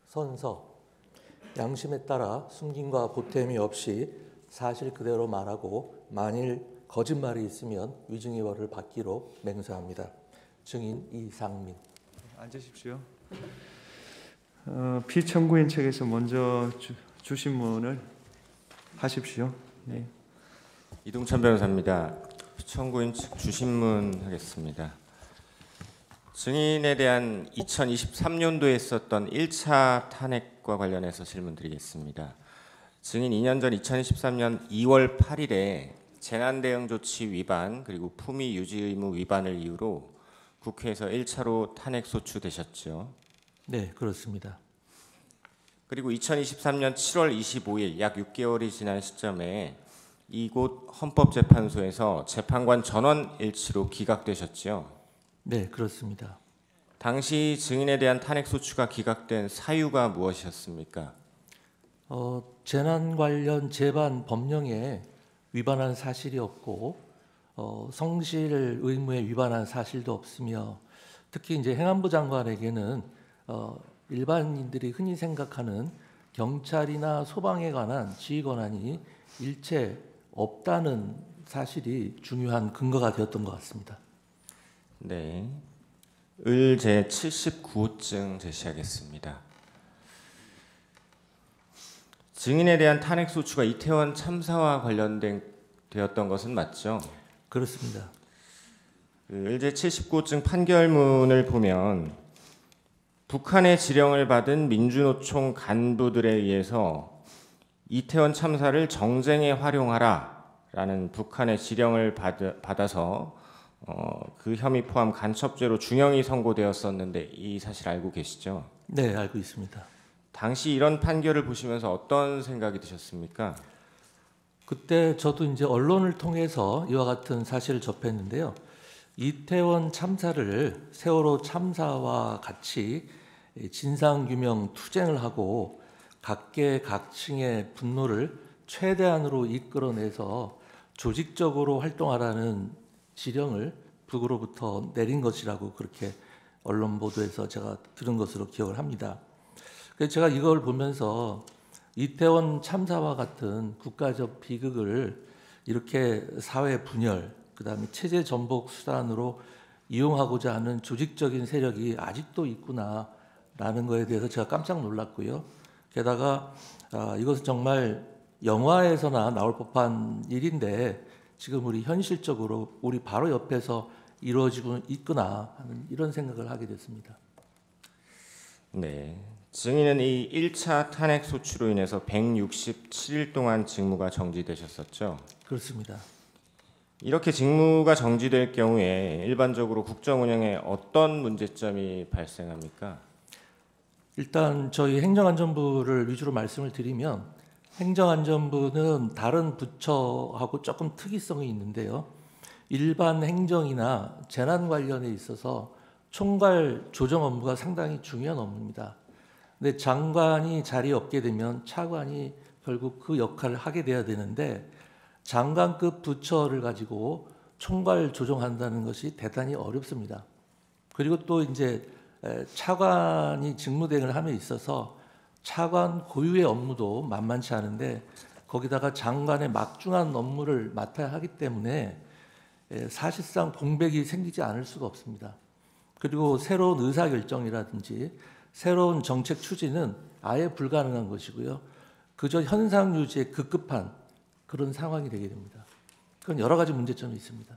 선서, 양심에 따라 숨김과 보탬이 없이 사실 그대로 말하고 만일 거짓말이 있으면 위증의 벌을 받기로 맹세합니다. 증인 이상민. 앉으십시오. 피청구인 측에서 먼저 주신문을 하십시오. 네. 이동찬 변호사입니다. 피청구인 측 주신문 하겠습니다. 증인에 대한 2023년도에 있었던 1차 탄핵과 관련해서 질문드리겠습니다. 증인 2년 전 2023년 2월 8일에 재난대응조치 위반 그리고 품위 유지 의무 위반을 이유로 국회에서 1차로 탄핵 소추되셨죠? 네, 그렇습니다. 그리고 2023년 7월 25일 약 6개월이 지난 시점에 이곳 헌법재판소에서 재판관 전원 일치로 기각되셨죠? 네, 그렇습니다. 당시 증인에 대한 탄핵 소추가 기각된 사유가 무엇이었습니까? 재난 관련 재반 법령에 위반한 사실이 없고 성실 의무에 위반한 사실도 없으며 특히 이제 행안부 장관에게는 일반인들이 흔히 생각하는 경찰이나 소방에 관한 지휘 권한이 일체 없다는 사실이 중요한 근거가 되었던 것 같습니다. 네, 을 제79호증 제시하겠습니다. 증인에 대한 탄핵 소추가 이태원 참사와 관련되었던 것은 맞죠? 그렇습니다. 을 제79호증 판결문을 보면 북한의 지령을 받은 민주노총 간부들에 의해서 이태원 참사를 정쟁에 활용하라라는 북한의 지령을 받아서 그 혐의 포함 간첩죄로 중형이 선고되었었는데 이 사실 알고 계시죠? 네, 알고 있습니다. 당시 이런 판결을 보시면서 어떤 생각이 드셨습니까? 그때 저도 이제 언론을 통해서 이와 같은 사실을 접했는데요. 이태원 참사를 세월호 참사와 같이 진상규명 투쟁을 하고 각계각층의 분노를 최대한으로 이끌어내서 조직적으로 활동하라는 지령을 북으로부터 내린 것이라고 그렇게 언론 보도에서 제가 들은 것으로 기억을 합니다. 그래서 제가 이걸 보면서 이태원 참사와 같은 국가적 비극을 이렇게 사회 분열, 그다음에 체제 전복 수단으로 이용하고자 하는 조직적인 세력이 아직도 있구나라는 거에 대해서 제가 깜짝 놀랐고요. 게다가 이것은 정말 영화에서나 나올 법한 일인데 지금 우리 현실적으로 우리 바로 옆에서 이루어지고 있구나 하는 이런 생각을 하게 됐습니다. 네, 증인은 이 1차 탄핵 소추로 인해서 167일 동안 직무가 정지되셨었죠? 그렇습니다. 이렇게 직무가 정지될 경우에 일반적으로 국정 운영에 어떤 문제점이 발생합니까? 일단 저희 행정안전부를 위주로 말씀을 드리면 행정안전부는 다른 부처하고 조금 특이성이 있는데요. 일반 행정이나 재난 관련에 있어서 총괄 조정 업무가 상당히 중요한 업무입니다. 근데 장관이 자리에 없게 되면 차관이 결국 그 역할을 하게 돼야 되는데 장관급 부처를 가지고 총괄 조정한다는 것이 대단히 어렵습니다. 그리고 또 이제 차관이 직무대행을 함에 있어서 차관 고유의 업무도 만만치 않은데 거기다가 장관의 막중한 업무를 맡아야 하기 때문에 사실상 공백이 생기지 않을 수가 없습니다. 그리고 새로운 의사결정이라든지 새로운 정책 추진은 아예 불가능한 것이고요. 그저 현상 유지에 급급한 그런 상황이 되게 됩니다. 그건 여러 가지 문제점이 있습니다.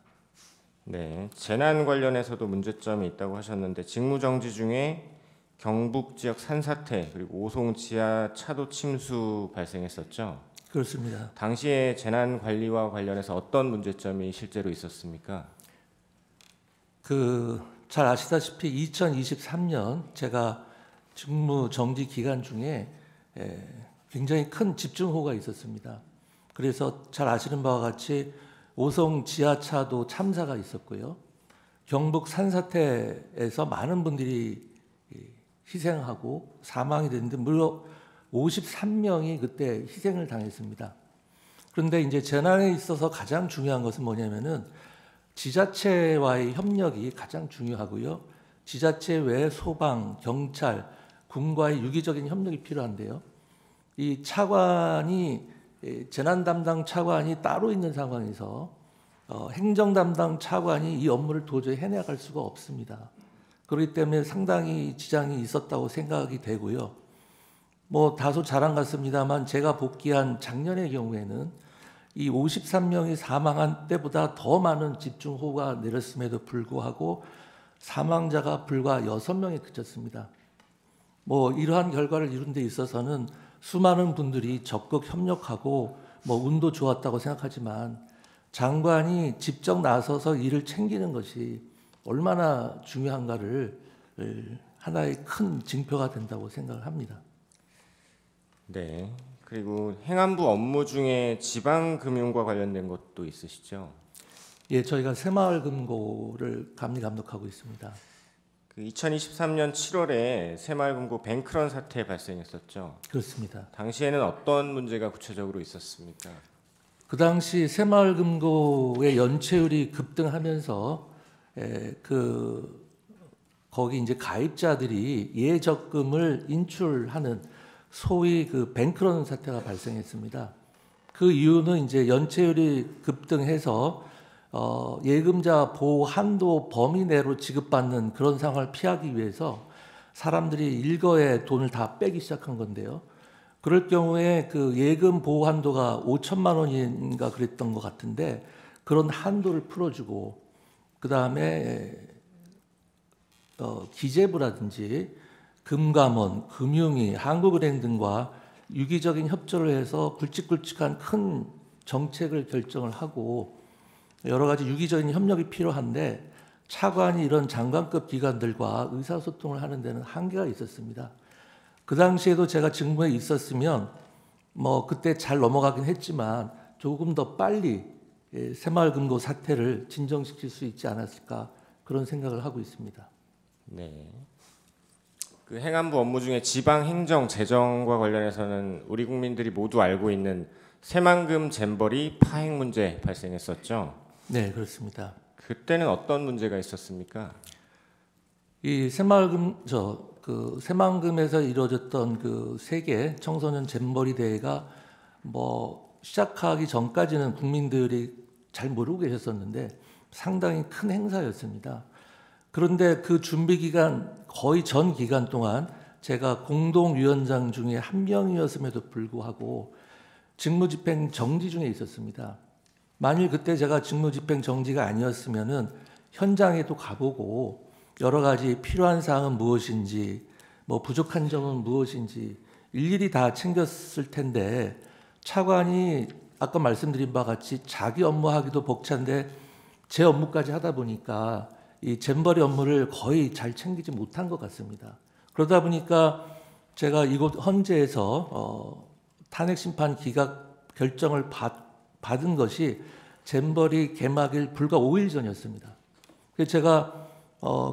네, 재난 관련해서도 문제점이 있다고 하셨는데 직무정지 중에 경북 지역 산사태 그리고 오송 지하 차도 침수 발생했었죠? 그렇습니다. 당시에 재난 관리와 관련해서 어떤 문제점이 실제로 있었습니까? 잘 아시다시피 2023년 제가 직무 정지 기간 중에 굉장히 큰 집중호우가 있었습니다. 그래서 잘 아시는 바와 같이 오송 지하차도 참사가 있었고요. 경북 산사태에서 많은 분들이 희생하고 사망이 됐는데 무려 53명이 그때 희생을 당했습니다. 그런데 이제 재난에 있어서 가장 중요한 것은 뭐냐면은 지자체와의 협력이 가장 중요하고요. 지자체 외 소방, 경찰, 군과의 유기적인 협력이 필요한데요. 이 차관이 재난 담당 차관이 따로 있는 상황에서 행정 담당 차관이 이 업무를 도저히 해내갈 수가 없습니다. 그렇기 때문에 상당히 지장이 있었다고 생각이 되고요. 뭐 다소 자랑 같습니다만 제가 복귀한 작년의 경우에는 이 53명이 사망한 때보다 더 많은 집중호우가 내렸음에도 불구하고 사망자가 불과 6명에 그쳤습니다. 뭐 이러한 결과를 이룬 데 있어서는 수많은 분들이 적극 협력하고 뭐 운도 좋았다고 생각하지만 장관이 직접 나서서 일을 챙기는 것이 얼마나 중요한가를 하나의 큰 징표가 된다고 생각을 합니다. 네. 그리고 행안부 업무 중에 지방금융과 관련된 것도 있으시죠? 예, 저희가 새마을금고를 감독하고 있습니다. 그 2023년 7월에 새마을금고 뱅크런 사태 발생했었죠. 그렇습니다. 당시에는 어떤 문제가 구체적으로 있었습니까? 그 당시 새마을금고의 연체율이 급등하면서 거기 이제 가입자들이 예적금을 인출하는 소위 그 뱅크런 사태가 발생했습니다. 그 이유는 이제 연체율이 급등해서 예금자 보호 한도 범위 내로 지급받는 그런 상황을 피하기 위해서 사람들이 일거에 돈을 다 빼기 시작한 건데요. 그럴 경우에 그 예금 보호 한도가 5천만 원인가 그랬던 것 같은데 그런 한도를 풀어주고 그 다음에 기재부라든지 금감원, 금융위, 한국은행 등과 유기적인 협조를 해서 굵직굵직한 큰 정책을 결정을 하고 여러 가지 유기적인 협력이 필요한데 차관이 이런 장관급 기관들과 의사소통을 하는 데는 한계가 있었습니다. 그 당시에도 제가 직무에 있었으면 뭐 그때 잘 넘어가긴 했지만 조금 더 빨리 새마을금고 사태를 진정시킬 수 있지 않았을까 그런 생각을 하고 있습니다. 네. 그 행안부 업무 중에 지방 행정 재정과 관련해서는 우리 국민들이 모두 알고 있는 새만금 잼버리 파행 문제 발생했었죠. 네, 그렇습니다. 그때는 어떤 문제가 있었습니까? 이 새만금에서 이루어졌던 그 세계 청소년 잼버리 대회가 뭐 시작하기 전까지는 국민들이 잘 모르고 계셨었는데 상당히 큰 행사였습니다. 그런데 그 준비 기간 거의 전 기간 동안 제가 공동위원장 중에 한 명이었음에도 불구하고 직무집행 정지 중에 있었습니다. 만일 그때 제가 직무집행 정지가 아니었으면은 현장에도 가보고 여러 가지 필요한 사항은 무엇인지 뭐 부족한 점은 무엇인지 일일이 다 챙겼을 텐데 차관이 아까 말씀드린 바와 같이 자기 업무하기도 벅찬데 제 업무까지 하다 보니까 이 잼버리 업무를 거의 잘 챙기지 못한 것 같습니다. 그러다 보니까 제가 이곳 헌재에서 탄핵 심판 기각 결정을 받은 것이 잼버리 개막일 불과 5일 전이었습니다. 그래서 제가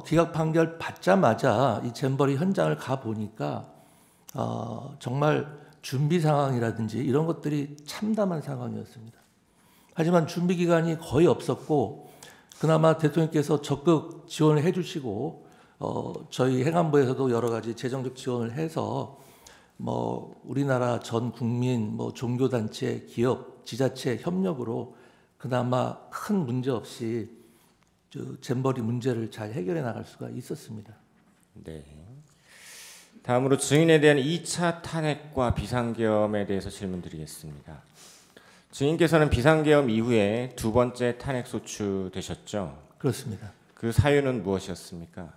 기각 판결 받자마자 이 잼버리 현장을 가 보니까 정말 준비 상황이라든지 이런 것들이 참담한 상황이었습니다. 하지만 준비 기간이 거의 없었고 그나마 대통령께서 적극 지원을 해주시고 저희 행안부에서도 여러 가지 재정적 지원을 해서 뭐 우리나라 전 국민, 뭐 종교단체, 기업, 지자체 협력으로 그나마 큰 문제 없이 잼버리 문제를 잘 해결해 나갈 수가 있었습니다. 네. 다음으로 증인에 대한 2차 탄핵과 비상계엄에 대해서 질문드리겠습니다. 증인께서는 비상계엄 이후에 두 번째 탄핵 소추되셨죠? 그렇습니다. 그 사유는 무엇이었습니까?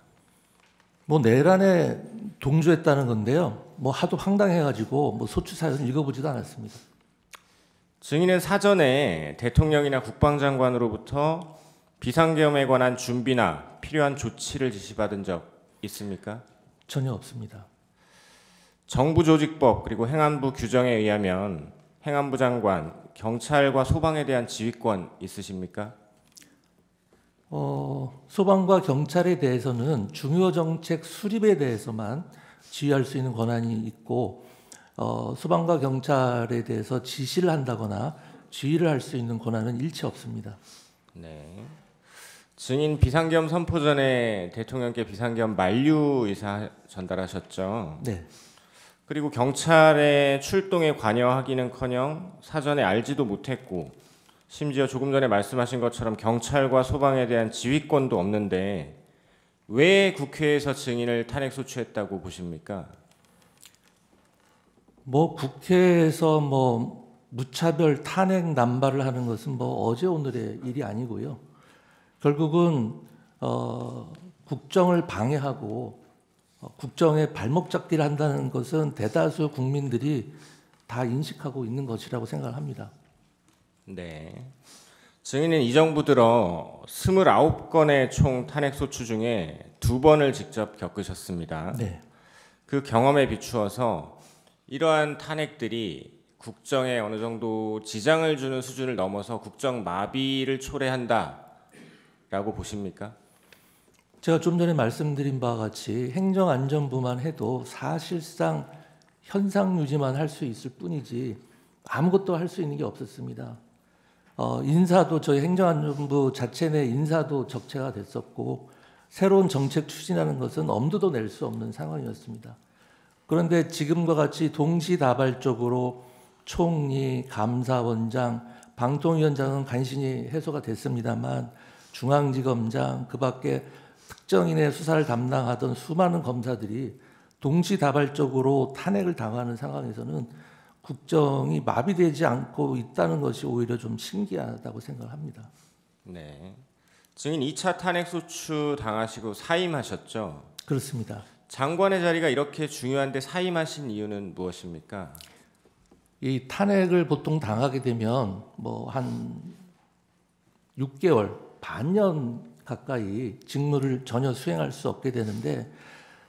뭐 내란에 동조했다는 건데요. 뭐 하도 황당해가지고 뭐 소추 사유는 읽어보지도 않았습니다. 증인은 사전에 대통령이나 국방장관으로부터 비상계엄에 관한 준비나 필요한 조치를 지시받은 적 있습니까? 전혀 없습니다. 정부조직법 그리고 행안부 규정에 의하면 행안부 장관, 경찰과 소방에 대한 지휘권 있으십니까? 소방과 경찰에 대해서는 중요 정책 수립에 대해서만 지휘할 수 있는 권한이 있고 소방과 경찰에 대해서 지시를 한다거나 지휘를 할 수 있는 권한은 일체 없습니다. 네. 증인 비상계엄 선포 전에 대통령께 비상계엄 만류 의사 전달하셨죠. 네. 그리고 경찰의 출동에 관여하기는커녕 사전에 알지도 못했고 심지어 조금 전에 말씀하신 것처럼 경찰과 소방에 대한 지휘권도 없는데 왜 국회에서 증인을 탄핵 소추했다고 보십니까? 뭐 국회에서 뭐 무차별 탄핵 남발을 하는 것은 뭐 어제 오늘의 일이 아니고요. 결국은 국정을 방해하고 국정에 발목 잡기를 한다는 것은 대다수 국민들이 다 인식하고 있는 것이라고 생각을 합니다. 네. 증인은 이 정부 들어 29건의 총 탄핵 소추 중에 2번을 직접 겪으셨습니다. 네. 그 경험에 비추어서 이러한 탄핵들이 국정에 어느 정도 지장을 주는 수준을 넘어서 국정 마비를 초래한다라고 보십니까? 제가 좀 전에 말씀드린 바와 같이 행정안전부만 해도 사실상 현상 유지만 할 수 있을 뿐이지 아무것도 할 수 있는 게 없었습니다. 인사도 저희 행정안전부 자체 내 인사도 적체가 됐었고 새로운 정책 추진하는 것은 엄두도 낼 수 없는 상황이었습니다. 그런데 지금과 같이 동시다발적으로 총리, 감사원장, 방통위원장은 간신히 해소가 됐습니다만 중앙지검장, 그밖에 특정인의 수사를 담당하던 수많은 검사들이 동시다발적으로 탄핵을 당하는 상황에서는 국정이 마비되지 않고 있다는 것이 오히려 좀 신기하다고 생각합니다. 네. 증인 2차 탄핵 소추 당하시고 사임하셨죠? 그렇습니다. 장관의 자리가 이렇게 중요한데 사임하신 이유는 무엇입니까? 이 탄핵을 보통 당하게 되면 뭐 한 6개월, 반년 가까이 직무를 전혀 수행할 수 없게 되는데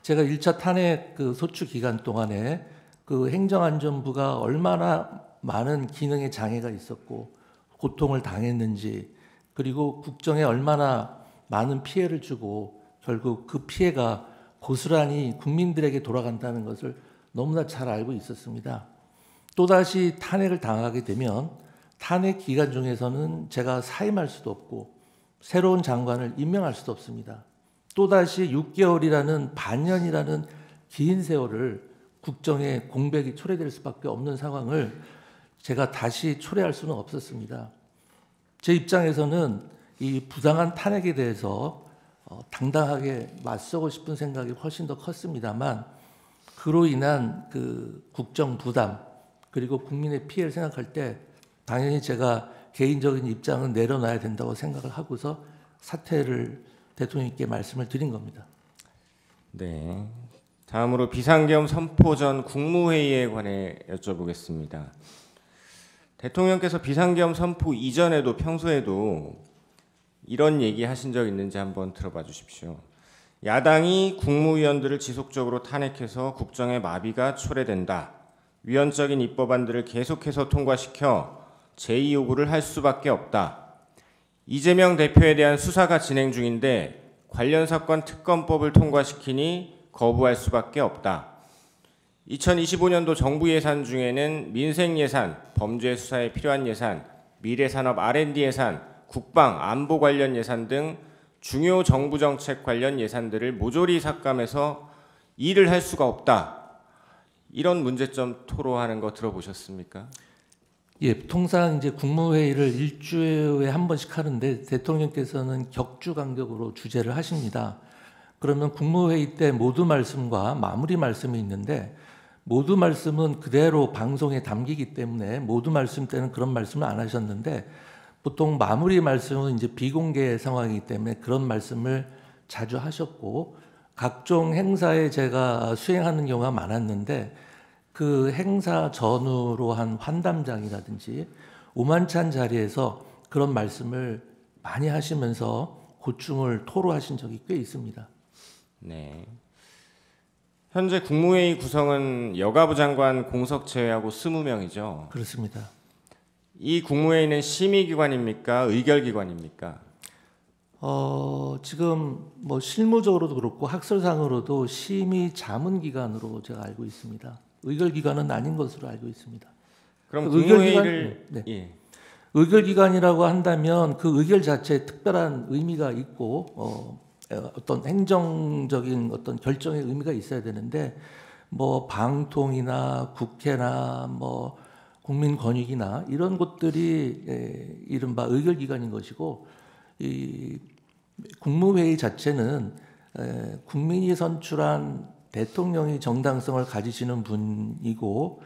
제가 1차 탄핵 그 소추 기간 동안에 그 행정안전부가 얼마나 많은 기능의 장애가 있었고 고통을 당했는지 그리고 국정에 얼마나 많은 피해를 주고 결국 그 피해가 고스란히 국민들에게 돌아간다는 것을 너무나 잘 알고 있었습니다. 또다시 탄핵을 당하게 되면 탄핵 기간 중에서는 제가 사임할 수도 없고 새로운 장관을 임명할 수도 없습니다. 또다시 6개월이라는 반년이라는 긴 세월을 국정에 공백이 초래될 수밖에 없는 상황을 제가 다시 초래할 수는 없었습니다. 제 입장에서는 이 부당한 탄핵에 대해서 당당하게 맞서고 싶은 생각이 훨씬 더 컸습니다만 그로 인한 그 국정 부담 그리고 국민의 피해를 생각할 때 당연히 제가 개인적인 입장은 내려놔야 된다고 생각을 하고서 사퇴를 대통령님께 말씀을 드린 겁니다. 네. 다음으로 비상계엄 선포 전 국무회의에 관해 여쭤보겠습니다. 대통령께서 비상계엄 선포 이전에도 평소에도 이런 얘기 하신 적 있는지 한번 들어봐 주십시오. 야당이 국무위원들을 지속적으로 탄핵해서 국정의 마비가 초래된다. 위헌적인 입법안들을 계속해서 통과시켜 제2 요구를 할 수밖에 없다. 이재명 대표에 대한 수사가 진행 중인데 관련 사건 특검법을 통과시키니 거부할 수밖에 없다. 2025년도 정부 예산 중에는 민생 예산, 범죄 수사에 필요한 예산, 미래산업 R&D 예산, 국방, 안보 관련 예산 등 중요 정부 정책 관련 예산들을 모조리 삭감해서 일을 할 수가 없다. 이런 문제점 토로하는 거 들어보셨습니까? 예, 통상 이제 국무회의를 일주일에 한 번씩 하는데 대통령께서는 격주 간격으로 주재를 하십니다. 그러면 국무회의 때 모두 말씀과 마무리 말씀이 있는데 모두 말씀은 그대로 방송에 담기기 때문에 모두 말씀 때는 그런 말씀을 안 하셨는데 보통 마무리 말씀은 이제 비공개 상황이기 때문에 그런 말씀을 자주 하셨고 각종 행사에 제가 수행하는 경우가 많았는데 그 행사 전후로 한 환담장이라든지 오만찬 자리에서 그런 말씀을 많이 하시면서 고충을 토로하신 적이 꽤 있습니다. 네. 현재 국무회의 구성은 여가부 장관 공석 제외하고 20명이죠. 그렇습니다. 이 국무회의는 심의기관입니까? 의결기관입니까? 지금 뭐 실무적으로도 그렇고 학설상으로도 심의 자문기관으로 제가 알고 있습니다. 의결기관은 아닌 것으로 알고 있습니다. 그럼 의결기관, 국무회의를 네. 예. 의결기관이라고 한다면 그 의결 자체에 특별한 의미가 있고 어떤 행정적인 어떤 결정의 의미가 있어야 되는데 뭐 방통이나 국회나 뭐 국민권익이나 이런 곳들이 이른바 의결기관인 것이고 이 국무회의 자체는 국민이 선출한 대통령이 정당성을 가지시는 분이고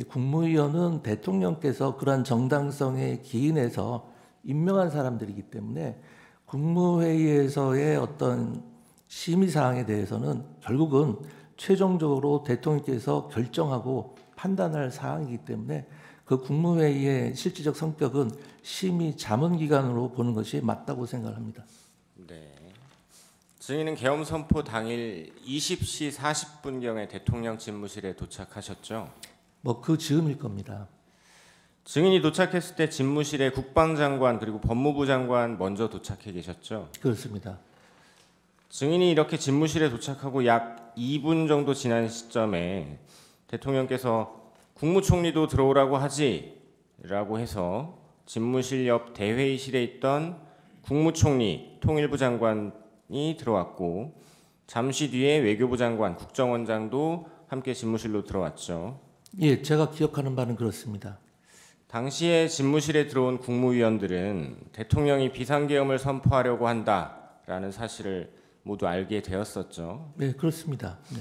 국무위원은 대통령께서 그러한 정당성에 기인해서 임명한 사람들이기 때문에 국무회의에서의 어떤 심의사항에 대해서는 결국은 최종적으로 대통령께서 결정하고 판단할 사항이기 때문에 그 국무회의의 실질적 성격은 심의 자문기관으로 보는 것이 맞다고 생각합니다. 네. 증인은 계엄 선포 당일 20시 40분경에 대통령 집무실에 도착하셨죠? 뭐 그 즈음일 겁니다. 증인이 도착했을 때 집무실에 국방장관 그리고 법무부 장관 먼저 도착해 계셨죠? 그렇습니다. 증인이 이렇게 집무실에 도착하고 약 2분 정도 지난 시점에 대통령께서 국무총리도 들어오라고 하지라고 해서 집무실 옆 대회의실에 있던 국무총리, 통일부 장관이 들어왔고 잠시 뒤에 외교부 장관, 국정원장도 함께 집무실로 들어왔죠. 예, 제가 기억하는 바는 그렇습니다. 당시에 집무실에 들어온 국무위원들은 대통령이 비상계엄을 선포하려고 한다라는 사실을 모두 알게 되었었죠. 네, 그렇습니다. 네.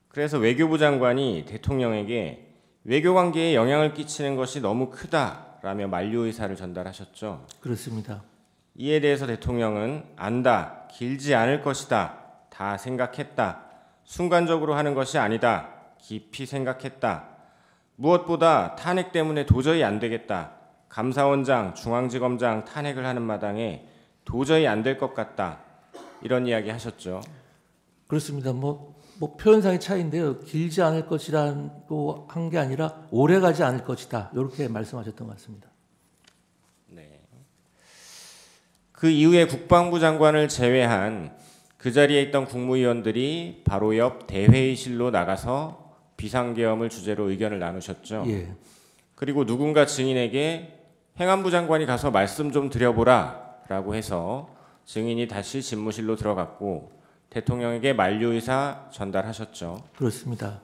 그래서 외교부 장관이 대통령에게 외교관계에 영향을 끼치는 것이 너무 크다라며 만류 의사를 전달하셨죠. 그렇습니다. 이에 대해서 대통령은 안다, 길지 않을 것이다, 다 생각했다, 순간적으로 하는 것이 아니다, 깊이 생각했다, 무엇보다 탄핵 때문에 도저히 안 되겠다, 감사원장, 중앙지검장 탄핵을 하는 마당에 도저히 안 될 것 같다, 이런 이야기 하셨죠. 그렇습니다. 뭐 표현상의 차이인데요. 길지 않을 것이라고 한 게 아니라 오래 가지 않을 것이다. 이렇게 말씀하셨던 것 같습니다. 네. 그 이후에 국방부 장관을 제외한 그 자리에 있던 국무위원들이 바로 옆 대회의실로 나가서 비상계엄을 주제로 의견을 나누셨죠. 예. 그리고 누군가 증인에게 행안부 장관이 가서 말씀 좀 드려보라라고 해서 증인이 다시 집무실로 들어갔고 대통령에게 만류 의사 전달하셨죠. 그렇습니다.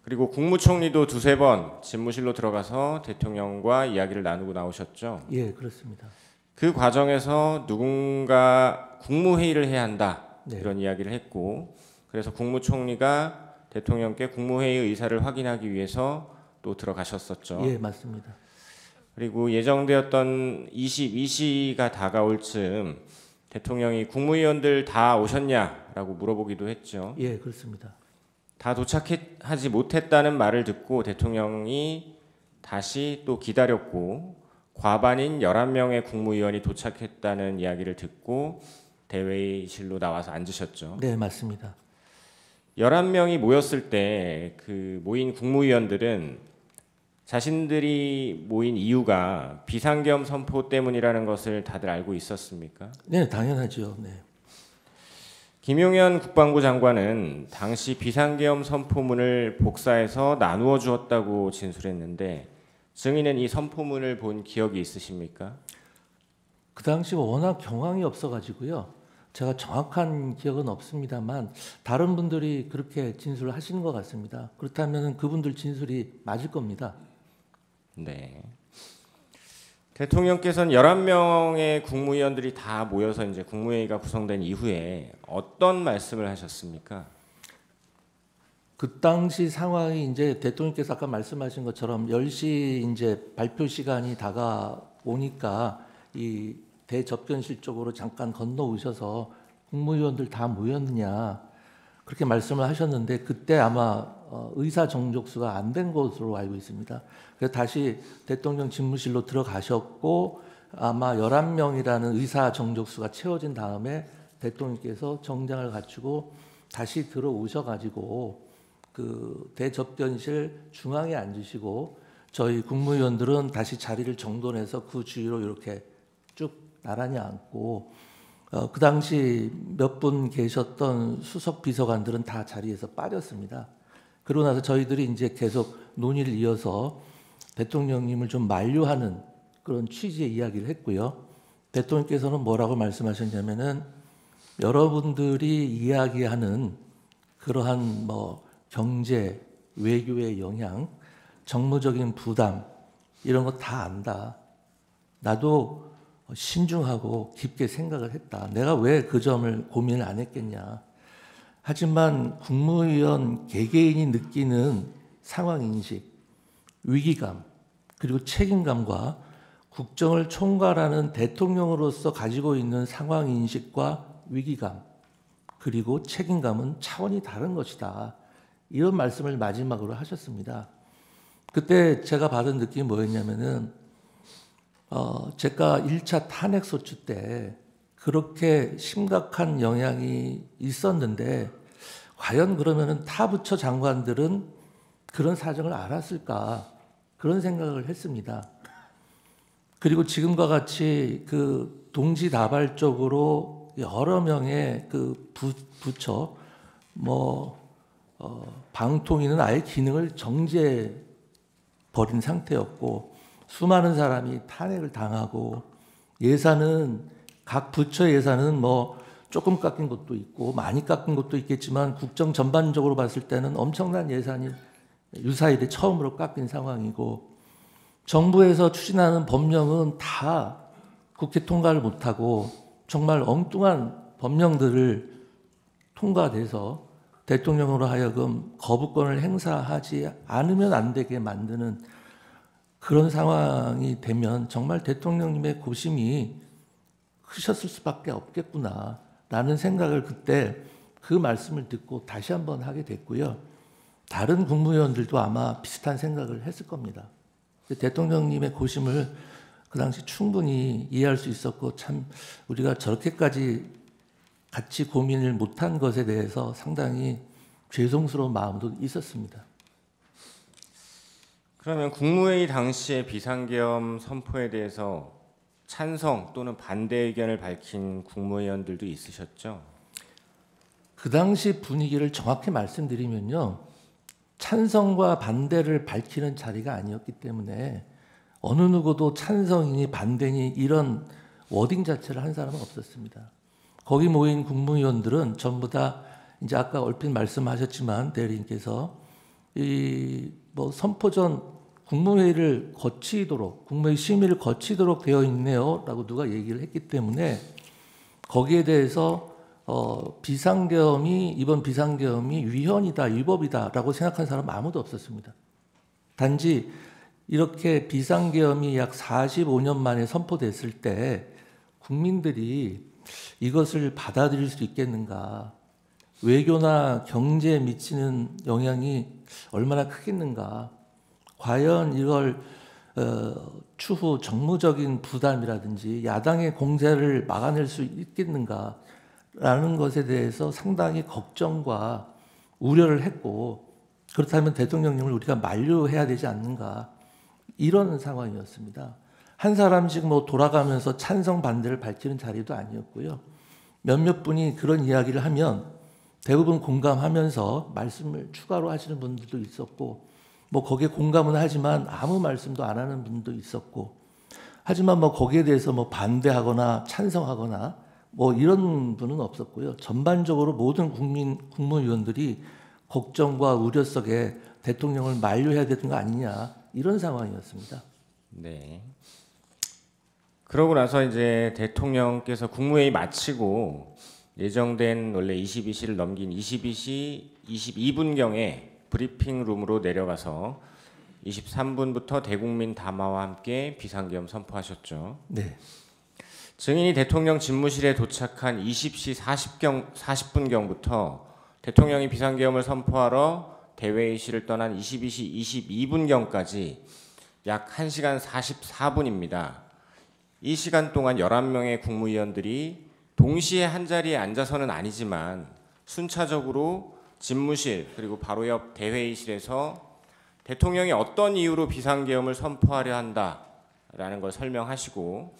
그리고 국무총리도 두세 번 집무실로 들어가서 대통령과 이야기를 나누고 나오셨죠. 예, 그렇습니다. 그 과정에서 누군가 국무회의를 해야 한다 네. 이런 이야기를 했고 그래서 국무총리가 대통령께 국무회의 의사를 확인하기 위해서 또 들어가셨었죠. 예, 맞습니다. 그리고 예정되었던 22시가 다가올 즈음 대통령이 국무위원들 다 오셨냐라고 물어보기도 했죠. 예, 그렇습니다. 다 도착하지 못했다는 말을 듣고 대통령이 다시 또 기다렸고 과반인 11명의 국무위원이 도착했다는 이야기를 듣고 대회의실로 나와서 앉으셨죠. 네, 맞습니다. 11명이 모였을 때 그 모인 국무위원들은 자신들이 모인 이유가 비상계엄 선포 때문이라는 것을 다들 알고 있었습니까? 네, 당연하죠. 네. 김용현 국방부 장관은 당시 비상계엄 선포문을 복사해서 나누어 주었다고 진술했는데 증인은 이 선포문을 본 기억이 있으십니까? 그 당시 워낙 경황이 없어가지고요. 제가 정확한 기억은 없습니다만 다른 분들이 그렇게 진술을 하시는 것 같습니다. 그렇다면 그분들 진술이 맞을 겁니다. 네. 대통령께서는 11명의 국무위원들이 다 모여서 이제 국무회의가 구성된 이후에 어떤 말씀을 하셨습니까? 그 당시 상황이 이제 대통령께서 아까 말씀하신 것처럼 10시 이제 발표 시간이 다가오니까 이 대접견실 쪽으로 잠깐 건너오셔서 국무위원들 다 모였느냐 그렇게 말씀을 하셨는데 그때 아마 의사 정족수가 안 된 것으로 알고 있습니다. 그래서 다시 대통령 집무실로 들어가셨고 아마 11명이라는 의사 정족수가 채워진 다음에 대통령께서 정장을 갖추고 다시 들어오셔가지고 그 대접견실 중앙에 앉으시고 저희 국무위원들은 다시 자리를 정돈해서 그 주위로 이렇게 쭉 나란히 앉고 그 당시 몇 분 계셨던 수석 비서관들은 다 자리에서 빠졌습니다. 그러고 나서 저희들이 이제 계속 논의를 이어서 대통령님을 좀 만류하는 그런 취지의 이야기를 했고요. 대통령께서는 뭐라고 말씀하셨냐면은 여러분들이 이야기하는 그러한 뭐 경제, 외교의 영향, 정무적인 부담 이런 거 다 안다. 나도 신중하고 깊게 생각을 했다. 내가 왜 그 점을 고민을 안 했겠냐. 하지만 국무위원 개개인이 느끼는 상황인식, 위기감, 그리고 책임감과 국정을 총괄하는 대통령으로서 가지고 있는 상황인식과 위기감, 그리고 책임감은 차원이 다른 것이다. 이런 말씀을 마지막으로 하셨습니다. 그때 제가 받은 느낌이 뭐였냐면은 제가 1차 탄핵소추 때 그렇게 심각한 영향이 있었는데 과연 그러면은 타 부처 장관들은 그런 사정을 알았을까 그런 생각을 했습니다. 그리고 지금과 같이 그 동시다발적으로 여러 명의 그 부처 방통위는 아예 기능을 정지해 버린 상태였고 수많은 사람이 탄핵을 당하고 예산은 각 부처 예산은 뭐 조금 깎인 것도 있고 많이 깎인 것도 있겠지만 국정 전반적으로 봤을 때는 엄청난 예산이 유사일에 처음으로 깎인 상황이고 정부에서 추진하는 법령은 다 국회 통과를 못하고 정말 엉뚱한 법령들을 통과돼서 대통령으로 하여금 거부권을 행사하지 않으면 안 되게 만드는 그런 상황이 되면 정말 대통령님의 고심이 크셨을 수밖에 없겠구나라는 생각을 그때 그 말씀을 듣고 다시 한번 하게 됐고요. 다른 국무위원들도 아마 비슷한 생각을 했을 겁니다. 대통령님의 고심을 그 당시 충분히 이해할 수 있었고 참 우리가 저렇게까지 같이 고민을 못한 것에 대해서 상당히 죄송스러운 마음도 있었습니다. 그러면 국무회의 당시의 비상계엄 선포에 대해서 찬성 또는 반대 의견을 밝힌 국무위원들도 있으셨죠? 그 당시 분위기를 정확히 말씀드리면요. 찬성과 반대를 밝히는 자리가 아니었기 때문에 어느 누구도 찬성이니 반대니 이런 워딩 자체를 한 사람은 없었습니다. 거기 모인 국무위원들은 전부 다 이제 아까 얼핏 말씀하셨지만 대리인께서 이 뭐 선포 전 국무회의를 거치도록 국무회의 심의를 거치도록 되어 있네요라고 누가 얘기를 했기 때문에 거기에 대해서 이번 비상계엄이 위헌이다, 위법이다라고 생각한 사람 아무도 없었습니다. 단지 이렇게 비상계엄이 약 45년 만에 선포됐을 때 국민들이 이것을 받아들일 수 있겠는가, 외교나 경제에 미치는 영향이 얼마나 크겠는가, 과연 이걸 추후 정무적인 부담이라든지 야당의 공세를 막아낼 수 있겠는가 라는 것에 대해서 상당히 걱정과 우려를 했고 그렇다면 대통령님을 우리가 만류해야 되지 않는가 이런 상황이었습니다. 한 사람씩 뭐 돌아가면서 찬성 반대를 밝히는 자리도 아니었고요. 몇몇 분이 그런 이야기를 하면 대부분 공감하면서 말씀을 추가로 하시는 분들도 있었고 뭐 거기에 공감은 하지만 아무 말씀도 안 하는 분도 있었고 하지만 뭐 거기에 대해서 뭐 반대하거나 찬성하거나 뭐 이런 분은 없었고요. 전반적으로 모든 국무위원들이 걱정과 우려 속에 대통령을 만류해야 되는 거 아니냐 이런 상황이었습니다. 네. 그러고 나서 이제 대통령께서 국무회의 마치고 예정된 원래 22시를 넘긴 22시 22분경에 브리핑룸으로 내려가서 23분부터 대국민 담화와 함께 비상계엄 선포하셨죠. 네. 증인이 대통령 집무실에 도착한 20시 40분경부터 대통령이 비상계엄을 선포하러 대회의실을 떠난 22시 22분경까지 약 1시간 44분입니다. 이 시간 동안 11명의 국무위원들이 동시에 한자리에 앉아서는 아니지만 순차적으로 집무실 그리고 바로 옆 대회의실에서 대통령이 어떤 이유로 비상계엄을 선포하려 한다라는 걸 설명하시고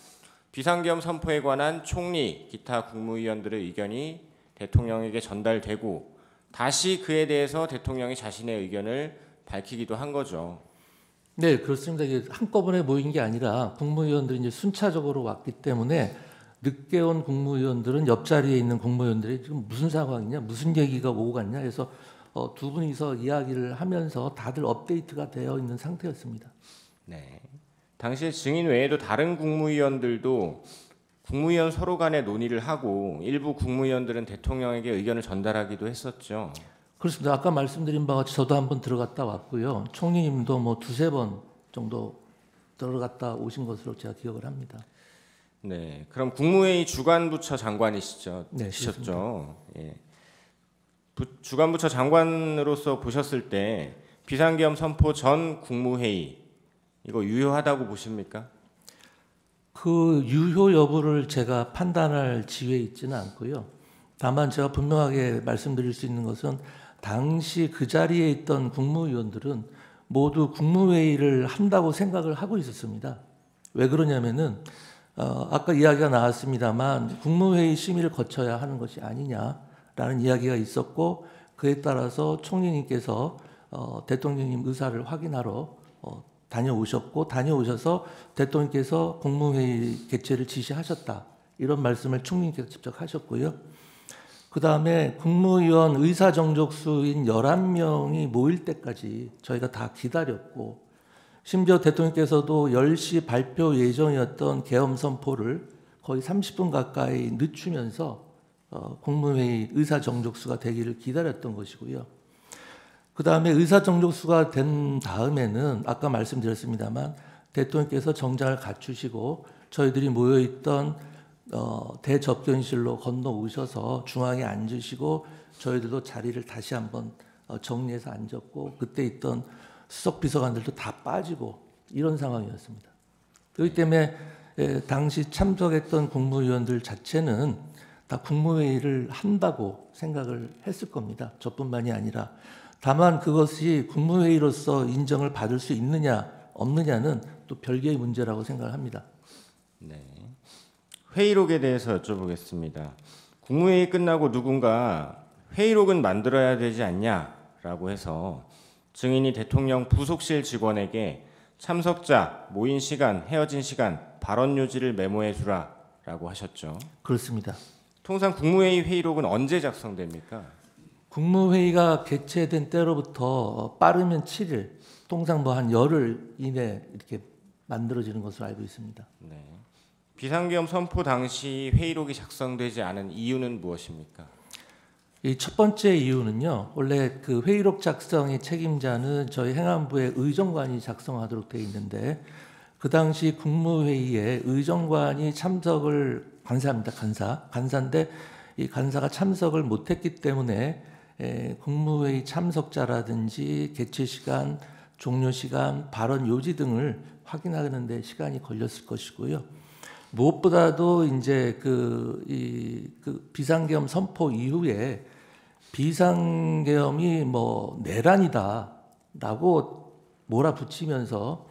비상계엄 선포에 관한 총리, 기타 국무위원들의 의견이 대통령에게 전달되고 다시 그에 대해서 대통령이 자신의 의견을 밝히기도 한 거죠. 네, 그렇습니다. 이게 한꺼번에 모인 게 아니라 국무위원들이 이제 순차적으로 왔기 때문에 늦게 온 국무위원들은 옆자리에 있는 국무위원들이 지금 무슨 상황이냐, 무슨 얘기가 오고 갔냐 해서 두 분이서 이야기를 하면서 다들 업데이트가 되어 있는 상태였습니다. 네. 당시에 증인 외에도 다른 국무위원들도 국무위원 서로 간에 논의를 하고 일부 국무위원들은 대통령에게 의견을 전달하기도 했었죠. 그렇습니다. 아까 말씀드린 바와 같이 저도 한번 들어갔다 왔고요. 총리님도 뭐 두세 번 정도 들어갔다 오신 것으로 제가 기억을 합니다. 네. 그럼 국무회의 주관부처 장관이시죠? 네, 시셨죠. 예. 주관부처 장관으로서 보셨을 때 비상계엄 선포 전 국무회의 이거 유효하다고 보십니까? 그 유효 여부를 제가 판단할 지위에 있지는 않고요. 다만 제가 분명하게 말씀드릴 수 있는 것은 당시 그 자리에 있던 국무위원들은 모두 국무회의를 한다고 생각을 하고 있었습니다. 왜 그러냐면은 아까 이야기가 나왔습니다만 국무회의 심의를 거쳐야 하는 것이 아니냐라는 이야기가 있었고 그에 따라서 총리님께서 대통령님 의사를 확인하러 다녀오셨고 다녀오셔서 대통령께서 국무회의 개최를 지시하셨다. 이런 말씀을 총리님께서 직접 하셨고요. 그다음에 국무위원 의사정족수인 11명이 모일 때까지 저희가 다 기다렸고 심지어 대통령께서도 10시 발표 예정이었던 계엄 선포를 거의 30분 가까이 늦추면서 국무회의 의사정족수가 되기를 기다렸던 것이고요. 그다음에 의사정족수가 된 다음에는 아까 말씀드렸습니다만 대통령께서 정장을 갖추시고 저희들이 모여있던 대접견실로 건너오셔서 중앙에 앉으시고 저희들도 자리를 다시 한번 정리해서 앉았고 그때 있던 수석 비서관들도 다 빠지고 이런 상황이었습니다. 그렇기 때문에 당시 참석했던 국무위원들 자체는 다 국무회의를 한다고 생각을 했을 겁니다. 저뿐만이 아니라 다만 그것이 국무회의로서 인정을 받을 수 있느냐 없느냐는 또 별개의 문제라고 생각을 합니다. 네. 회의록에 대해서 여쭤보겠습니다. 국무회의 끝나고 누군가 회의록은 만들어야 되지 않냐라고 해서 증인이 대통령 부속실 직원에게 참석자, 모인 시간, 헤어진 시간, 발언 요지를 메모해 주라라고 하셨죠. 그렇습니다. 통상 국무회의 회의록은 언제 작성됩니까? 국무회의가 개최된 때로부터 빠르면 7일, 통상 뭐 한 열흘 이내 이렇게 만들어지는 것으로 알고 있습니다. 네. 비상계엄 선포 당시 회의록이 작성되지 않은 이유는 무엇입니까? 이 첫 번째 이유는요. 원래 그 회의록 작성의 책임자는 저희 행안부의 의정관이 작성하도록 되어 있는데 그 당시 국무회의에 의정관이 참석을 간사입니다. 간사인데 이 간사가 참석을 못했기 때문에 국무회의 참석자라든지 개최 시간, 종료 시간, 발언 요지 등을 확인하는 데 시간이 걸렸을 것이고요. 무엇보다도 이제 그 비상계엄 선포 이후에 비상계엄이 뭐 내란이다라고 몰아붙이면서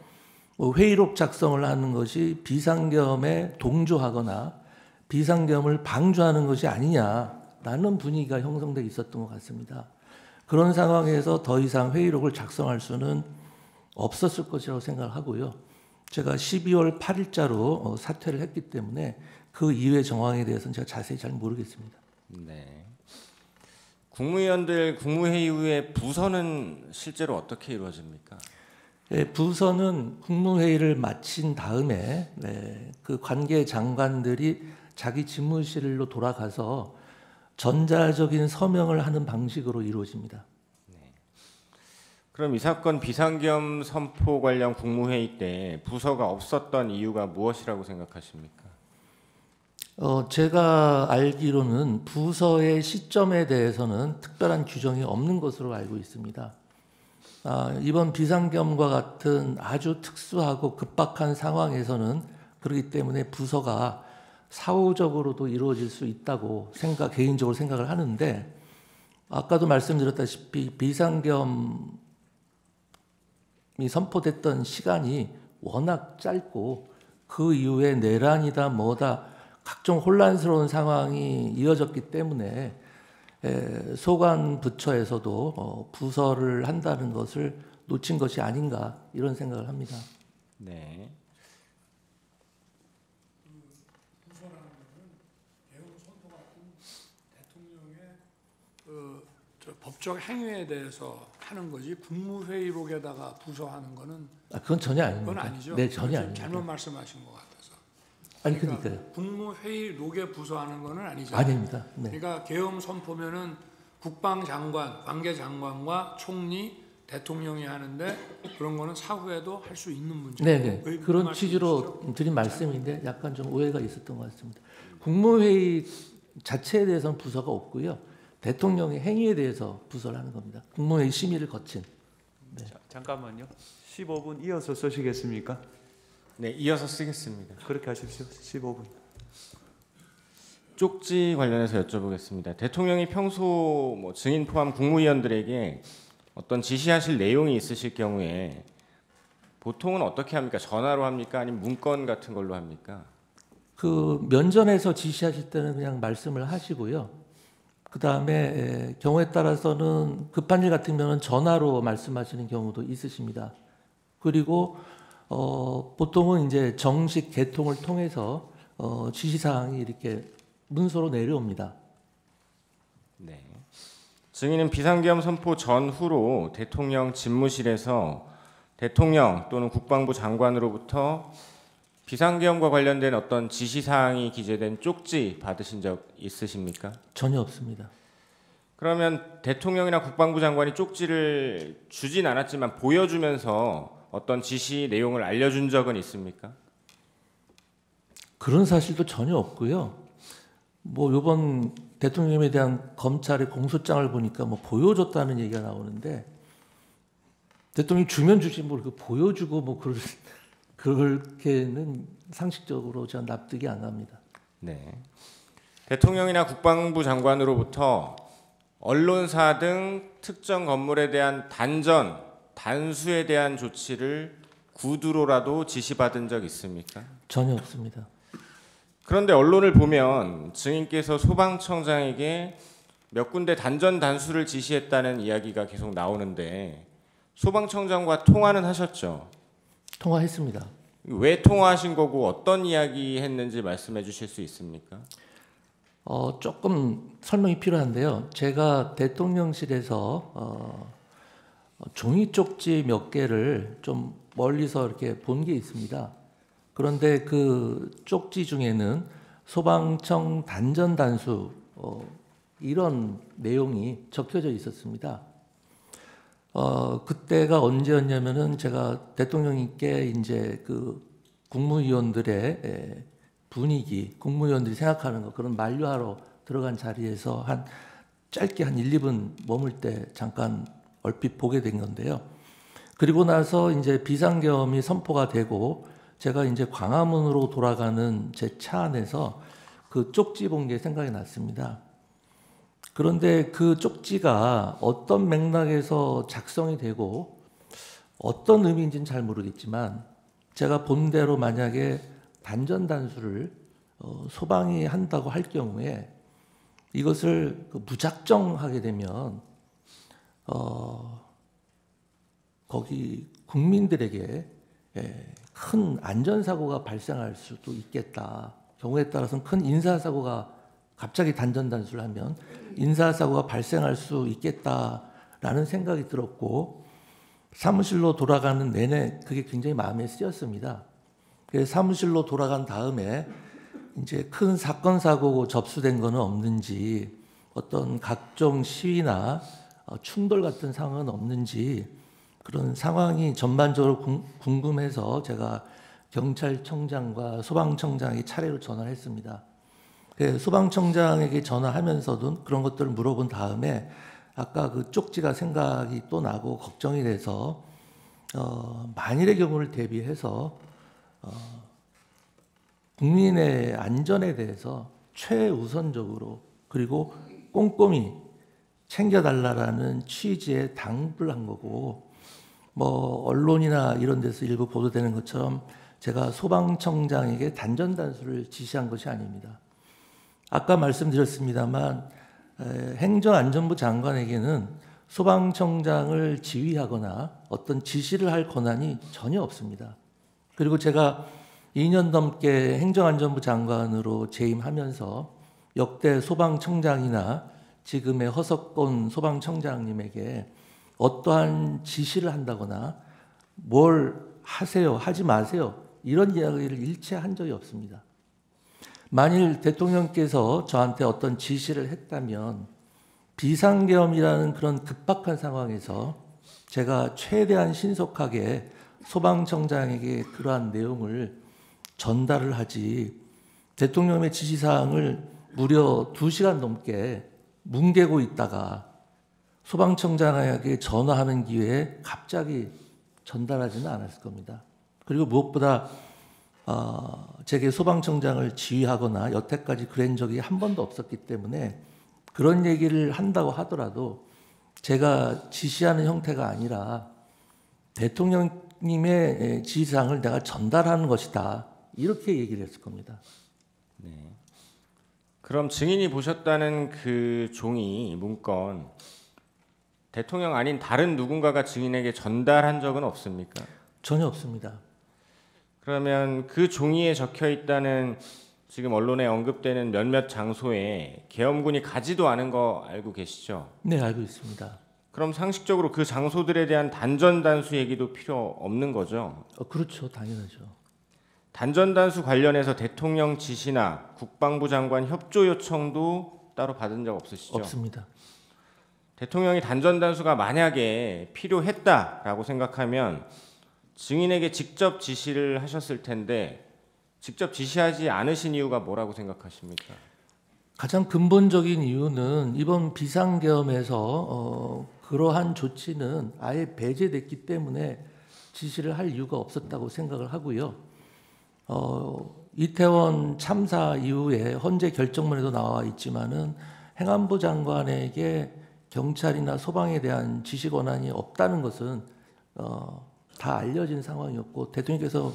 뭐 회의록 작성을 하는 것이 비상계엄에 동조하거나 비상계엄을 방조하는 것이 아니냐라는 분위기가 형성돼 있었던 것 같습니다. 그런 상황에서 더 이상 회의록을 작성할 수는 없었을 것이라고 생각하고요. 제가 12월 8일자로 사퇴를 했기 때문에 그 이후의 정황에 대해서는 제가 자세히 잘 모르겠습니다. 네. 국무위원들 국무회의 후에 부서는 실제로 어떻게 이루어집니까? 부서는 국무회의를 마친 다음에 그 관계 장관들이 자기 집무실로 돌아가서 전자적인 서명을 하는 방식으로 이루어집니다. 그럼 이 사건 비상계엄 선포 관련 국무회의 때 부서가 없었던 이유가 무엇이라고 생각하십니까? 제가 알기로는 부서의 시점에 대해서는 특별한 규정이 없는 것으로 알고 있습니다. 이번 비상계엄과 같은 아주 특수하고 급박한 상황에서는 그렇기 때문에 부서가 사후적으로도 이루어질 수 있다고 개인적으로 생각을 하는데 아까도 말씀드렸다시피 비상계엄 이 선포됐던 시간이 워낙 짧고 그 이후에 내란이다 뭐다 각종 혼란스러운 상황이 이어졌기 때문에 소관 부처에서도 부서를 한다는 것을 놓친 것이 아닌가 이런 생각을 합니다. 네. 법적 행위에 대해서 하는 거지 국무회의록에다가 부서하는 거는 그건 전혀 아닙니다. 그건 아니죠. 네, 전혀 지금 아닙니다. 잘못 말씀하신 것 같아서. 아니 그러니까요. 국무회의록에 부서하는 거는 아니죠. 아닙니다. 네. 그러니까 계엄 선포면은 국방장관, 관계장관과 총리, 대통령이 하는데 그런 거는 사후에도 할 수 있는 문제죠. 네네. 그 그런 말씀이시죠? 취지로 드린 말씀인데 약간 좀 오해가 있었던 것 같습니다. 국무회의 자체에 대해서는 부서가 없고요. 대통령의 행위에 대해서 부서를 하는 겁니다. 국무회의 심의를 거친. 네. 잠깐만요. 15분 이어서 쓰시겠습니까? 네, 이어서 쓰겠습니다. 그렇게 하십시오. 15분. 쪽지 관련해서 여쭤보겠습니다. 대통령이 평소 뭐 증인 포함 국무위원들에게 어떤 지시하실 내용이 있으실 경우에 보통은 어떻게 합니까? 전화로 합니까? 아니면 문건 같은 걸로 합니까? 그 면전에서 지시하실 때는 그냥 말씀을 하시고요. 그 다음에 경우에 따라서는 급한 일 같으면 전화로 말씀하시는 경우도 있으십니다. 그리고 보통은 이제 정식 개통을 통해서 지시사항이 이렇게 문서로 내려옵니다. 네. 증인은 비상계엄 선포 전후로 대통령 집무실에서 대통령 또는 국방부 장관으로부터 비상계엄과 관련된 어떤 지시사항이 기재된 쪽지 받으신 적 있으십니까? 전혀 없습니다. 그러면 대통령이나 국방부 장관이 쪽지를 주진 않았지만 보여주면서 어떤 지시 내용을 알려준 적은 있습니까? 그런 사실도 전혀 없고요. 뭐 이번 대통령에 대한 검찰의 공소장을 보니까 뭐 보여줬다는 얘기가 나오는데 대통령이 주면 주지 뭐 보여주고 뭐 그렇게는 상식적으로 전 납득이 안 갑니다. 네. 대통령이나 국방부 장관으로부터 언론사 등 특정 건물에 대한 단수에 대한 조치를 구두로라도 지시받은 적 있습니까? 전혀 없습니다. 그런데 언론을 보면 증인께서 소방청장에게 몇 군데 단수를 지시했다는 이야기가 계속 나오는데 소방청장과 통화는 하셨죠? 통화했습니다. 왜 통화하신 거고 어떤 이야기 했는지 말씀해 주실 수 있습니까? 조금 설명이 필요한데요. 제가 대통령실에서 종이 쪽지 몇 개를 좀 멀리서 이렇게 본 게 있습니다. 그런데 그 쪽지 중에는 소방청 단수 이런 내용이 적혀져 있었습니다. 그때가 언제였냐면은 제가 대통령님께 이제 그 국무위원들의 분위기, 국무위원들이 생각하는 거 그런 만류하러 들어간 자리에서 짧게 한 1, 2분 머물 때 잠깐 얼핏 보게 된 건데요. 그리고 나서 이제 비상계엄이 선포가 되고 제가 이제 광화문으로 돌아가는 제 차 안에서 그 쪽지 본 게 생각이 났습니다. 그런데 그 쪽지가 어떤 맥락에서 작성이 되고 어떤 의미인지는 잘 모르겠지만 제가 본 대로 만약에 단수를 소방이 한다고 할 경우에 이것을 무작정하게 되면 거기 국민들에게 큰 안전사고가 발생할 수도 있겠다. 경우에 따라서는 큰 인사사고가 갑자기 단수를 하면 인사사고가 발생할 수 있겠다라는 생각이 들었고 사무실로 돌아가는 내내 그게 굉장히 마음에 쓰였습니다. 그래서 사무실로 돌아간 다음에 이제 큰 사건 사고고 접수된 거는 없는지 어떤 각종 시위나 충돌 같은 상황은 없는지 그런 상황이 전반적으로 궁금해서 제가 경찰청장과 소방청장에게 차례로 전화를 했습니다. 소방청장에게 전화하면서도 그런 것들을 물어본 다음에 아까 그 쪽지가 생각이 또 나고 걱정이 돼서 만일의 경우를 대비해서 국민의 안전에 대해서 최우선적으로 그리고 꼼꼼히 챙겨달라는 취지에 당부를 한 거고 뭐 언론이나 이런 데서 일부 보도되는 것처럼 제가 소방청장에게 단수를 지시한 것이 아닙니다. 아까 말씀드렸습니다만 행정안전부 장관에게는 소방청장을 지휘하거나 어떤 지시를 할 권한이 전혀 없습니다. 그리고 제가 2년 넘게 행정안전부 장관으로 재임하면서 역대 소방청장이나 지금의 허석권 소방청장님에게 어떠한 지시를 한다거나 뭘 하세요, 하지 마세요 이런 이야기를 일체 한 적이 없습니다. 만일 대통령께서 저한테 어떤 지시를 했다면 비상계엄이라는 그런 급박한 상황에서 제가 최대한 신속하게 소방청장에게 그러한 내용을 전달을 하지 대통령의 지시사항을 무려 2시간 넘게 뭉개고 있다가 소방청장에게 전화하는 기회에 갑자기 전달하지는 않았을 겁니다. 그리고 무엇보다 제게 소방청장을 지휘하거나 여태까지 그런 적이 한 번도 없었기 때문에 그런 얘기를 한다고 하더라도 제가 지시하는 형태가 아니라 대통령님의 지시사항을 내가 전달하는 것이다. 이렇게 얘기를 했을 겁니다. 네. 그럼 증인이 보셨다는 그 종이 문건 대통령 아닌 다른 누군가가 증인에게 전달한 적은 없습니까? 전혀 없습니다. 그러면 그 종이에 적혀 있다는 지금 언론에 언급되는 몇몇 장소에 계엄군이 가지도 않은 거 알고 계시죠? 네, 알고 있습니다. 그럼 상식적으로 그 장소들에 대한 단전단수 얘기도 필요 없는 거죠? 그렇죠. 당연하죠. 단전단수 관련해서 대통령 지시나 국방부 장관 협조 요청도 따로 받은 적 없으시죠? 없습니다. 대통령이 단전단수가 만약에 필요했다라고 생각하면 증인에게 직접 지시를 하셨을 텐데 직접 지시하지 않으신 이유가 뭐라고 생각하십니까? 가장 근본적인 이유는 이번 비상계엄에서 그러한 조치는 아예 배제됐기 때문에 지시를 할 이유가 없었다고 생각을 하고요. 이태원 참사 이후에 헌재 결정문에도 나와 있지만은 행안부 장관에게 경찰이나 소방에 대한 지시 권한이 없다는 것은 다 알려진 상황이었고 대통령께서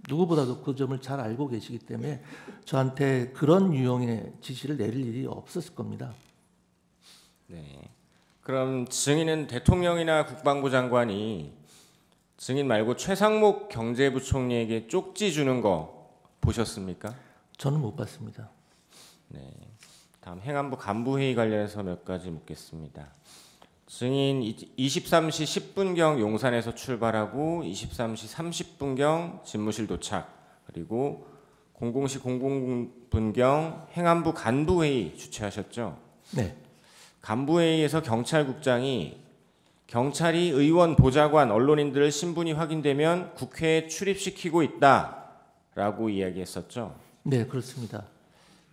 누구보다도 그 점을 잘 알고 계시기 때문에 저한테 그런 유형의 지시를 내릴 일이 없었을 겁니다. 네. 그럼 증인은 대통령이나 국방부 장관이 증인 말고 최상목 경제부총리에게 쪽지 주는 거 보셨습니까? 저는 못 봤습니다. 네. 다음 행안부 간부회의 관련해서 몇 가지 묻겠습니다. 증인 23시 10분경 용산에서 출발하고 23시 30분경 집무실 도착 그리고 00시 00분경 행안부 간부회의 주최하셨죠? 네. 간부회의에서 경찰국장이 경찰이 의원, 보좌관, 언론인들을 신분이 확인되면 국회에 출입시키고 있다라고 이야기했었죠? 네, 그렇습니다.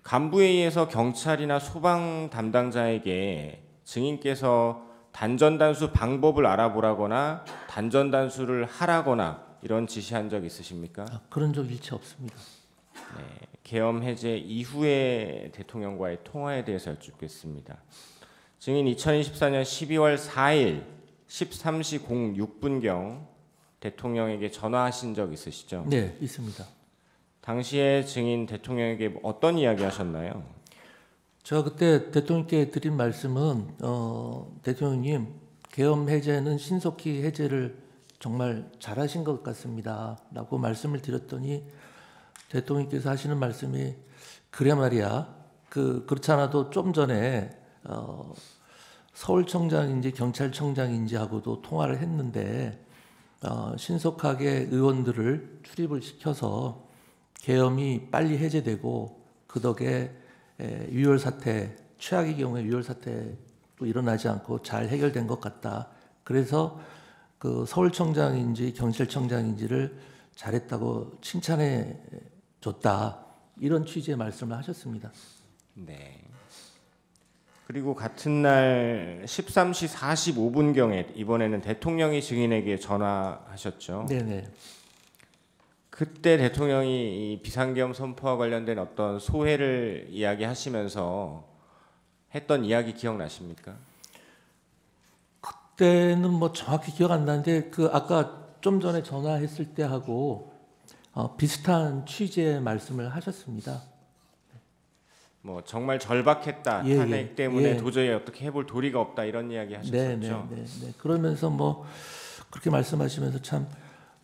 간부회의에서 경찰이나 소방 담당자에게 증인께서 단전단수 방법을 알아보라거나 단전단수를 하라거나 이런 지시한 적 있으십니까? 그런 적 일체 없습니다. 네, 계엄 해제 이후의 대통령과의 통화에 대해서 여쭙겠습니다. 증인 2024년 12월 4일 13시 06분경 대통령에게 전화하신 적 있으시죠? 네, 있습니다. 당시에 증인 대통령에게 어떤 이야기 하셨나요? 제가 그때 대통령께 드린 말씀은 대통령님 계엄 해제는 신속히 해제를 정말 잘하신 것 같습니다 라고 말씀을 드렸더니 대통령께서 하시는 말씀이 그래 말이야 그렇지 않아도 좀 전에 서울청장인지 경찰청장인지 하고도 통화를 했는데 신속하게 의원들을 출입을 시켜서 계엄이 빨리 해제되고 그 덕에 유혈 사태, 최악의 경우에 유혈 사태도 일어나지 않고 잘 해결된 것 같다. 그래서 그 서울청장인지 경찰청장인지를 잘했다고 칭찬해 줬다. 이런 취지의 말씀을 하셨습니다. 네. 그리고 같은 날 13시 45분경에 이번에는 대통령이 증인에게 전화하셨죠. 네네. 그때 대통령이 이 비상계엄 선포와 관련된 어떤 소회를 이야기하시면서 했던 이야기 기억나십니까? 그때는 뭐 정확히 기억 안 나는데 그 아까 좀 전에 전화했을 때 하고 비슷한 취지의 말씀을 하셨습니다. 뭐 정말 절박했다. 예, 탄핵 예, 때문에 예. 도저히 어떻게 해볼 도리가 없다 이런 이야기 하셨었죠. 네. 그러면서 뭐 그렇게 말씀하시면서 참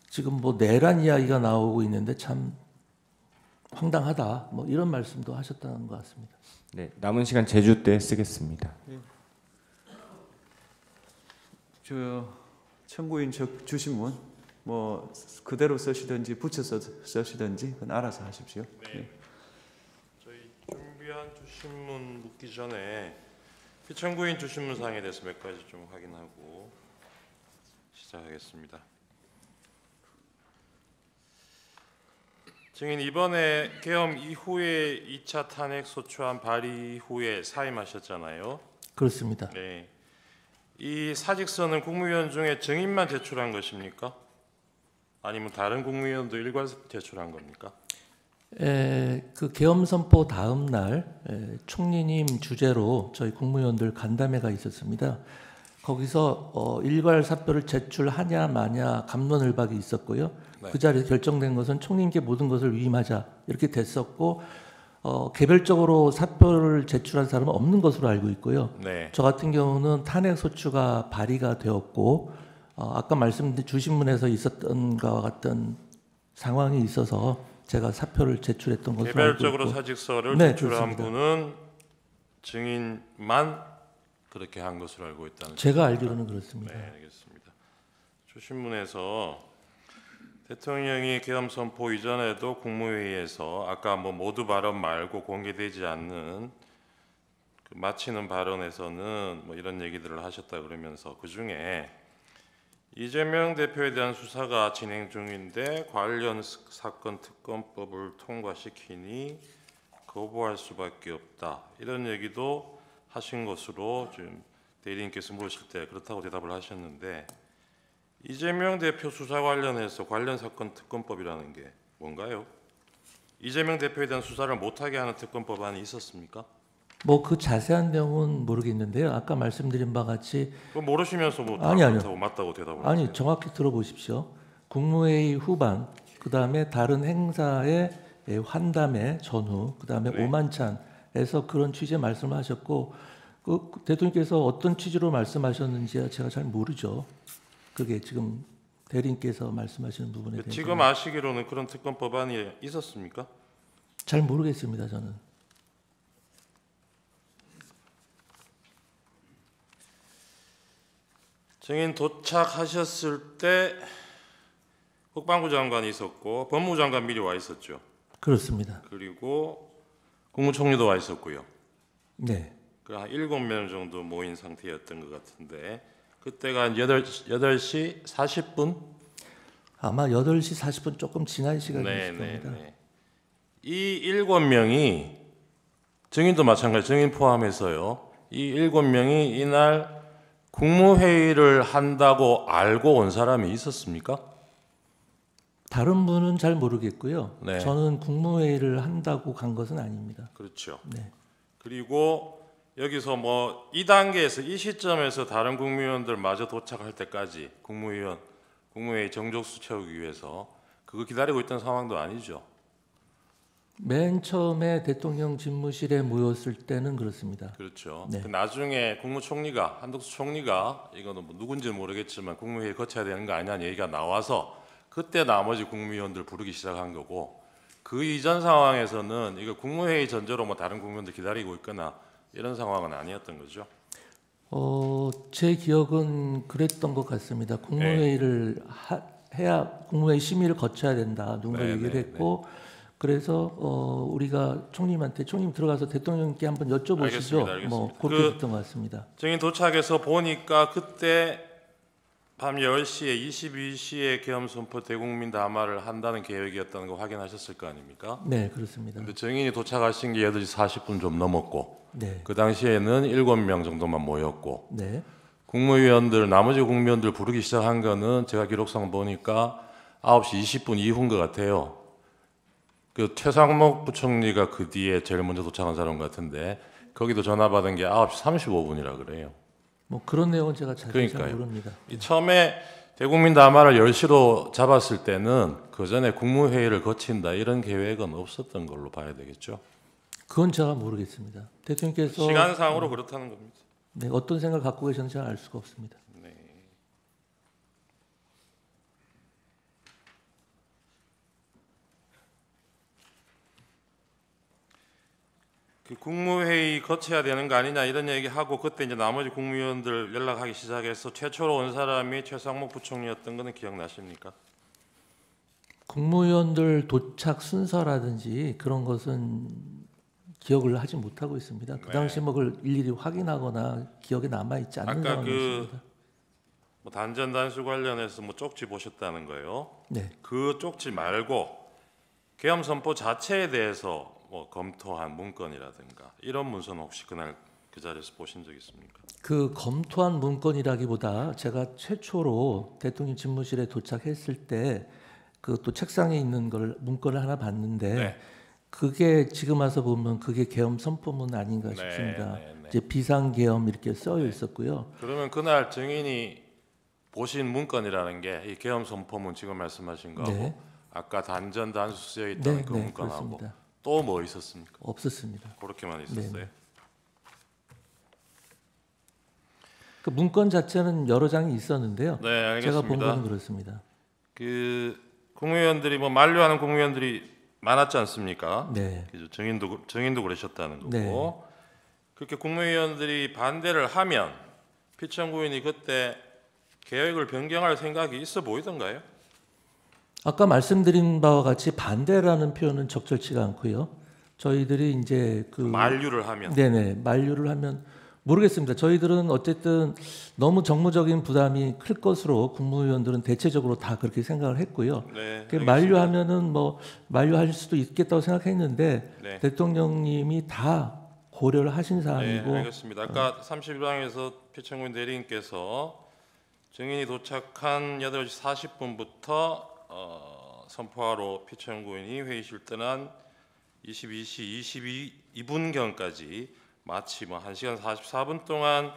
지금 뭐 내란 이야기가 나오고 있는데 참 황당하다. 뭐 이런 말씀도 하셨다는 것 같습니다. 네, 남은 시간 제주 때 쓰겠습니다. 저 청구인 주신문 뭐 그대로 쓰시든지 붙여서 쓰시든지 그건 알아서 하십시오. 네. 저희 준비한 주신문 묻기 전에 피청구인 주신문 사항에 대해서 몇 가지 좀 확인하고 시작하겠습니다. 증인 이번에 계엄 이후에 2차 탄핵 소추안 발의 후에 사임하셨잖아요. 그렇습니다. 네. 이 사직서는 국무위원 중에 증인만 제출한 것입니까? 아니면 다른 국무위원도 일괄 제출한 겁니까? 그 계엄 선포 다음 날 총리님 주재로 저희 국무위원들 간담회가 있었습니다. 거기서 일괄 사표를 제출하냐 마냐 갑론을박이 있었고요. 네. 그 자리에서 결정된 것은 총리님께 모든 것을 위임하자 이렇게 됐었고 개별적으로 사표를 제출한 사람은 없는 것으로 알고 있고요. 네. 저 같은 경우는 탄핵 소추가 발의가 되었고 아까 말씀드린 주신문에서 있었던 것과 같은 상황이 있어서 제가 사표를 제출했던 것으로 알고 개별적으로 있고 사직서를 네, 제출한 그렇습니다. 분은 증인만 그렇게 한 것으로 알고 있다는 제가 뜻입니까? 알기로는 그렇습니다. 네, 알겠습니다. 주신문에서 대통령이 계엄 선포 이전에도 국무회의에서 아까 뭐 모두 발언 말고 공개되지 않는 그 마치는 발언에서는 뭐 이런 얘기들을 하셨다 그러면서 그 중에 이재명 대표에 대한 수사가 진행 중인데 관련 사건 특검법을 통과시키니 거부할 수밖에 없다 이런 얘기도 하신 것으로 지금 대리인께서 물으실 때 그렇다고 대답을 하셨는데 이재명 대표 수사 관련해서 관련 사건 특검법이라는 게 뭔가요? 이재명 대표에 대한 수사를 못하게 하는 특검법안이 있었습니까? 뭐 그 자세한 내용은 모르겠는데요. 아까 말씀드린 바와 같이 그 모르시면서 뭐 다 아니요. 그렇다고 맞다고 대답을 아니 하세요. 정확히 들어보십시오. 국무회의 후반 그 다음에 다른 행사의 환담회 전후 그 다음에 네. 오만찬에서 그런 취지의 말씀을 하셨고 그 대통령께서 어떤 취지로 말씀하셨는지 제가 잘 모르죠. 그게 지금 대리인께서 말씀하시는 부분에 대해서 지금 아시기로는 그런 특검법안이 있었습니까? 잘 모르겠습니다. 저는. 증인 도착하셨을 때 국방부 장관이 있었고 법무부 장관 미리 와 있었죠. 그렇습니다. 그리고 국무총리도 와 있었고요. 네. 한 7명 정도 모인 상태였던 것 같은데 그때가 한 8시 40분? 아마 8시 40분 조금 지난 시간이었을 겁니다. 이 7명이 증인도 마찬가지 증인 포함해서요. 이 7명이 이날 국무회의를 한다고 알고 온 사람이 있었습니까? 다른 분은 잘 모르겠고요. 네. 저는 국무회의를 한다고 간 것은 아닙니다. 그렇죠. 네. 그리고 여기서 뭐 이 단계에서 이 시점에서 다른 국무위원들 마저 도착할 때까지 국무회의 정족수 채우기 위해서 그거 기다리고 있던 상황도 아니죠. 맨 처음에 대통령 집무실에 모였을 때는 그렇습니다. 그렇죠. 네. 그 나중에 국무총리가 한덕수 총리가 이거는 뭐 누군지는 모르겠지만 국무회의 거쳐야 되는 거 아니냐는 얘기가 나와서 그때 나머지 국무위원들 부르기 시작한 거고 그 이전 상황에서는 이거 국무회의 전제로 뭐 다른 국무위원들 기다리고 있거나 이런 상황은 아니었던 거죠. 제 기억은 그랬던 것 같습니다. 국무회의를 해야 국무회의 심의를 거쳐야 된다. 누군가 네, 얘기를 네, 했고 그래서 우리가 총리님한테 총리님 들어가서 대통령께 한번 여쭤보시죠. 알겠습니다. 뭐 알겠습니다. 그렇게 됐던 것 같습니다. 증인 도착해서 보니까 그때 밤 10시에 22시에 계엄 선포 대국민 담화를 한다는 계획이었다는 거 확인하셨을 거 아닙니까? 네, 그렇습니다. 근데 증인이 도착하신 게 8시 40분 좀 넘었고 네, 그 당시에는 7명 정도만 모였고 네, 나머지 국무위원들 부르기 시작한 거는 제가 기록상 보니까 9시 20분 이후인 것 같아요. 그 최상목 부총리가 그 뒤에 제일 먼저 도착한 사람 같은데 거기도 전화 받은 게 9시 35분이라 그래요. 뭐 그런 내용은 제가 자세히 잘 그러니까요. 모릅니다. 이 처음에 대국민 담화를 10시로 잡았을 때는 그 전에 국무회의를 거친다 이런 계획은 없었던 걸로 봐야 되겠죠. 그건 제가 모르겠습니다. 대통령께서 시간상으로 그렇다는 겁니다. 네, 어떤 생각을 갖고 계셨는지 제가 알 수가 없습니다. 네. 그 국무회의 거쳐야 되는 거 아니냐 이런 얘기하고 그때 이제 나머지 국무위원들 연락하기 시작해서 최초로 온 사람이 최상목 부총리였던 거는 기억나십니까? 국무위원들 도착 순서라든지 그런 것은 기억을 하지 못하고 있습니다. 그 네. 당시 뭐 그걸 일일이 확인하거나 기억에 남아 있지 않는 아까 상황이었습니다. 뭐 단전 단수 관련해서 뭐 쪽지 보셨다는 거예요. 네, 그 쪽지 말고 계엄 선포 자체에 대해서 뭐 검토한 문건이라든가 이런 문서는 혹시 그날 그 자리에서 보신 적 있습니까? 그 검토한 문건이라기보다 제가 최초로 대통령 집무실에 도착했을 때 그 또 책상에 있는 걸 문건을 하나 봤는데 네. 그게 지금 와서 보면 그게 계엄 선포문 아닌가 네, 싶습니다. 네, 네. 이제 비상계엄 이렇게 써여 있었고요. 그러면 그날 증인이 보신 문건이라는 게 이 계엄 선포문 지금 말씀하신 거하고 네. 아까 단전 단수 쓰여 있던 네, 그 네, 문건하고 그렇습니다. 또 뭐 있었습니까? 없었습니다. 그렇게만 있었어요. 네. 그 문건 자체는 여러 장이 있었는데요. 네, 제가 본 알겠습니다. 거는 그렇습니다. 그 국무위원들이 뭐 만류하는 국무위원들이 많았지 않습니까? 네, 그죠? 증인도 그러셨다는 거고 네. 그렇게 국무위원들이 반대를 하면 피청구인이 그때 계획을 변경할 생각이 있어 보이던가요? 아까 말씀드린 바와 같이 반대라는 표현은 적절치가 않고요. 저희들이 이제 그 만류를 하면 네네 만류를 하면 모르겠습니다. 저희들은 어쨌든 너무 정무적인 부담이 클 것으로 국무위원들은 대체적으로 다 그렇게 생각을 했고요. 네, 그 알겠습니다. 만류하면은 뭐 만류할 수도 있겠다고 생각했는데 네. 대통령님이 다 고려를 하신 네, 사안이고 알겠습니다. 아까 31방에서 피청구인 대리인께서 증인이 도착한 8시 40분부터 선포하러 피청구인이 회의실 떠난 22시 22분경까지 마치 뭐 1시간 44분 동안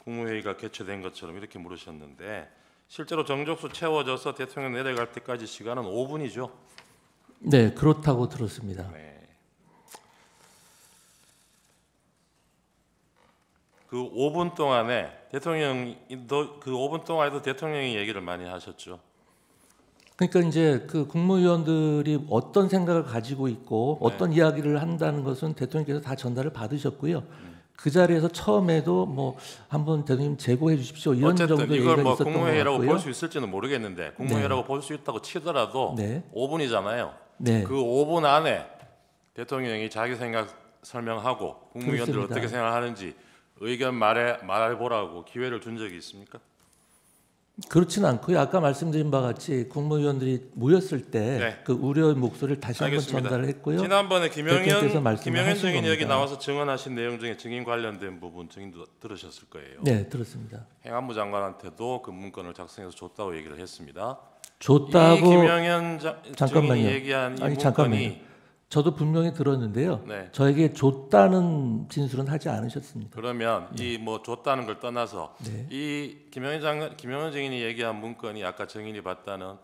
국무회의가 개최된 것처럼 이렇게 물으셨는데 실제로 정족수 채워져서 대통령 내려갈 때까지 시간은 5분이죠. 네 그렇다고 들었습니다. 네. 그 5분 동안에 대통령도 그 5분 동안에도 대통령이 얘기를 많이 하셨죠. 그러니까 이제 그 국무위원들이 어떤 생각을 가지고 있고 네. 어떤 이야기를 한다는 것은 대통령께서 다 전달을 받으셨고요. 그 자리에서 처음에도 뭐 한번 대통령 제고해 주십시오 이런 어쨌든 정도 이걸 얘기가 뭐 있었던 것 국무회의라고 같고요. 볼 수 있을지는 모르겠는데 국무회의라고 볼 수 있다고 치더라도 네. 5분이잖아요. 네, 그 5분 안에 대통령이 자기 생각 설명하고 국무위원들 그렇습니다. 어떻게 생각하는지 의견 말해보라고 기회를 준 적이 있습니까? 그렇지는 않고요. 아까 말씀드린 바와 같이 국무위원들이 모였을 때 네. 그 우려의 목소리를 다시 한번 알겠습니다. 전달을 했고요. 지난번에 대통령께서 말씀을 김영현 하신 증인 여기 겁니다. 나와서 증언하신 내용 중에 증인 관련된 부분 증인도 들으셨을 거예요. 네, 들었습니다. 행안부 장관한테도 그 문건을 작성해서 줬다고 얘기를 했습니다. 이 줬다고 김영현 증인이 잠깐만요. 얘기한 이 아니, 문건이 잠깐만요. 저도 분명히 들었는데요. 네. 저에게 줬다는 진술은 하지 않으셨습니다. 그러면 이 뭐 줬다는 걸 떠나서 네. 이 김영현 증인이 얘기한 문건이 아까 증인이 봤다는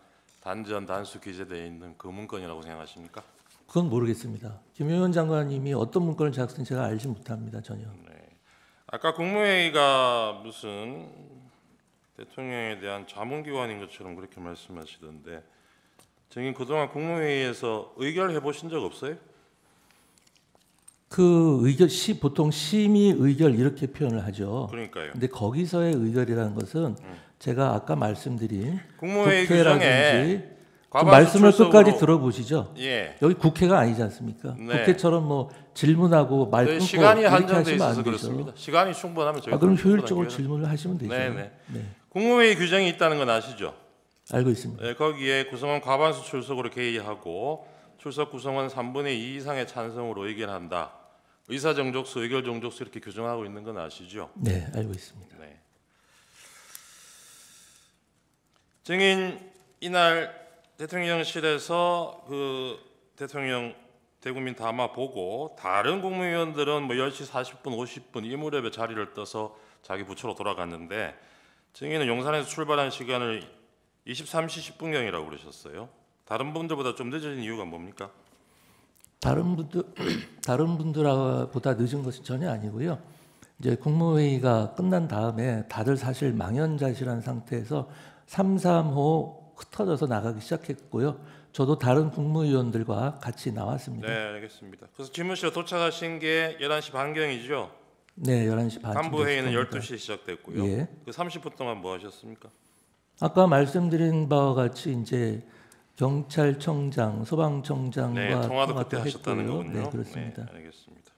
단전 단수 기재되어 있는 그 문건이라고 생각하십니까? 그건 모르겠습니다. 김용현 장관님이 어떤 문건을 작성했는지 제가 알지 못합니다. 전혀. 아까 국무회의가 무슨 대통령에 대한 자문기관인 것처럼 그렇게 말씀하시던데 증인 그동안 국무회의에서 의결해 보신 적 없어요? 그 의결 보통 심의 의결 이렇게 표현을 하죠. 그러니까요. 근데 거기서의 의결이라는 것은 제가 아까 말씀드린 국무회의 규정에 국회라든지 좀 과반수 말씀을 출석으로 끝까지 들어보시죠. 예. 여기 국회가 아니지 않습니까? 네. 국회처럼 뭐 질문하고 말 저희 끊고 시간이 이렇게 한정돼 하시면 있어서 안 되죠. 그렇습니다. 시간이 충분하면 저희 그럼 효율적으로 질문을 하시면 되죠. 네네. 네, 국무회의 규정이 있다는 건 아시죠? 알고 있습니다. 네, 거기에 구성원 과반수 출석으로 개의하고 출석 구성원 3분의 2 이상의 찬성으로 의견한다. 의사 정족수, 의결 정족수 이렇게 규정하고 있는 건 아시죠? 네, 알고 있습니다. 네. 증인 이날 대통령실에서 그 대통령 대국민 담화 보고 다른 국무위원들은 뭐 10시 40분, 50분 이 무렵에 자리를 떠서 자기 부처로 돌아갔는데 증인은 용산에서 출발한 시간을 23시 10분경이라고 그러셨어요. 다른 분들보다 좀 늦어진 이유가 뭡니까? 다른 분들보다 늦은 것은 전혀 아니고요. 이제 국무회의가 끝난 다음에 다들 사실 망연자실한 상태에서 3~3호 흩어져서 나가기 시작했고요. 저도 다른 국무위원들과 같이 나왔습니다. 네, 알겠습니다. 그래서 집무실에 도착하신 게 11시 반경이죠? 네, 11시 반. 간부 회의는 12시에 시작됐고요. 예. 그 30분 동안 뭐 하셨습니까? 아까 말씀드린 바와 같이 이제 경찰청장, 소방청장과 네, 통화도 통화도 그때 하셨다는 했고요. 거군요. 네, 그렇습니다. 네, 알겠습니다.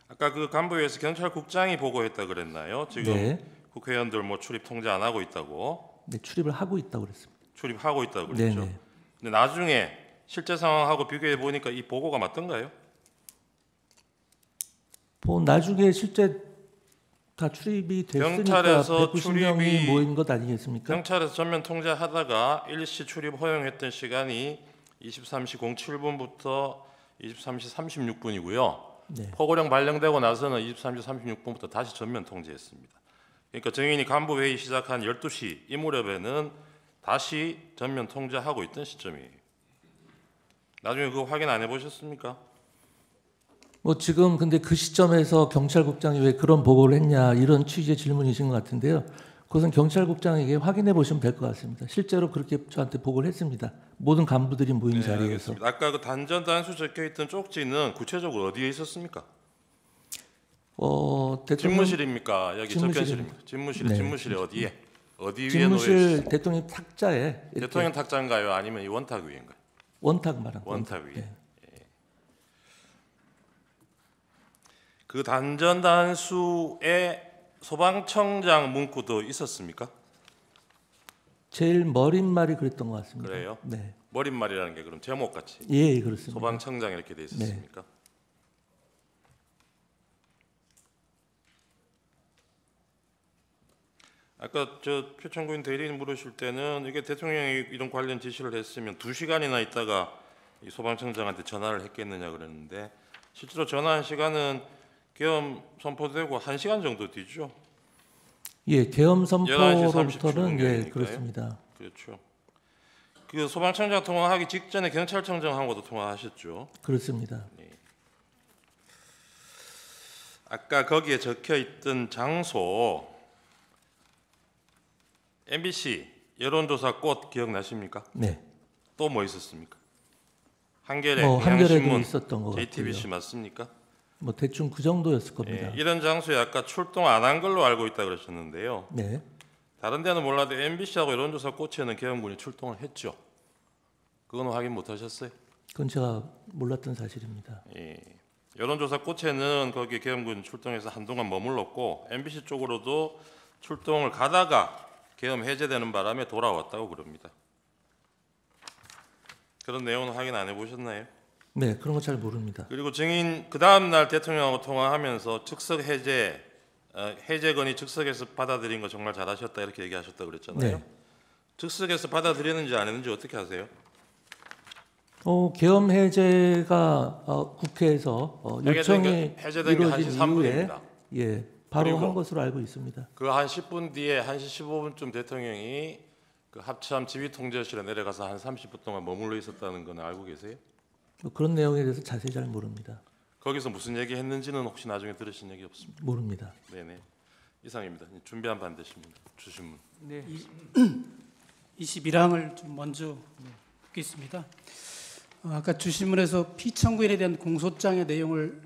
아까 그 간부회의에서 경찰국장이 보고했다 그랬나요? 지금 네. 국회의원들 뭐 출입 통제 안 하고 있다고? 네, 출입을 하고 있다고 그랬습니다. 출입하고 있다고 그랬죠. 네네. 근데 나중에 실제 상황하고 비교해 보니까 이 보고가 맞던가요? 뭐 나중에 실제 다 출입이 됐으니까 경찰에서 190명이 출입이- 모인 것 아니겠습니까? 경찰에서 전면 통제하다가 일시 출입 허용했던 시간이 23시 07분부터 23시 36분이고요. 네. 포고령 발령되고 나서는 23시 36분부터 다시 전면 통제했습니다. 그러니까 정인이 간부 회의 시작한 12시 이 무렵에는 다시 전면 통제하고 있던 시점이에요. 나중에 그거 확인 안 해보셨습니까? 뭐 지금 근데 그 시점에서 경찰국장이 왜 그런 보고를 했냐 이런 취지의 질문이신 것 같은데요. 그것은 경찰국장에게 확인해 보시면 될 것 같습니다. 실제로 그렇게 저한테 보고를 했습니다. 모든 간부들이 모인 네, 자리에서. 알겠습니다. 아까 그 단전 단수 적혀 있던 쪽지는 구체적으로 어디에 있었습니까? 대통령 집무실입니까? 여기 집무실입니다. 접견실입니까? 집무실에 네. 집무실에 어디에? 어디 위에 놓여 집무실 있어요? 대통령 탁자에 이렇게 대통령 탁자인가요? 아니면 이 원탁 위인가요? 원탁 말한 원탁 위에. 네. 그 단전 단수에 소방청장 문구도 있었습니까? 제일 머릿말이 그랬던 것 같습니다. 그래요? 네, 머릿말이라는 게 그럼 제목같이 예, 그렇습니다. 소방청장 이렇게 돼 있었습니까? 아까 저 표창구인 대리인 물으실 때는 이게 대통령이 이런 관련 지시를 했으면 2시간이나 있다가 이 소방청장한테 전화를 했겠느냐 그랬는데 실제로 전화한 시간은 계엄 선포되고 1시간 정도 뒤죠. 예, 계엄 11시 37분 선포로부터는 예, 경이니까요. 그렇습니다. 그렇죠. 그 소방청장 통화하기 직전에 경찰청장하고도 통화하셨죠. 그렇습니다. 아까 거기에 적혀 있던 장소 MBC 여론조사 꽃 기억나십니까? 네, 또 뭐 있었습니까? 한겨레, 한겨레도 경향신문, 있었던 것 JTBC 같고요. 맞습니까? 뭐 대충 그 정도였을 겁니다. 예, 이런 장소에 아까 출동 안 한 걸로 알고 있다 그러셨는데요. 네, 다른 데는 몰라도 MBC하고 여론조사 꽃에는 계엄군이 출동을 했죠. 그건 확인 못 하셨어요? 그건 제가 몰랐던 사실입니다. 예. 여론조사 꽃에는 거기 계엄군 출동해서 한동안 머물렀고 MBC 쪽으로도 출동을 가다가 계엄 해제되는 바람에 돌아왔다고 그럽니다. 그런 내용은 확인 안 해보셨나요? 네, 그런 거 잘 모릅니다. 그리고 증인 그 다음 날 대통령하고 통화하면서 즉석 해제 해제건이 즉석에서 받아들인 거 정말 잘하셨다 이렇게 얘기하셨다 그랬잖아요. 네. 즉석에서 받아들였는지 안 했는지 어떻게 아세요? 계엄 해제가 국회에서 해제된 요청이 게- 해제된 게 이루어진 1시 이후에 3분입니다. 예, 바로 그리고 한 것으로 알고 있습니다. 그 한 10분 뒤에 1시 15분쯤 대통령이 그 합참 지휘통제실에 내려가서 한 30분 동안 머물러 있었다는 건 알고 계세요? 뭐 그런 내용에 대해서 자세히 잘 모릅니다. 거기서 무슨 얘기 했는지는 혹시 나중에 들으신 얘기 없습니까? 모릅니다. 네네. 이상입니다. 준비한 반대십니다. 주신문. 네. 21항을 좀 먼저 묻겠습니다. 아까 주신문에서 피청구인에 대한 공소장의 내용을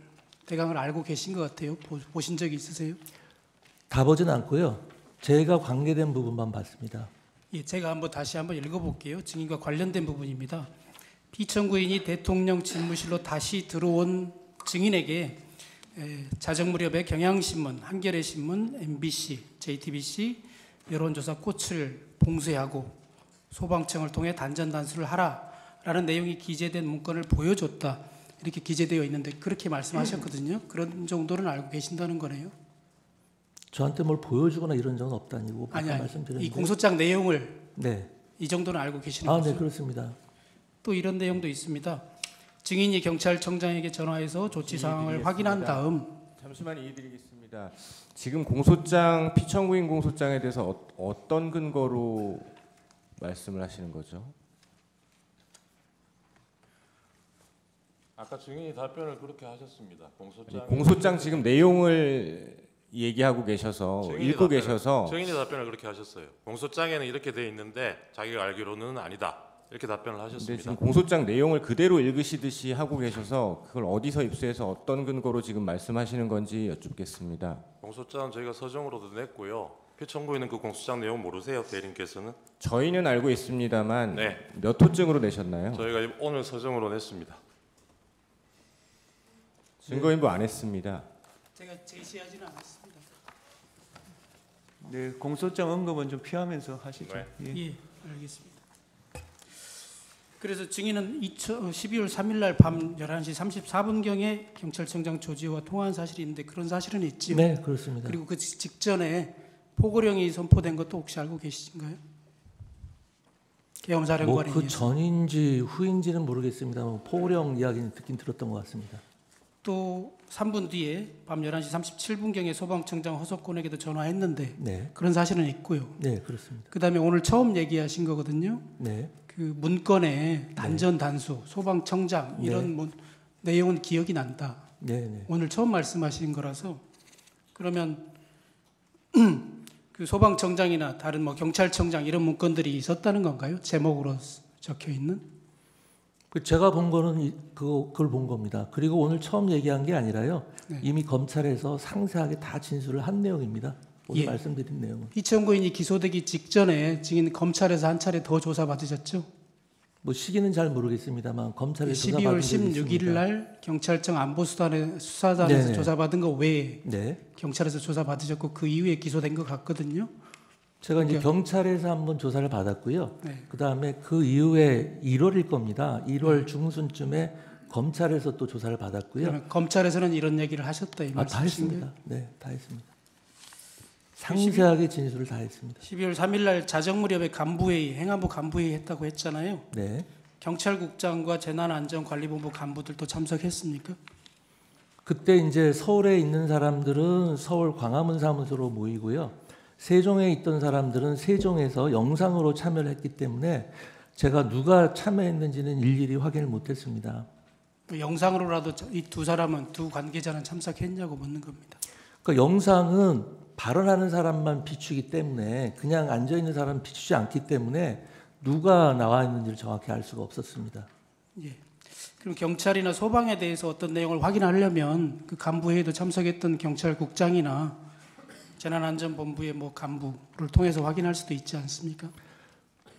대강을 알고 계신 것 같아요. 보신 적이 있으세요? 다 보진 않고요. 제가 관계된 부분만 봤습니다. 예, 제가 다시 한번 읽어볼게요. 증인과 관련된 부분입니다. 피청구인이 대통령 집무실로 다시 들어온 증인에게 자정 무렵에 경향신문, 한겨레신문, MBC, JTBC 여론조사 꽃을 봉쇄하고 소방청을 통해 단전단수를 하라라는 내용이 기재된 문건을 보여줬다. 이렇게 기재되어 있는데 그렇게 말씀하셨거든요. 그런 정도는 알고 계신다는 거네요. 저한테 뭘 보여주거나 이런 적은 없다니고 아까 아니, 말씀드렸는데. 이 공소장 내용을 네. 이 정도는 알고 계시는 아, 거죠? 네, 그렇습니다. 또 이런 내용도 있습니다. 증인이 경찰청장에게 전화해서 조치 사항을 확인한 다음 잠시만 이해드리겠습니다. 지금 공소장 피청구인 공소장에 대해서 어떤 근거로 말씀을 하시는 거죠? 아까 증인이 답변을 그렇게 하셨습니다. 공소장. 공소장 지금 내용을 얘기하고 계셔서 읽고 계셔서 증인이 답변을 그렇게 하셨어요. 공소장에는 이렇게 돼 있는데 자기가 알기로는 아니다. 이렇게 답변을 근데 하셨습니다. 지금 공소장 내용을 그대로 읽으시듯이 하고 계셔서 그걸 어디서 입수해서 어떤 근거로 지금 말씀하시는 건지 여쭙겠습니다. 공소장은 저희가 서정으로도 냈고요. 피청구인은 그 공소장 내용 모르세요, 대리님께서는? 저희는 알고 있습니다만 네. 몇 호증으로 내셨나요? 저희가 오늘 서정으로 냈습니다. 증거인부 안 했습니다. 제가 제시하지는 않았습니다. 네, 공소장 언급은 좀 피하면서 하시죠. 네. 예. 예, 알겠습니다. 그래서 증인은 12월 3일 날 밤 11시 34분경에 경찰청장 조지호와 통화한 사실이 있는데 그런 사실은 있지요. 네, 그렇습니다. 그리고 그 직전에 포고령이 선포된 것도 혹시 알고 계신가요? 계엄사령관에 그 의해서. 전인지 후인지는 모르겠습니다만 포고령 이야기는 듣긴 들었던 것 같습니다. 또 3분 뒤에 밤 11시 37분경에 소방청장 허석곤에게도 전화했는데 네, 그런 사실은 있고요. 네, 그렇습니다. 그다음에 오늘 처음 얘기하신 거거든요. 네, 그 문건에 단전 단수, 소방청장 이런 내용은 기억이 난다. 네, 네. 오늘 처음 말씀하신 거라서 그러면 그 소방청장이나 다른 뭐 경찰청장 이런 문건들이 있었다는 건가요? 제목으로 적혀 있는? 제가 본 거는 그걸 본 겁니다. 그리고 오늘 처음 얘기한 게 아니라요. 네. 이미 검찰에서 상세하게 다 진술을 한 내용입니다. 오늘 예. 말씀드린 내용은. 피청구인이 기소되기 직전에 증인 검찰에서 한 차례 더 조사 받으셨죠? 뭐 시기는 잘 모르겠습니다만 검찰에서 조사 12월 받은 적이 16일 있습니다. 날 경찰청 안보수사단에서 네네. 조사받은 거 외에 네, 경찰에서 조사 받으셨고 그 이후에 기소된 것 같거든요. 제가 이제 그러니까- 경찰에서 한번 조사를 받았고요. 네. 그 다음에 그 이후에 1월일 겁니다. 1월 중순쯤에 검찰에서 또 조사를 받았고요. 그러면 검찰에서는 이런 얘기를 하셨다 이 다 말씀이신가요? 했습니다. 네, 다 했습니다. 상세하게 진술을 다 했습니다. 12월 3일 날 자정무렵에 간부회의, 행안부 간부회의 했다고 했잖아요. 네, 경찰국장과 재난안전관리본부 간부들도 참석했습니까? 그때 이제 서울에 있는 사람들은 서울 광화문 사무소로 모이고요. 세종에 있던 사람들은 세종에서 영상으로 참여를 했기 때문에 제가 누가 참여했는지는 일일이 확인을 못했습니다. 영상으로라도 이 두 사람은 두 관계자는 참석했냐고 묻는 겁니다. 그 영상은 발언하는 사람만 비추기 때문에 그냥 앉아 있는 사람 비추지 않기 때문에 누가 나와 있는지를 정확히 알 수가 없었습니다. 예. 그럼 경찰이나 소방에 대해서 어떤 내용을 확인하려면 그 간부회의도 참석했던 경찰국장이나 재난안전본부의 뭐 간부를 통해서 확인할 수도 있지 않습니까?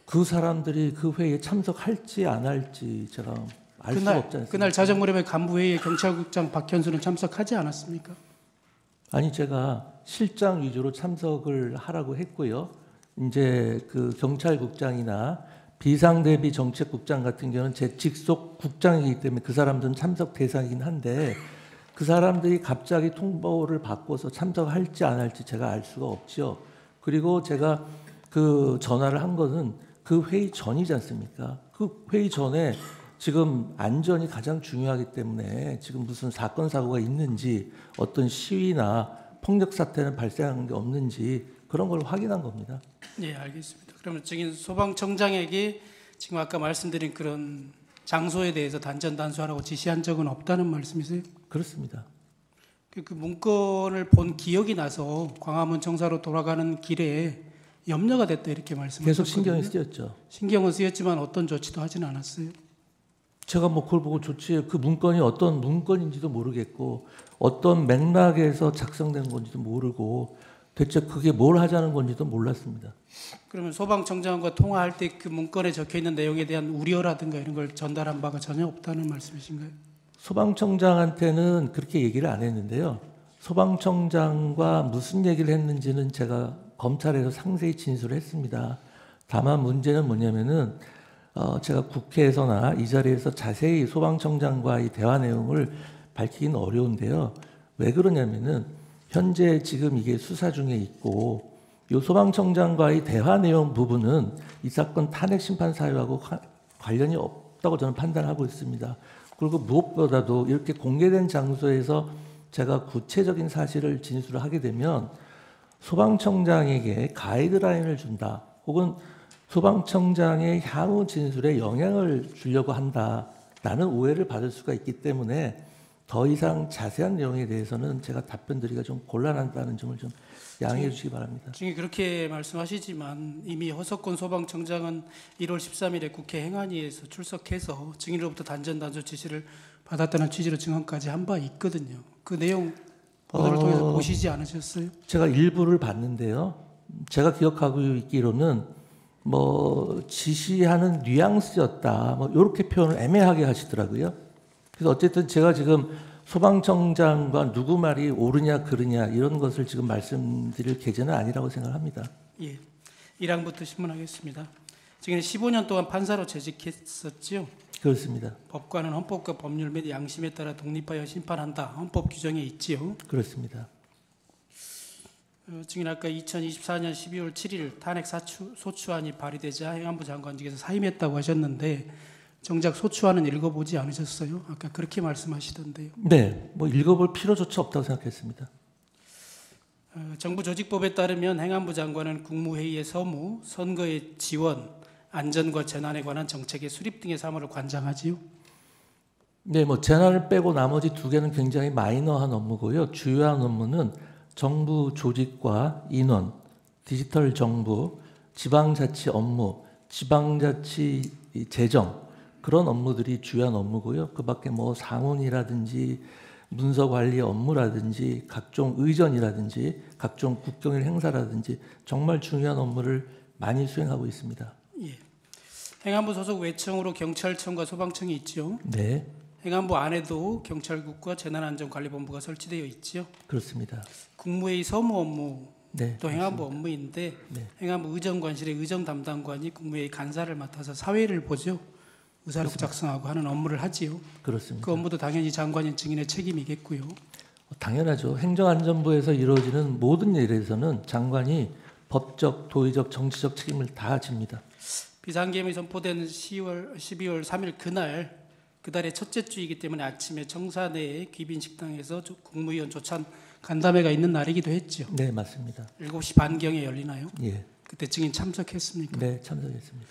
그 사람들이 그 회의에 참석할지 안 할지 제가 알 수가 없지 않습니까? 그날 자정무렵에 간부회의에 경찰국장 박현수는 참석하지 않았습니까? 아니 제가 실장 위주로 참석을 하라고 했고요. 이제 그 경찰국장이나 비상대비 정책국장 같은 경우는 제 직속 국장이기 때문에 그 사람들은 참석 대상이긴 한데 그 사람들이 갑자기 통보를 받고서 참석할지 안 할지 제가 알 수가 없죠. 그리고 제가 그 전화를 한 거는 그 회의 전이지 않습니까? 그 회의 전에 지금 안전이 가장 중요하기 때문에 지금 무슨 사건 사고가 있는지 어떤 시위나 폭력 사태는 발생한 게 없는지 그런 걸 확인한 겁니다. 예, 알겠습니다. 그러면 증인 소방청장에게 지금 아까 말씀드린 그런 장소에 대해서 단전 단수하라고 지시한 적은 없다는 말씀이세요? 그렇습니다. 그 문건을 본 기억이 나서 광화문 청사로 돌아가는 길에 염려가 됐다 이렇게 말씀하셨거든요. 계속 신경이 쓰였죠. 신경은 쓰였지만 어떤 조치도 하지는 않았어요. 제가 뭐 그걸 보고 그 문건이 어떤 문건인지도 모르겠고 어떤 맥락에서 작성된 건지도 모르고 대체 그게 뭘 하자는 건지도 몰랐습니다. 그러면 소방청장과 통화할 때 그 문건에 적혀 있는 내용에 대한 우려라든가 이런 걸 전달한 바가 전혀 없다는 말씀이신가요? 소방청장한테는 그렇게 얘기를 안 했는데요. 소방청장과 무슨 얘기를 했는지는 제가 검찰에서 상세히 진술을 했습니다. 다만 문제는 뭐냐면은 제가 국회에서나 이 자리에서 자세히 소방청장과의 대화 내용을 밝히기는 어려운데요. 왜 그러냐면은 현재 지금 이게 수사 중에 있고 이 소방청장과의 대화 내용 부분은 이 사건 탄핵 심판 사유하고 관련이 없다고 저는 판단하고 있습니다. 그리고 무엇보다도 이렇게 공개된 장소에서 제가 구체적인 사실을 진술을 하게 되면 소방청장에게 가이드라인을 준다 혹은 소방청장의 향후 진술에 영향을 주려고 한다라는 라는 오해를 받을 수가 있기 때문에 더 이상 자세한 내용에 대해서는 제가 답변드리기가 좀 곤란하다는 점을 좀 양해해 주시기 바랍니다. 지금 그렇게 말씀하시지만 이미 허석권 소방청장은 1월 13일에 국회 행안위에서 출석해서 증인으로부터 단전 지시를 받았다는 취지로 증언까지 한 바 있거든요. 그 내용 보도를 통해서 보시지 않으셨어요? 제가 일부를 봤는데요. 제가 기억하고 있기로는 뭐 지시하는 뉘앙스였다. 뭐 이렇게 표현을 애매하게 하시더라고요. 그래서 어쨌든 제가 지금 소방청장과 누구 말이 옳으냐 그르냐 이런 것을 지금 말씀드릴 계제는 아니라고 생각합니다. 예. 1항부터 신문하겠습니다. 지금 15년 동안 판사로 재직했었죠. 그렇습니다. 법관은 헌법과 법률 및 양심에 따라 독립하여 심판한다. 헌법 규정에 있지요. 그렇습니다. 증인 아까 2024년 12월 7일 탄핵 소추안이 발의되자 행안부 장관직에서 사임했다고 하셨는데 정작 소추안은 읽어보지 않으셨어요? 아까 그렇게 말씀하시던데요. 네, 뭐 읽어볼 필요조차 없다고 생각했습니다. 정부 조직법에 따르면 행안부 장관은 국무회의의 서무, 선거의 지원, 안전과 재난에 관한 정책의 수립 등의 사무를 관장하지요. 네, 뭐 재난을 빼고 나머지 두 개는 굉장히 마이너한 업무고요. 주요한 업무는 정부 조직과 인원, 디지털 정부, 지방자치 업무, 지방자치 재정 그런 업무들이 주요한 업무고요. 그밖에 뭐 상훈이라든지 문서 관리 업무라든지 각종 의전이라든지 각종 국경일 행사라든지 정말 중요한 업무를 많이 수행하고 있습니다. 예. 행안부 소속 외청으로 경찰청과 소방청이 있죠. 네, 행안부 안에도 경찰국과 재난안전관리본부가 설치되어 있죠. 그렇습니다. 국무회의 서무 업무 네, 또 행안부 업무인데 네. 행안부 의정관실의 의정 담당관이 국무회의 간사를 맡아서 사회를 보죠. 의사록 작성하고 하는 업무를 하지요. 그렇습니다. 그 업무도 당연히 장관인 증인의 책임이겠고요. 당연하죠. 행정안전부에서 이루어지는 모든 일에서는 장관이 법적, 도의적, 정치적 책임을 다 집니다. 비상계엄이 선포된 12월 3일 그달의 첫째 주이기 때문에 아침에 청사 내에 귀빈 식당에서 국무위원 조찬 간담회가 있는 날이기도 했죠. 네, 맞습니다. 7시 반경에 열리나요? 예, 그때 증인 참석했습니까? 네, 참석했습니다.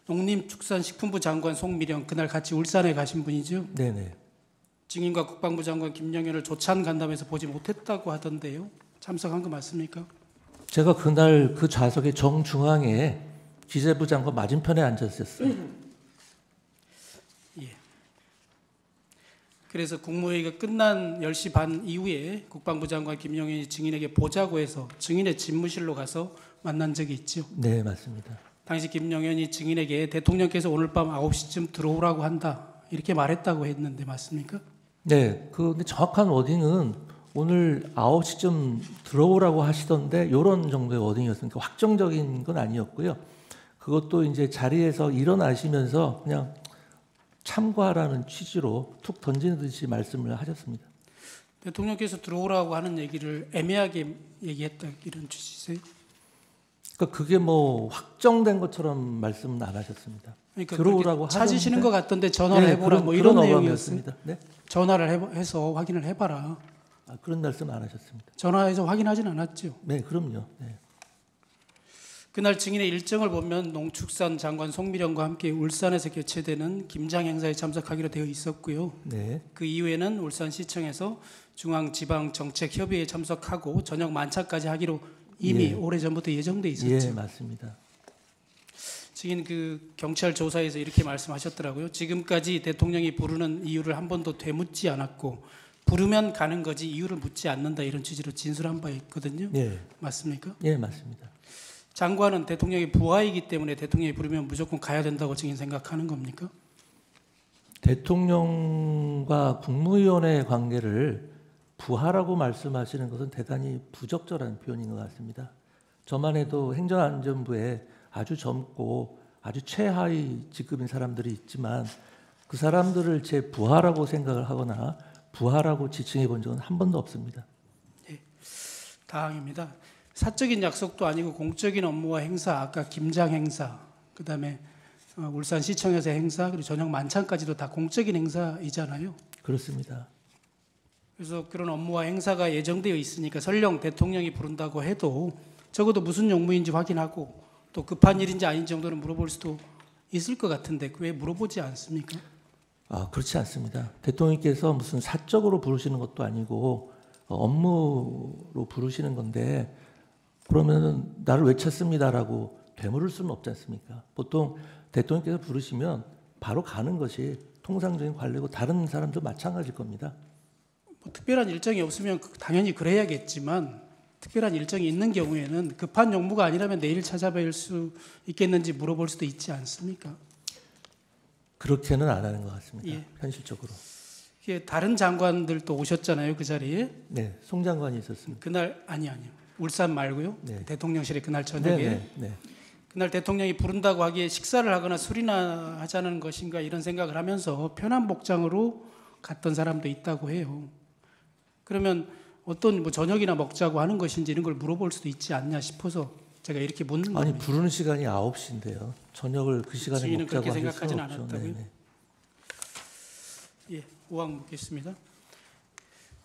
농림축산식품부 장관 송미령 그날 같이 울산에 가신 분이죠. 네, 네. 증인과 국방부 장관 김영현을 조찬 간담회에서 보지 못했다고 하던데요. 참석한 거 맞습니까? 제가 그날 그 좌석의 정중앙에 기재부 장관 맞은편에 앉았었어요. 예. 그래서 국무회의가 끝난 10시 반 이후에 국방부 장관 김영현이 증인에게 보자고 해서 증인의 집무실로 가서 만난 적이 있죠. 네, 맞습니다. 당시 김영현이 증인에게 대통령께서 오늘 밤 9시쯤 들어오라고 한다 이렇게 말했다고 했는데 맞습니까? 네, 근데 정확한 워딩은 오늘 9시쯤 들어오라고 하시던데 이런 정도의 워딩이었으니까 확정적인 건 아니었고요. 그것도 이제 자리에서 일어나시면서 그냥 참고하라는 취지로 툭 던지는 듯이 말씀을 하셨습니다. 대통령께서 들어오라고 하는 얘기를 애매하게 얘기했다 이런 취지세요? 그러니까 그게 뭐 확정된 것처럼 말씀은 안 하셨습니다. 그러니까 들어오라고 찾으시는 하던데, 것 같던데 전화를 네, 해보라 뭐 이런 내용이었어요. 어감이었습니다. 네? 전화를 해서 확인을 해봐라. 그런 말씀 안 하셨습니다. 전화해서 확인하진 않았죠. 네, 그럼요. 네. 그날 증인의 일정을 보면 농축산 장관 송미령과 함께 울산에서 개최되는 김장 행사에 참석하기로 되어 있었고요. 네, 그 이후에는 울산시청에서 중앙지방정책협의회에 참석하고 저녁 만찬까지 하기로 이미 예. 오래전부터 예정돼 있었죠. 예, 맞습니다. 증인 그 경찰 조사에서 이렇게 말씀하셨더라고요. 지금까지 대통령이 부르는 이유를 한 번도 되묻지 않았고 부르면 가는 거지 이유를 묻지 않는다 이런 취지로 진술한 바 있거든요. 예, 맞습니까? 예, 맞습니다. 장관은 대통령의 부하이기 때문에 대통령이 부르면 무조건 가야 된다고 증인 생각하는 겁니까? 대통령과 국무위원의 관계를 부하라고 말씀하시는 것은 대단히 부적절한 표현인 것 같습니다. 저만 해도 행정안전부에 아주 젊고 아주 최하위 직급인 사람들이 있지만 그 사람들을 제 부하라고 생각을 하거나 부하라고 지칭해 본 적은 한 번도 없습니다. 다항입니다. 사적인 약속도 아니고 공적인 업무와 행사, 아까 김장 행사, 그다음에 울산시청에서 행사, 그리고 저녁 만찬까지도 다 공적인 행사이잖아요. 그렇습니다. 그래서 그런 업무와 행사가 예정되어 있으니까 설령 대통령이 부른다고 해도 적어도 무슨 용무인지 확인하고 또 급한 일인지 아닌지 정도는 물어볼 수도 있을 것 같은데 왜 물어보지 않습니까? 그렇지 않습니다. 대통령께서 무슨 사적으로 부르시는 것도 아니고 업무로 부르시는 건데 그러면은 나를 왜 찾습니다라고 되물을 수는 없지 않습니까? 보통 대통령께서 부르시면 바로 가는 것이 통상적인 관례고 다른 사람도 마찬가지일 겁니다. 뭐 특별한 일정이 없으면 당연히 그래야겠지만 특별한 일정이 있는 경우에는 급한 용무가 아니라면 내일 찾아뵐 수 있겠는지 물어볼 수도 있지 않습니까? 그렇게는 안 하는 것 같습니다. 예. 현실적으로. 이게 다른 장관들도 오셨잖아요, 그 자리에. 네, 송 장관이 있었습니다. 그날 아니요. 울산 말고요. 네. 대통령실에 그날 저녁에 네. 그날 대통령이 부른다고 하기에 식사를 하거나 술이나 하자는 것인가 이런 생각을 하면서 편한 복장으로 갔던 사람도 있다고 해요. 그러면 어떤 뭐 저녁이나 먹자고 하는 것인지 이런 걸 물어볼 수도 있지 않냐 싶어서 제가 이렇게 묻는 아니 겁니다. 부르는 시간이 9시인데요. 저녁을 그 시간에 증인은 먹자고 그렇게 하실 수는 생각하진 없죠. 않았다고요? 네네. 예, 5항 묻겠습니다.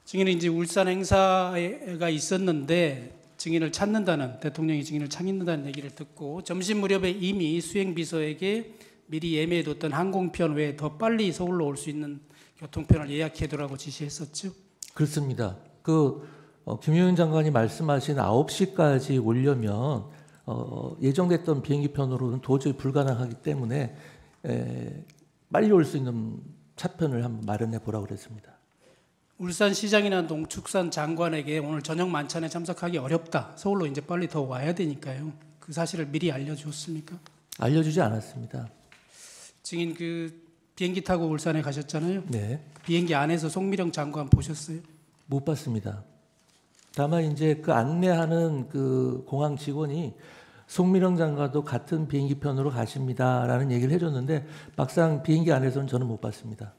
증인은 이제 울산 행사가 있었는데 증인을 찾는다는 대통령이 증인을 찾는다는 얘기를 듣고 점심 무렵에 이미 수행비서에게 미리 예매해뒀던 항공편 외에 더 빨리 서울로 올 수 있는 교통편을 예약해두라고 지시했었죠. 그렇습니다. 김용현 장관이 말씀하신 9시까지 오려면 예정됐던 비행기편으로는 도저히 불가능하기 때문에 빨리 올 수 있는 차편을 한번 마련해 보라고 그랬습니다. 울산시장이나 농축산 장관에게 오늘 저녁 만찬에 참석하기 어렵다. 서울로 이제 빨리 더 와야 되니까요. 그 사실을 미리 알려주었습니까? 알려주지 않았습니다. 증인 비행기 타고 울산에 가셨잖아요. 네, 비행기 안에서 송미령 장관 보셨어요? 못 봤습니다. 다만 이제 그 안내하는 그 공항 직원이 송미령 장관도 같은 비행기편으로 가십니다라는 얘기를 해줬는데 막상 비행기 안에서는 저는 못 봤습니다.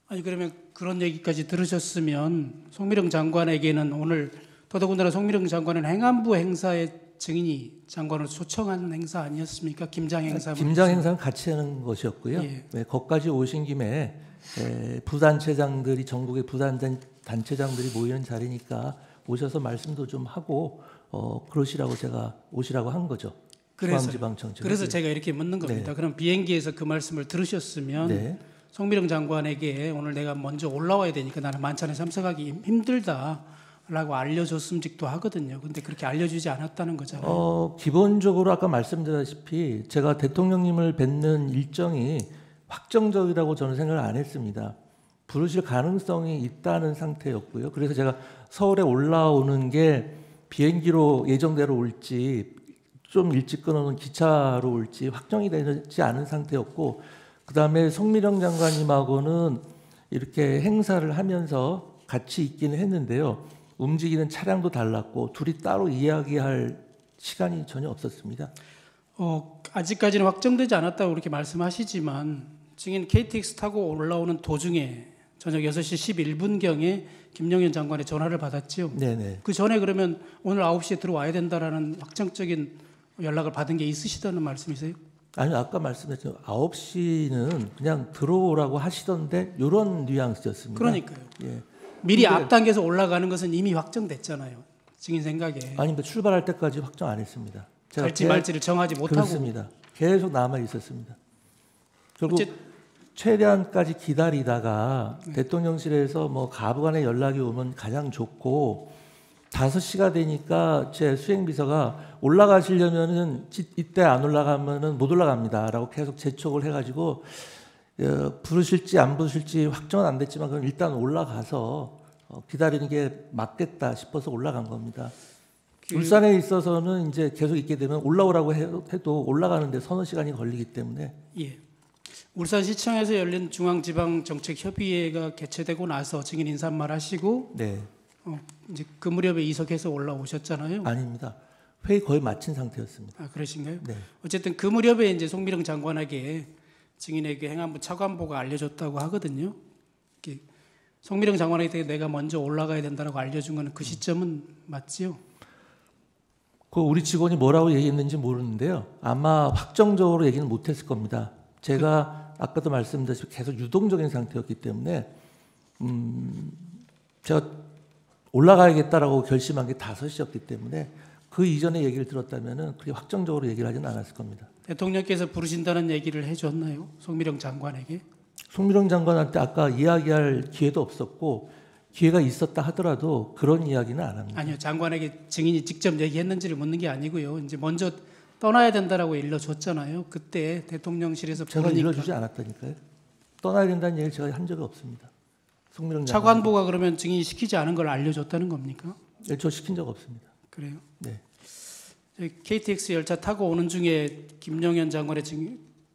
아니 그러면 그런 얘기까지 들으셨으면 송미령 장관에게는 오늘 더더군다나 송미령 장관은 행안부 행사에 증인이 장관을 초청하는 행사 아니었습니까? 김장 행사. 김장 행사는 같이 하는 것이었고요. 예. 네, 거기까지 오신 김에 부단체장들이 전국의 부단체장들이 모이는 자리니까 오셔서 말씀도 좀 하고 그러시라고 제가 오시라고 한 거죠. 중앙지방청장. 그래서 제가 이렇게 묻는 겁니다. 네. 그럼 비행기에서 그 말씀을 들으셨으면 네. 송미령 장관에게 오늘 내가 먼저 올라와야 되니까 나는 만찬에 참석하기 힘들다라고 알려줬음직도 하거든요. 근데 그렇게 알려주지 않았다는 거잖아요. 기본적으로 아까 말씀드렸다시피 제가 대통령님을 뵙는 일정이 확정적이라고 저는 생각을 안 했습니다. 부르실 가능성이 있다는 상태였고요. 그래서 제가 서울에 올라오는 게 비행기로 예정대로 올지 좀 일찍 끊어놓은 기차로 올지 확정이 되지 않은 상태였고 그다음에 송미령 장관님하고는 이렇게 행사를 하면서 같이 있기는 했는데요. 움직이는 차량도 달랐고 둘이 따로 이야기할 시간이 전혀 없었습니다. 아직까지는 확정되지 않았다고 그렇게 말씀하시지만 증인 KTX 타고 올라오는 도중에 저녁 6시 11분경에 김용현 장관의 전화를 받았지요. 네네. 그 전에 그러면 오늘 9시에 들어와야 된다라는 확정적인 연락을 받은 게 있으시다는 말씀이세요? 아니 아까 말씀드렸죠. 9시는 그냥 들어오라고 하시던데 이런 뉘앙스였습니다. 그러니까요. 예. 미리 앞당겨서 올라가는 것은 이미 확정됐잖아요. 증인 생각에. 아니 출발할 때까지 확정 안 했습니다. 갈지 말지를 정하지 못하고. 그렇습니다. 계속 남아 있었습니다. 결국 어째- 최대한까지 기다리다가 대통령실에서 뭐 가부간에 연락이 오면 가장 좋고 5시가 되니까 제 수행비서가 올라가시려면은 이때 안 올라가면은 못 올라갑니다라고 계속 재촉을 해가지고 부르실지 안 부르실지 확정은 안 됐지만 그럼 일단 올라가서 기다리는 게 맞겠다 싶어서 올라간 겁니다. 울산에 있어서는 이제 계속 있게 되면 올라오라고 해도 올라가는데 서너 시간이 걸리기 때문에 예. 울산시청에서 열린 중앙지방정책협의회가 개최되고 나서 증인 인사말 하시고 네. 이제 그 무렵에 이석해서 올라오셨잖아요. 아닙니다. 회의 거의 마친 상태였습니다. 아 그러신가요? 네. 어쨌든 그 무렵에 이제 송미령 장관에게 증인에게 행안부 차관보가 알려줬다고 하거든요. 이렇게 송미령 장관에게 내가 먼저 올라가야 된다라고 알려준 거는 그 시점은 맞지요? 그 우리 직원이 뭐라고 얘기했는지 모르는데요. 아마 확정적으로 얘기는 못했을 겁니다. 제가 아까도 말씀드렸듯이 계속 유동적인 상태였기 때문에 제가 올라가야겠다라고 결심한 게 5시였기 때문에 그 이전에 얘기를 들었다면은 그렇게 확정적으로 얘기를 하지는 않았을 겁니다. 대통령께서 부르신다는 얘기를 해줬나요? 송미령 장관에게? 송미령 장관한테 아까 이야기할 기회도 없었고 기회가 있었다 하더라도 그런 이야기는 안 합니다. 아니요, 장관에게 증인이 직접 얘기했는지를 묻는 게 아니고요. 이제 먼저 떠나야 된다라고 일러줬잖아요. 그때 대통령실에서 제가 부르니까 일러주지 않았다니까요. 떠나야 된다는 얘기를 제가 한 적이 없습니다. 송미령 장관. 차관보가 그러면 증인이 시키지 않은 걸 알려줬다는 겁니까? 저 시킨 적 없습니다. 그래요? 네. KTX 열차 타고 오는 중에 김영현 장관의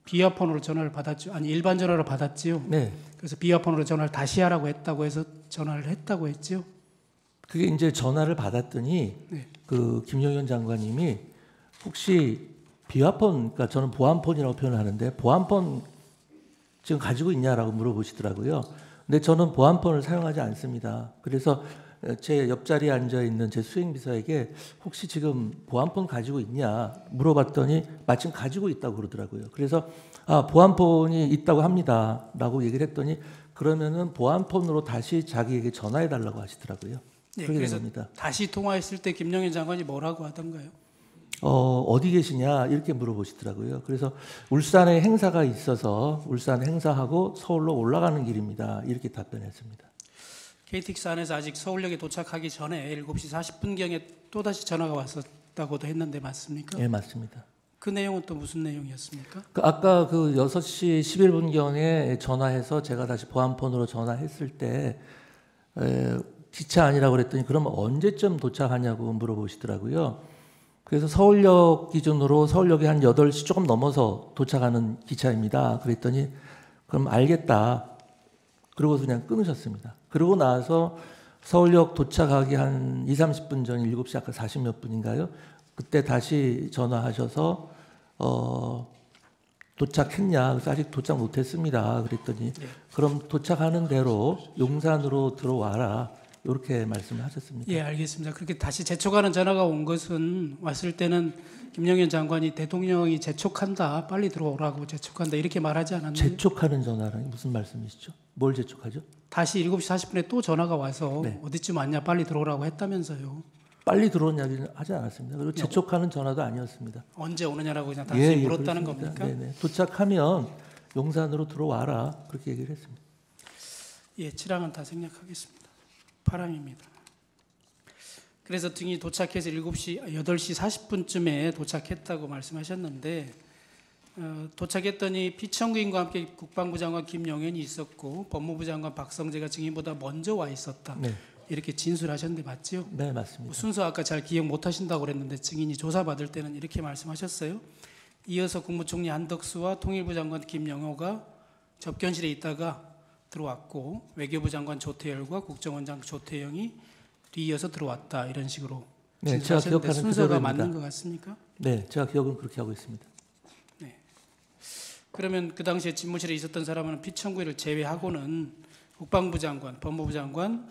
비화폰으로 전화를 받았죠. 아니 일반 전화로 받았지요. 네. 그래서 비화폰으로 전화를 다시 하라고 했다고 해서 전화를 했다고 했지요. 그게 이제 전화를 받았더니 네. 그 김영현 장관님이 혹시 비화폰, 그러니까 저는 보안폰이라고 표현하는데 보안폰 지금 가지고 있냐라고 물어보시더라고요. 근데 저는 보안폰을 사용하지 않습니다. 그래서 제 옆자리에 앉아 있는 제 수행비서에게 혹시 지금 보안폰 가지고 있냐 물어봤더니 마침 가지고 있다고 그러더라고요. 그래서 보안폰이 있다고 합니다라고 얘기를 했더니 그러면은 보안폰으로 다시 자기에게 전화해 달라고 하시더라고요. 네, 그렇게 된 그래서 겁니다. 다시 통화했을 때 김영현 장관이 뭐라고 하던가요? 어디 계시냐 이렇게 물어보시더라고요. 그래서 울산에 행사가 있어서 울산 행사하고 서울로 올라가는 길입니다. 이렇게 답변했습니다. KTX 안에서 아직 서울역에 도착하기 전에 7시 40분경에 또다시 전화가 왔었다고도 했는데 맞습니까? 예, 맞습니다. 그 내용은 또 무슨 내용이었습니까? 아까 그 6시 11분경에 전화해서 제가 다시 보안폰으로 전화했을 때 기차 아니라고 그랬더니 그러면 언제쯤 도착하냐고 물어보시더라고요. 그래서 서울역 기준으로 서울역에 한 8시 조금 넘어서 도착하는 기차입니다. 그랬더니 그럼 알겠다. 그러고서 그냥 끊으셨습니다. 그러고 나서 서울역 도착하기 한 2, 30분 전 7시 아까 40몇 분인가요? 그때 다시 전화하셔서 도착했냐? 그래서 아직 도착 못했습니다. 그랬더니 그럼 도착하는 대로 용산으로 들어와라. 이렇게 말씀을 하셨습니다. 예, 알겠습니다. 그렇게 다시 재촉하는 전화가 온 것은 왔을 때는 김영현 장관이 대통령이 재촉한다, 빨리 들어오라고 재촉한다 이렇게 말하지 않았나요? 재촉하는 전화라니 무슨 말씀이시죠? 뭘 재촉하죠? 다시 7시 40분에 또 전화가 와서 네. 어디쯤 왔냐 빨리 들어오라고 했다면서요. 빨리 들어온 이야기는 하지 않았습니다. 그리고 재촉하는 전화도 아니었습니다. 언제 오느냐라고 그냥 다시 물었다는 그렇습니다. 겁니까? 네네. 도착하면 용산으로 들어와라 그렇게 얘기를 했습니다. 예, 7항은 다 생략하겠습니다. 8항입니다. 그래서 등이 도착해서 8시 40분쯤에 도착했다고 말씀하셨는데 도착했더니 피청구인과 함께 국방부 장관 김영현이 있었고 법무부 장관 박성재가 증인보다 먼저 와 있었다. 네, 이렇게 진술하셨는데 맞지요? 네 맞습니다. 순서 아까 잘 기억 못 하신다고 그랬는데 증인이 조사받을 때는 이렇게 말씀하셨어요. 이어서 국무총리 한덕수와 통일부 장관 김영호가 접견실에 있다가 들어왔고 외교부 장관 조태열과 국정원장 조태영이 뒤이어서 들어왔다 이런 식으로 네, 제가 진술하셨는데 기억하는 순서가 그대로입니다. 맞는 것 같습니까? 네, 제가 기억은 그렇게 하고 있습니다. 그러면 그 당시에 집무실에 있었던 사람은 피청구인을 제외하고는 국방부 장관, 법무부 장관,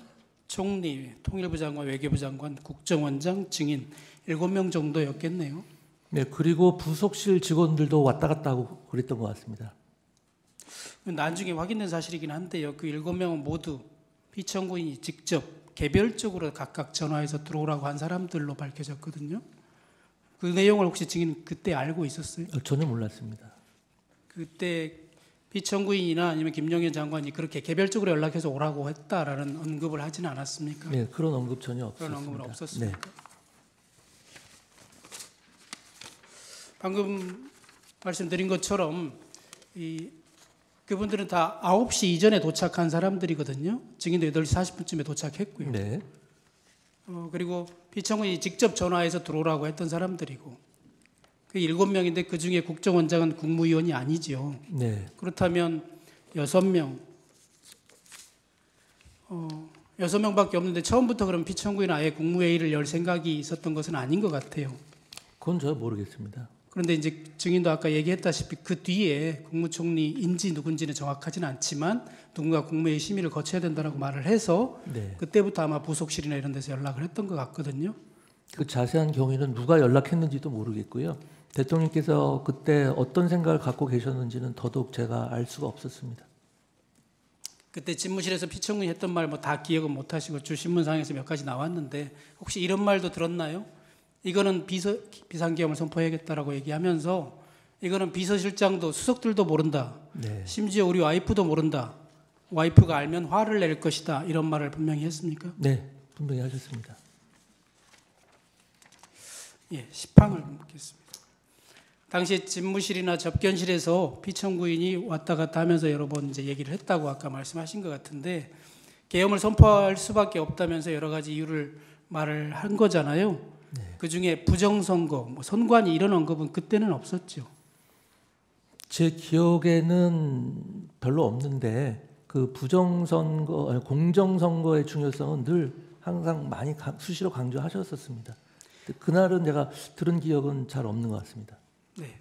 총리, 통일부 장관, 외교부 장관, 국정원장, 증인 7명 정도였겠네요. 네, 그리고 부속실 직원들도 왔다 갔다 하고 그랬던 것 같습니다. 나중에 확인된 사실이긴 한데요. 그 7명은 모두 피청구인이 직접 개별적으로 각각 전화해서 들어오라고 한 사람들로 밝혀졌거든요. 그 내용을 혹시 증인 그때 알고 있었어요? 전혀 몰랐습니다. 그때 피청구인이나 아니면 김영현 장관이 그렇게 개별적으로 연락해서 오라고 했다라는 언급을 하지는 않았습니까? 네, 그런 언급 전혀 없었습니다. 그런 언급은 없었습니까? 네. 방금 말씀드린 것처럼 그분들은 다 9시 이전에 도착한 사람들이거든요. 증인도 8시 40분쯤에 도착했고요. 네. 그리고 피청구인이 직접 전화해서 들어오라고 했던 사람들이고 그 7명인데 그중에 국정원장은 국무위원이 아니죠. 네. 그렇다면 6명 6명밖에 없는데 처음부터 그럼 피청구인 아예 국무회의를 열 생각이 있었던 것은 아닌 것 같아요. 그건 저 모르겠습니다. 그런데 이제 증인도 아까 얘기했다시피 그 뒤에 국무총리인지 누군지는 정확하지는 않지만 누군가 국무회의 심의를 거쳐야 된다고 말을 해서 네. 그때부터 아마 부속실이나 이런 데서 연락을 했던 것 같거든요. 그 자세한 경위는 누가 연락했는지도 모르겠고요. 대통령께서 그때 어떤 생각을 갖고 계셨는지는 더더욱 제가 알 수가 없었습니다. 그때 집무실에서 피청구인이 했던 말 뭐 다 기억은 못 하시고 주신문상에서 몇 가지 나왔는데 혹시 이런 말도 들었나요? 이거는 비상계엄을 선포해야겠다라고 얘기하면서 이거는 비서실장도 수석들도 모른다. 네. 심지어 우리 와이프도 모른다. 와이프가 알면 화를 낼 것이다. 이런 말을 분명히 했습니까? 네, 분명히 하셨습니다. 예, 시팡을 묻겠습니다. 당시 집무실이나 접견실에서 피청구인이 왔다 갔다 하면서 여러 번 이제 얘기를 했다고 아까 말씀하신 것 같은데 계엄을 선포할 수밖에 없다면서 여러 가지 이유를 말을 한 거잖아요. 네. 그 중에 부정선거, 뭐 선관위 이런 언급은 그때는 없었죠. 제 기억에는 별로 없는데 그 부정선거, 아니, 공정선거의 중요성은 늘 항상 많이 수시로 강조하셨었습니다. 그날은 제가 들은 기억은 잘 없는 것 같습니다. 네.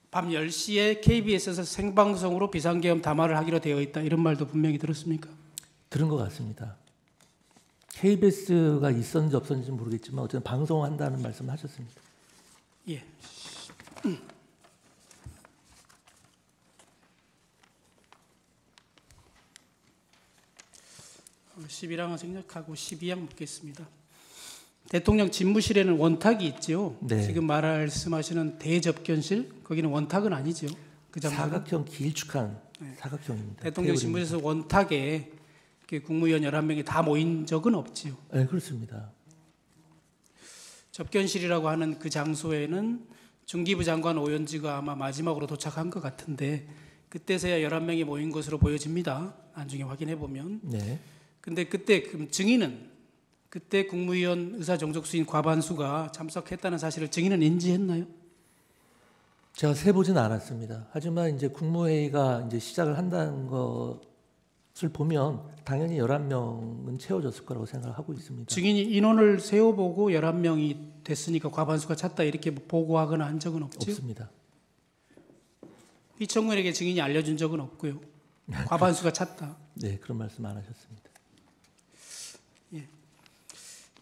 밤 10시에 KBS에서 생방송으로 비상계엄 담화를 하기로 되어 있다. 이런 말도 분명히 들었습니까? 들은 것 같습니다. KBS가 있었는지 없었는지 모르겠지만 어쨌든 방송한다는 말씀을 하셨습니다. 예. 11항은 생략하고 12항 묻겠습니다. 대통령 집무실에는 원탁이 있죠. 네. 지금 말씀하시는 대접견실 거기는 원탁은 아니죠. 그 장소는? 사각형 길쭉한 사각형입니다. 대통령 테이블입니다. 집무실에서 원탁에 국무위원 11명이 다 모인 적은 없지요. 네, 그렇습니다. 접견실이라고 하는 그 장소에는 중기부 장관 오연지가 아마 마지막으로 도착한 것 같은데 그때서야 11명이 모인 것으로 보여집니다. 나중에 확인해 보면. 네. 근데 그때 증인은 그때 국무위원 의사정족수인 과반수가 참석했다는 사실을 증인은 인지했나요? 제가 세보진 않았습니다. 하지만 이제 국무회의가 이제 시작을 한다는 것을 보면 당연히 11명은 채워졌을 거라고 생각을 하고 있습니다. 증인이 인원을 세어보고 11명이 됐으니까 과반수가 찼다 이렇게 보고하거나 한 적은 없죠? 없습니다. 피청구인에게 증인이 알려준 적은 없고요. 과반수가 찼다. 네, 그런 말씀 안 하셨습니다.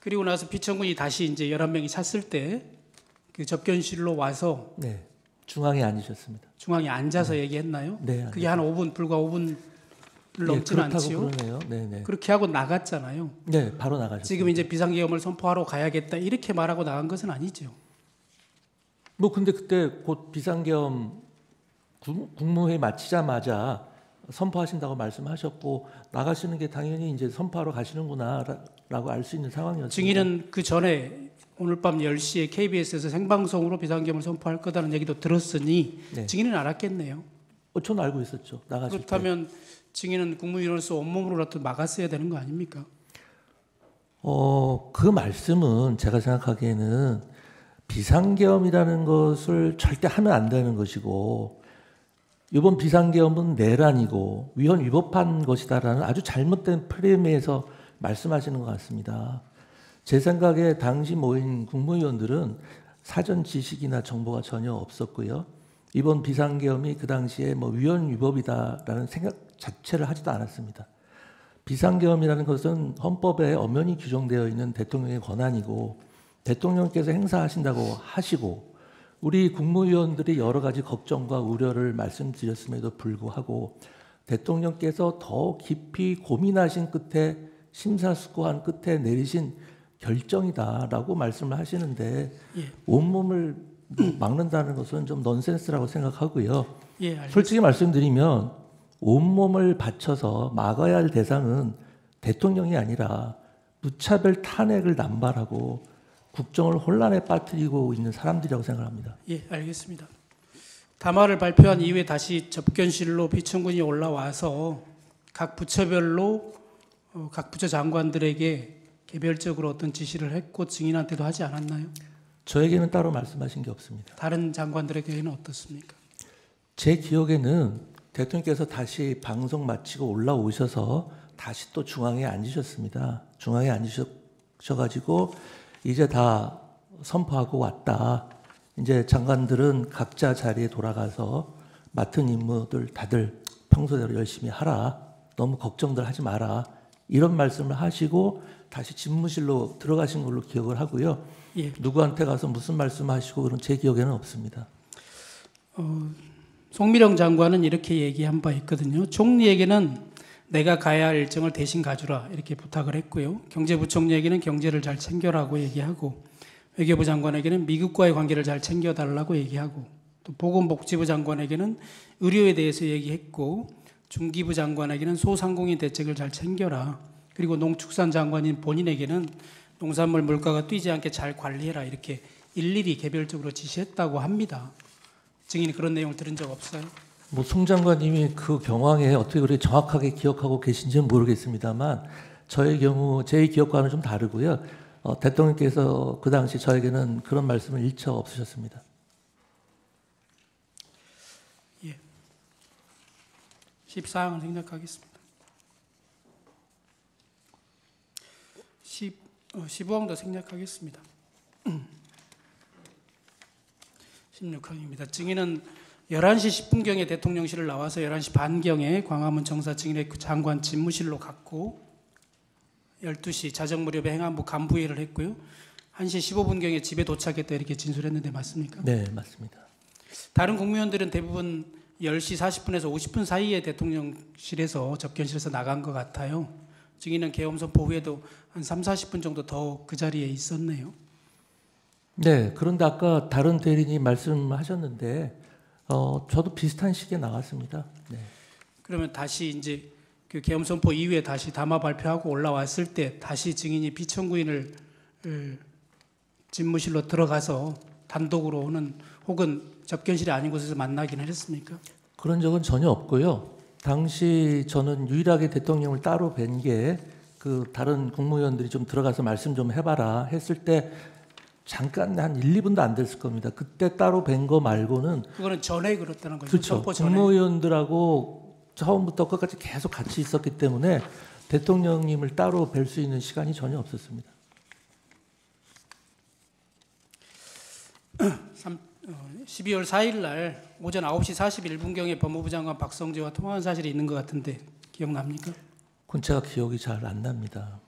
그리고 나서 피청구인이 다시 이제 11명이 찼을 때 그 접견실로 와서 네, 중앙에 앉으셨습니다. 중앙에 앉아서 얘기했나요? 네, 그게 한 5분, 불과 5분을 넘진 그렇다고 않지요. 그러네요. 네, 네. 그렇게 하고 나갔잖아요. 네, 바로 나가셨습니다. 지금 이제 비상계엄을 선포하러 가야겠다 이렇게 말하고 나간 것은 아니죠. 뭐 근데 그때 곧 비상계엄 국무회의 마치자마자 선포하신다고 말씀하셨고 나가시는 게 당연히 이제 선포하러 가시는구나라고 알 수 있는 상황이었습니다. 증인은 그 전에 오늘 밤 10시에 KBS에서 생방송으로 비상계엄을 선포할 거다는 얘기도 들었으니 네. 증인은 알았겠네요. 저는 알고 있었죠. 나가실 때. 그렇다면 증인은 국무위원으로서 온몸으로라도 막았어야 되는 거 아닙니까? 그 말씀은 제가 생각하기에는 비상계엄이라는 것을 절대 하면 안 되는 것이고 이번 비상계엄은 내란이고 위헌 위법한 것이다라는 아주 잘못된 프레임에서 말씀하시는 것 같습니다. 제 생각에 당시 모인 국무위원들은 사전 지식이나 정보가 전혀 없었고요. 이번 비상계엄이 그 당시에 뭐 위헌 위법이다라는 생각 자체를 하지도 않았습니다. 비상계엄이라는 것은 헌법에 엄연히 규정되어 있는 대통령의 권한이고 대통령께서 행사하신다고 하시고 우리 국무위원들이 여러 가지 걱정과 우려를 말씀드렸음에도 불구하고 대통령께서 더 깊이 고민하신 끝에 심사숙고한 끝에 내리신 결정이다라고 말씀을 하시는데 온몸을 막는다는 것은 좀 넌센스라고 생각하고요. 예, 알겠습니다. 솔직히 말씀드리면 온몸을 바쳐서 막아야 할 대상은 대통령이 아니라 무차별 탄핵을 남발하고 국정을 혼란에 빠뜨리고 있는 사람들이라고 생각합니다. 예, 알겠습니다. 담화를 발표한 이후에 다시 접견실로 피청군이 올라와서 각 부처별로 각 부처 장관들에게 개별적으로 어떤 지시를 했고 증인한테도 하지 않았나요? 저에게는 따로 말씀하신 게 없습니다. 다른 장관들에게는 어떻습니까? 제 기억에는 대통령께서 다시 방송 마치고 올라오셔서 다시 또 중앙에 앉으셨습니다. 중앙에 앉으셔가지고 이제 다 선포하고 왔다. 이제 장관들은 각자 자리에 돌아가서 맡은 임무들 다들 평소대로 열심히 하라. 너무 걱정들 하지 마라. 이런 말씀을 하시고 다시 집무실로 들어가신 걸로 기억을 하고요. 예. 누구한테 가서 무슨 말씀하시고 그런 제 기억에는 없습니다. 송미령 장관은 이렇게 얘기한 바 있거든요. 총리에게는 내가 가야 할 일정을 대신 가주라 이렇게 부탁을 했고요. 경제부총리에게는 경제를 잘 챙겨라고 얘기하고 외교부 장관에게는 미국과의 관계를 잘 챙겨달라고 얘기하고, 또 보건복지부 장관에게는 의료에 대해서 얘기했고, 중기부 장관에게는 소상공인 대책을 잘 챙겨라. 그리고 농축산 장관인 본인에게는 농산물 물가가 뛰지 않게 잘 관리해라. 이렇게 일일이 개별적으로 지시했다고 합니다. 증인이 그런 내용을 들은 적 없어요? 뭐 송 장관님이 그 경황에 어떻게 그렇게 정확하게 기억하고 계신지는 모르겠습니다만 저의 경우 제 기억과는 좀 다르고요. 대통령께서 그 당시 저에게는 그런 말씀을 일처 없으셨습니다. 14항을 생략하겠습니다. 15항도 생략하겠습니다. 16항입니다. 증인은 11시 10분경에 대통령실을 나와서 11시 반경에 광화문 정사 증인의 장관 집무실로 갔고 12시 자정 무렵에 행안부 간부회의를 했고요. 1시 15분경에 집에 도착했다 이렇게 진술했는데 맞습니까? 네, 맞습니다. 다른 국무위원들은 대부분 10시 40분에서 50분 사이에 대통령실에서 접견실에서 나간 것 같아요. 증인은 계엄 선포 후에도 한 3, 40분 정도 더 그 자리에 있었네요. 네, 그런데 아까 다른 대리인이 말씀하셨는데 저도 비슷한 시기에 나왔습니다. 네. 그러면 다시 이제 그 계엄 선포 이후에 다시 담화 발표하고 올라왔을 때 다시 증인이 비청구인을 집무실로 들어가서 단독으로는 혹은 접견실이 아닌 곳에서 만나기는 했습니까? 그런 적은 전혀 없고요. 당시 저는 유일하게 대통령을 따로 뵌 게 그 다른 국무위원들이 좀 들어가서 말씀 좀 해봐라 했을 때 잠깐 한 1, 2분도 안 됐을 겁니다. 그때 따로 뵌 거 말고는 그거는 전에 그렇다는 거죠. 그렇죠. 선포 전에. 국무위원들하고 처음부터 끝까지 계속 같이 있었기 때문에 대통령님을 따로 뵐 수 있는 시간이 전혀 없었습니다. 12월 4일 날 오전 9시 41분경에 법무부 장관 박성재와 통화한 사실이 있는 것 같은데 기억납니까? 그건 제가 기억이 잘 안 납니다.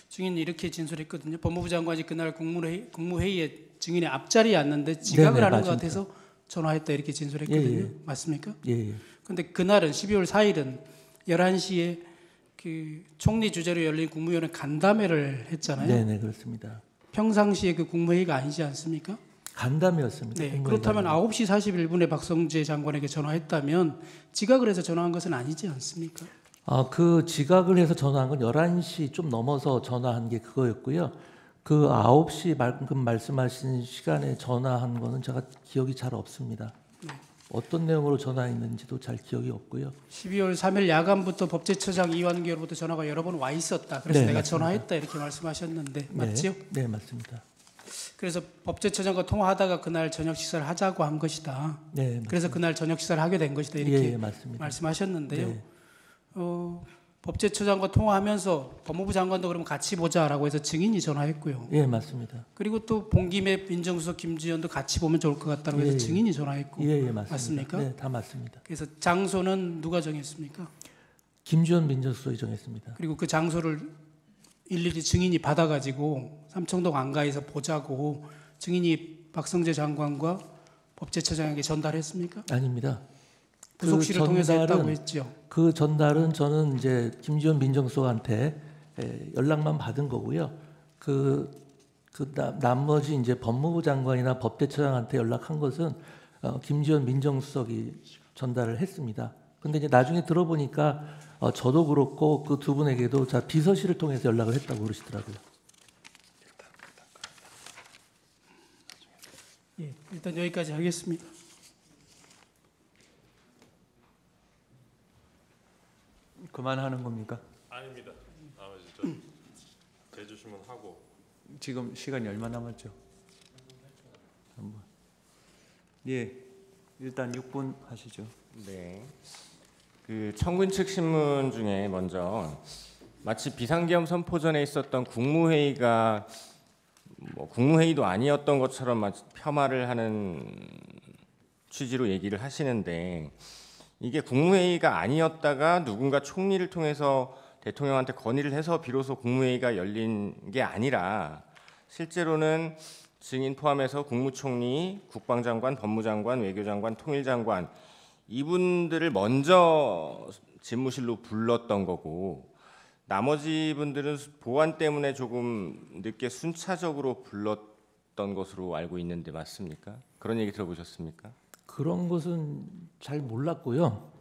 증인이 이렇게 진술했거든요. 법무부 장관이 그날 국무회의에 증인의 앞자리에 앉는데 지각을 네네, 하는 것 맞습니다. 같아서 전화했다 이렇게 진술했거든요. 예, 예. 맞습니까? 예, 예. 근데 그날은 12월 4일은 11시에 그 총리 주재로 열린 국무위원회 간담회를 했잖아요. 네, 네, 그렇습니다. 평상시에 그 국무회의가 아니지 않습니까? 간담회였습니다. 네. 국무회의 그렇다면 간담회. 9시 41분에 박성재 장관에게 전화했다면 지각을 해서 전화한 것은 아니지 않습니까? 그 지각을 해서 전화한 건 11시 좀 넘어서 전화한 게 그거였고요. 그 9시 방금 말씀하신 시간에 전화한 거는 제가 기억이 잘 없습니다. 네. 어떤 내용으로 전화했는지도 잘 기억이 없고요. 12월 3일 야간부터 법제처장 이완규로부터 전화가 여러 번 와 있었다. 그래서 네, 내가 맞습니다. 전화했다 이렇게 말씀하셨는데 맞죠? 네, 네, 맞습니다. 그래서 법제처장과 통화하다가 그날 저녁 식사를 하자고 한 것이다. 네, 맞습니다. 그래서 그날 저녁 식사를 하게 된 것이다 이렇게 예, 맞습니다. 말씀하셨는데요. 네. 법제처장과 통화하면서 법무부 장관도 그럼 같이 보자라고 해서 증인이 전화했고요. 예, 맞습니다. 그리고 또 봉김의 민정수석 김지현도 같이 보면 좋을 것 같다고 해서 예, 예. 증인이 전화했고 예, 예, 맞습니다. 맞습니까? 네, 다 맞습니다. 그래서 장소는 누가 정했습니까? 김주현 민정수석이 정했습니다. 그리고 그 장소를 일일이 증인이 받아가지고 삼청동 안가에서 보자고 증인이 박성재 장관과 법제처장에게 전달했습니까? 아닙니다. 부속실을 통해서 했다고 했죠. 그 전달은 저는 이제 김지원 민정수석한테 연락만 받은 거고요. 나머지 이제 법무부 장관이나 법제처장한테 연락한 것은 김지원 민정수석이 전달을 했습니다. 근데 이제 나중에 들어보니까 저도 그렇고 그 두 분에게도 자 비서실을 통해서 연락을 했다고 그러시더라고요. 예, 일단 여기까지 하겠습니다. 그만하는 겁니까? 아닙니다. 나머지 대주시면 하고. 지금 시간이 얼마 남았죠? 예, 일단 6분 하시죠. 네. 그 청군 측 신문 중에 먼저 마치 비상계엄 선포 전에 있었던 국무회의가 국무회의도 아니었던 것처럼 마치 폄하를 하는 취지로 얘기를 하시는데 이게 국무회의가 아니었다가 누군가 총리를 통해서 대통령한테 건의를 해서 비로소 국무회의가 열린 게 아니라 실제로는 증인 포함해서 국무총리, 국방장관, 법무장관, 외교장관, 통일장관 이분들을 먼저 집무실로 불렀던 거고 나머지 분들은 보안 때문에 조금 늦게 순차적으로 불렀던 것으로 알고 있는데 맞습니까? 그런 얘기 들어보셨습니까? 그런 것은 잘 몰랐고요.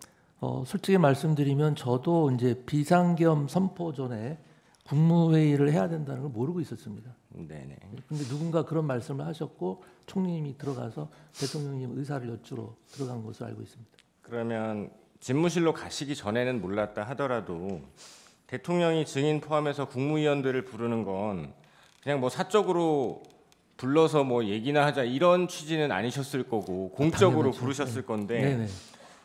솔직히 말씀드리면 저도 이제 비상겸 선포 전에 국무회의를 해야 된다는 걸 모르고 있었습니다. 네네. 근데 누군가 그런 말씀을 하셨고 총리님이 들어가서 대통령님 의사를 여쭈러 들어간 것으로 알고 있습니다. 그러면 집무실로 가시기 전에는 몰랐다 하더라도 대통령이 증인 포함해서 국무위원들을 부르는 건 그냥 뭐 사적으로 불러서 뭐 얘기나 하자 이런 취지는 아니셨을 거고 공적으로 당연하죠. 부르셨을 건데 네네.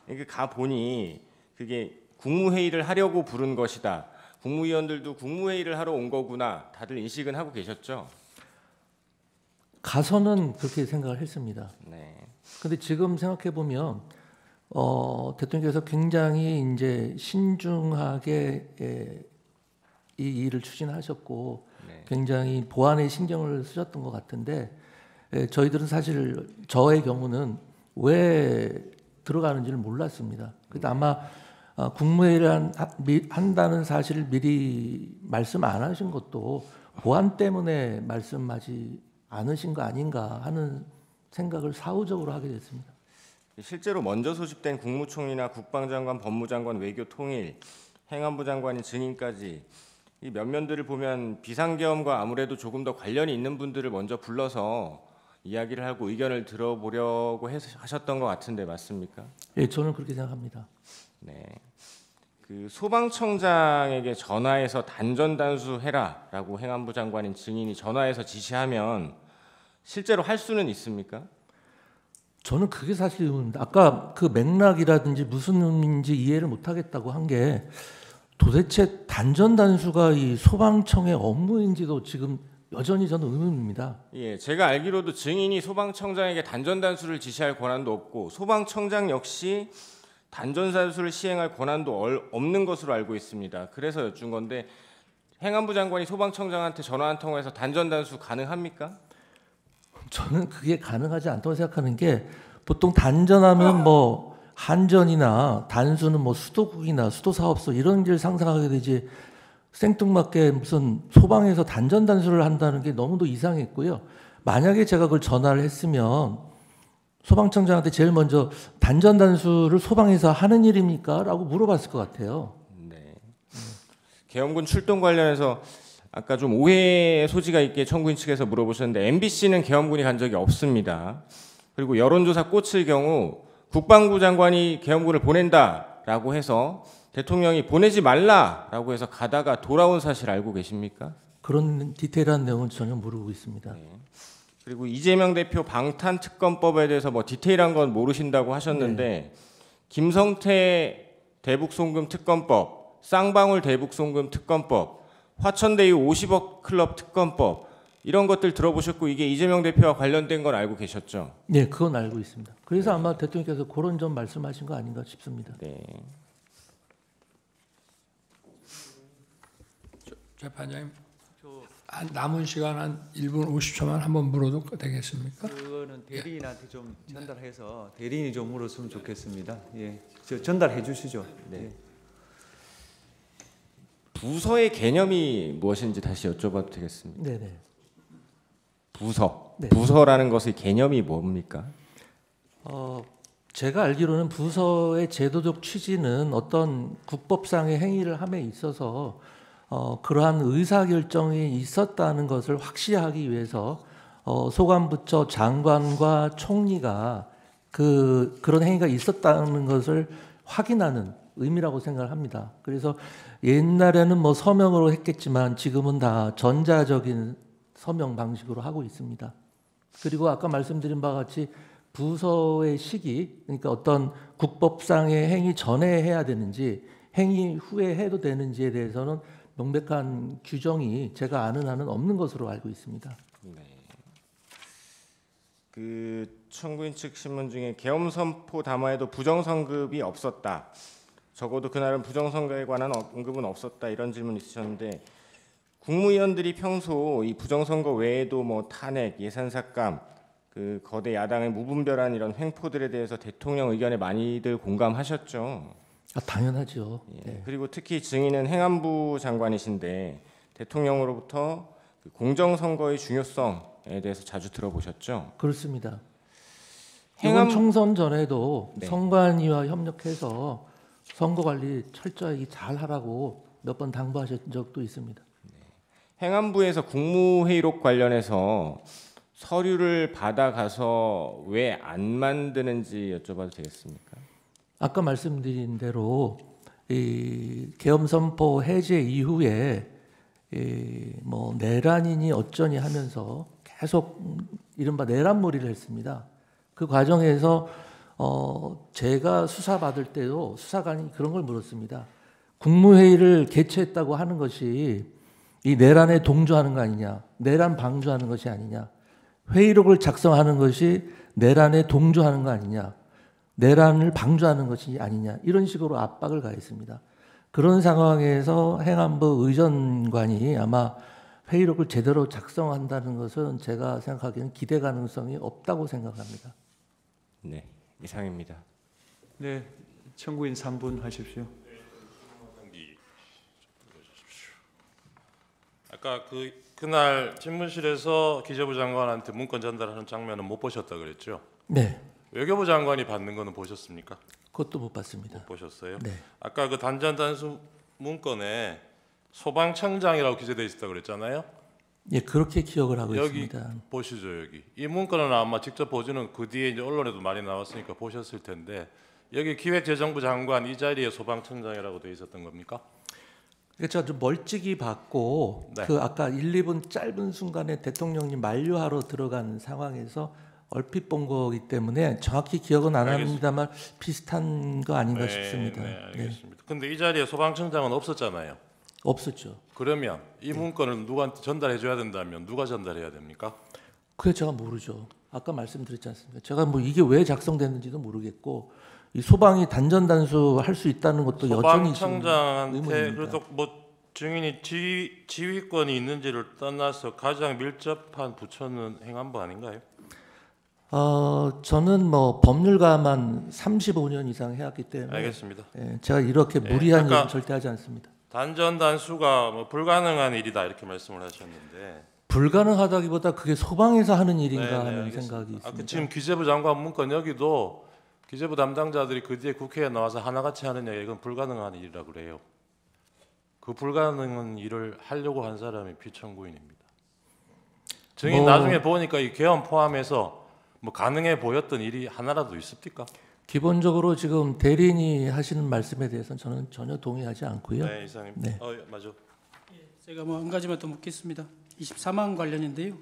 이게 가 보니 그게 국무회의를 하려고 부른 것이다. 국무위원들도 국무회의를 하러 온 거구나. 다들 인식은 하고 계셨죠? 가서는 그렇게 생각을 했습니다. 네. 근데 지금 생각해 보면 대통령께서 굉장히 이제 신중하게 이 일을 추진하셨고 네. 굉장히 보안에 신경을 쓰셨던 것 같은데 저희들은 사실 저의 경우는 왜 들어가는지를 몰랐습니다. 그래도 아마 국무회의를 한다는 사실을 미리 말씀 안 하신 것도 보안 때문에 말씀하지 않으신 거 아닌가 하는 생각을 사후적으로 하게 됐습니다. 실제로 먼저 소집된 국무총리나 국방장관, 법무장관, 외교통일, 행안부 장관인 증인까지 이 면면들을 보면 비상계엄과 아무래도 조금 더 관련이 있는 분들을 먼저 불러서 이야기를 하고 의견을 들어보려고 하셨던 것 같은데 맞습니까? 예, 저는 그렇게 생각합니다. 네. 그 소방청장에게 전화해서 단전단수해라라고 행안부 장관인 증인이 전화해서 지시하면 실제로 할 수는 있습니까? 저는 그게 사실 의문입니다. 아까 그 맥락이라든지 무슨 의미인지 이해를 못하겠다고 한 게 도대체 단전단수가 이 소방청의 업무인지도 지금 여전히 저는 의문입니다. 예, 제가 알기로도 증인이 소방청장에게 단전단수를 지시할 권한도 없고 소방청장 역시 단전단수를 시행할 권한도 없는 것으로 알고 있습니다. 그래서 여쭌 건데 행안부 장관이 소방청장한테 전화 한 통화해서 단전단수 가능합니까? 저는 그게 가능하지 않다고 생각하는 게 보통 단전하면 뭐 한전이나 단수는 뭐 수도국이나 수도사업소 이런 길 상상하게 되지 생뚱맞게 무슨 소방에서 단전단수를 한다는 게 너무도 이상했고요. 만약에 제가 그걸 전화를 했으면 소방청장한테 제일 먼저 단전단수를 소방에서 하는 일입니까? 라고 물어봤을 것 같아요. 네. 계엄군 출동 관련해서 아까 좀 오해의 소지가 있게 청구인 측에서 물어보셨는데 MBC는 계엄군이 간 적이 없습니다. 그리고 여론조사 꽂힐 경우 국방부 장관이 계엄군을 보낸다라고 해서 대통령이 보내지 말라라고 해서 가다가 돌아온 사실 알고 계십니까? 그런 디테일한 내용은 전혀 모르고 있습니다. 네. 그리고 이재명 대표 방탄특검법에 대해서 뭐 디테일한 건 모르신다고 하셨는데 김성태 대북송금 특검법, 쌍방울 대북송금 특검법, 화천대유 50억 클럽 특검법 이런 것들 들어보셨고 이게 이재명 대표와 관련된 건 알고 계셨죠? 네, 그건 알고 있습니다. 그래서 아마 대통령께서 그런 점 말씀하신 거 아닌가 싶습니다. 네. 재판장님, 한 남은 시간 한 1분 50초만 한번 물어도 되겠습니까? 그거는 대리인한테 좀 전달해서 대리인이 좀 물었으면 좋겠습니다. 예, 저 전달해 주시죠. 네. 부서의 개념이 무엇인지 다시 여쭤봐도 되겠습니다. 네네. 부서. 네. 부서라는 것의 개념이 뭡니까? 제가 알기로는 부서의 제도적 취지는 어떤 국법상의 행위를 함에 있어서 그러한 의사결정이 있었다는 것을 확시하기 위해서 소관부처 장관과 총리가 그런 행위가 있었다는 것을 확인하는 의미라고 생각을 합니다. 그래서 옛날에는 뭐 서명으로 했겠지만 지금은 다 전자적인 서명 방식으로 하고 있습니다. 그리고 아까 말씀드린 바와 같이 부서의 시기, 그러니까 어떤 국법상의 행위 전에 해야 되는지 행위 후에 해도 되는지에 대해서는 명백한 규정이 제가 아는 한은 없는 것으로 알고 있습니다. 네. 그 청구인 측 신문 중에 계엄 선포 담화에도 부정선급이 없었다. 적어도 그날은 부정선거에 관한 언급은 없었다. 이런 질문 있으셨는데 국무위원들이 평소 이 부정선거 외에도 뭐 탄핵, 예산삭감, 그 거대 야당의 무분별한 이런 횡포들에 대해서 대통령 의견에 많이들 공감하셨죠. 당연하죠. 예, 네. 그리고 특히 증인은 행안부 장관이신데 대통령으로부터 그 공정선거의 중요성에 대해서 자주 들어보셨죠? 그렇습니다. 행안- 이번 총선 전에도 네. 선관위와 협력해서 선거 관리 철저히 잘 하라고 몇 번 당부하신 적도 있습니다. 행안부에서 국무회의록 관련해서 서류를 받아가서 왜 안 만드는지 여쭤봐도 되겠습니까? 아까 말씀드린 대로 이 계엄 선포 해제 이후에 뭐 내란이니 어쩌니 하면서 계속 이른바 내란몰이를 했습니다. 그 과정에서 제가 수사 받을 때도 수사관이 그런 걸 물었습니다. 국무회의를 개최했다고 하는 것이 이 내란에 동조하는 거 아니냐, 내란 방조하는 것이 아니냐, 회의록을 작성하는 것이 내란에 동조하는 거 아니냐, 내란을 방조하는 것이 아니냐, 이런 식으로 압박을 가했습니다. 그런 상황에서 행안부 의전관이 아마 회의록을 제대로 작성한다는 것은 제가 생각하기에는 기대 가능성이 없다고 생각합니다. 네, 이상입니다. 네, 청구인 3분 하십시오. 아까 그날 집무실에서 기재부 장관한테 문건 전달하는 장면은 못 보셨다 그랬죠? 네, 외교부 장관이 받는 거는 보셨습니까? 그것도 못 봤습니다. 못 보셨어요? 네, 아까 그 단전 단수 문건에 소방청장이라고 기재돼 있었다 그랬잖아요. 예, 그렇게 기억을 하고 여기 있습니다. 보시죠. 여기 이 문건은 아마 직접 보지는 그 뒤에 이제 언론에도 많이 나왔으니까 보셨을 텐데 여기 기획재정부 장관 이 자리에 소방청장이라고 돼 있었던 겁니까? 그러니까 제가 좀 멀찍이 봤고 네. 그 아까 1, 2분 짧은 순간에 대통령님 만류하러 들어간 상황에서 얼핏 본 거기 때문에 정확히 기억은 안 알겠습니다. 합니다만 비슷한 거 아닌가 싶습니다. 네, 알겠습니다. 근데 이 자리에 소방청장은 없었잖아요. 없었죠. 그러면 이 문건을 누구한테 전달해 줘야 된다면 누가 전달해야 됩니까? 그게 제가 모르죠. 아까 말씀드렸지 않습니까? 제가 뭐 이게 왜 작성됐는지도 모르겠고 이 소방이 단전 단수 할 수 있다는 것도 여전히 지금 소방청장한테 의문입니다. 그래도 뭐 증인이 지휘권이 있는지를 떠나서 가장 밀접한 부처는 행안부 아닌가요? 저는 뭐 법률가만 35년 이상 해왔기 때문에 알겠습니다. 예, 제가 이렇게 무리한 아까 얘기 절대 하지 않습니다. 단전 단수가 뭐 불가능한 일이다 이렇게 말씀을 하셨는데 불가능하다기보다 그게 소방에서 하는 일인가 네, 하는 알겠습니다. 생각이 있습니다. 아까 지금 기재부 장관 문건 여기도 기재부 담당자들이 그 뒤에 국회에 나와서 하나같이 하는 얘기 이건 불가능한 일이라고 그래요. 그 불가능한 일을 하려고 한 사람이 피청구인입니다. 증인 나중에 보니까 이 개헌 포함해서 뭐 가능해 보였던 일이 하나라도 있습니까? 기본적으로 지금 대리인이 하시는 말씀에 대해서는 저는 전혀 동의하지 않고요. 네, 이사님. 네. 맞아. 제가 뭐 한 가지만 더 묻겠습니다. 24만 관련인데요.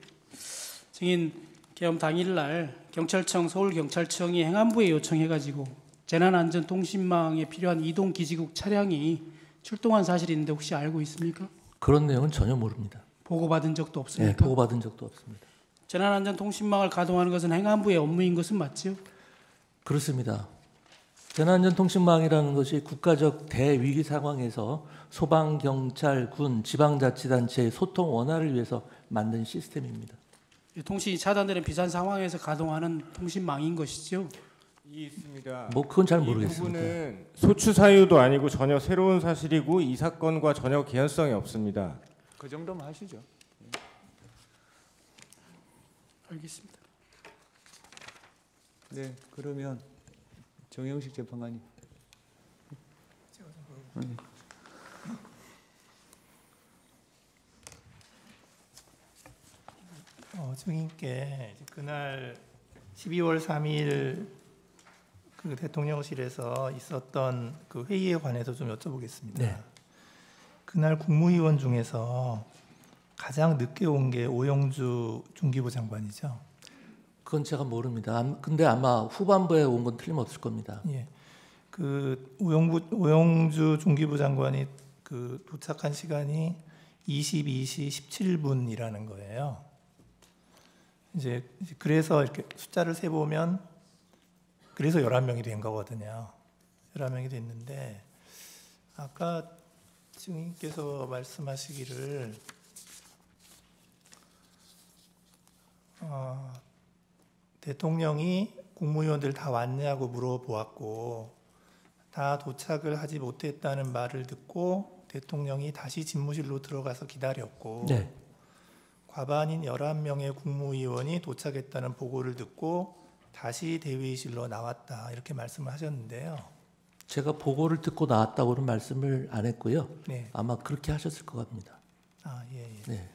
증인 개엄 당일날 경찰청 서울경찰청이 행안부에 요청해가지고 재난안전통신망에 필요한 이동 기지국 차량이 출동한 사실이 있는데 혹시 알고 있습니까? 그런 내용은 전혀 모릅니다. 보고받은 적도 네, 없습니까? 보고받은 적도 없습니다. 재난안전통신망을 가동하는 것은 행안부의 업무인 것은 맞죠? 그렇습니다. 재난안전통신망이라는 것이 국가적 대위기 상황에서 소방, 경찰, 군, 지방자치단체의 소통 원활을 위해서 만든 시스템입니다. 통신이 차단되는 비상 상황에서 가동하는 통신망인 것이죠. 있습니다. 뭐 그건 잘 이 모르겠습니다. 부분은 소추 사유도 아니고 전혀 새로운 사실이고 이 사건과 전혀 개연성이 없습니다. 그 정도만 하시죠. 알겠습니다. 네, 그러면 정영식 재판관님. 증인께 이제 그날 12월 3일 그 대통령실에서 있었던 그 회의에 관해서 좀 여쭤보겠습니다. 네. 그날 국무위원 중에서 가장 늦게 온 게 오영주 중기부 장관이죠. 그건 제가 모릅니다. 근데 아마 후반부에 온 건 틀림없을 겁니다. 예. 그 오영주 중기부 장관이 그 도착한 시간이 22시 17분이라는 거예요. 이제 그래서 이렇게 숫자를 세 보면 그래서 11명이 된 거거든요. 11명이 됐는데 아까 증인께서 말씀하시기를 대통령이 국무위원들 다 왔냐고 물어보았고 다 도착을 하지 못했다는 말을 듣고 대통령이 다시 집무실로 들어가서 기다렸고 네. 과반인 11명의 국무위원이 도착했다는 보고를 듣고 다시 대회의실로 나왔다 이렇게 말씀을 하셨는데요. 제가 보고를 듣고 나왔다고는 말씀을 안 했고요. 네. 아마 그렇게 하셨을 것 같습니다. 아, 예, 예. 네.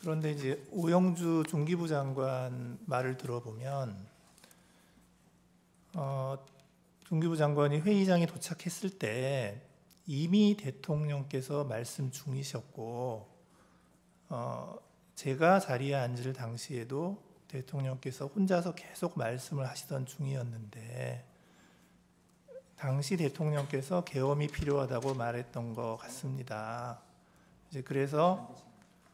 그런데 이제 오영주 중기부 장관 말을 들어보면 중기부 장관이 회의장에 도착했을 때 이미 대통령께서 말씀 중이셨고 제가 자리에 앉을 당시에도 대통령께서 혼자서 계속 말씀을 하시던 중이었는데 당시 대통령께서 계엄이 필요하다고 말했던 것 같습니다. 이제 그래서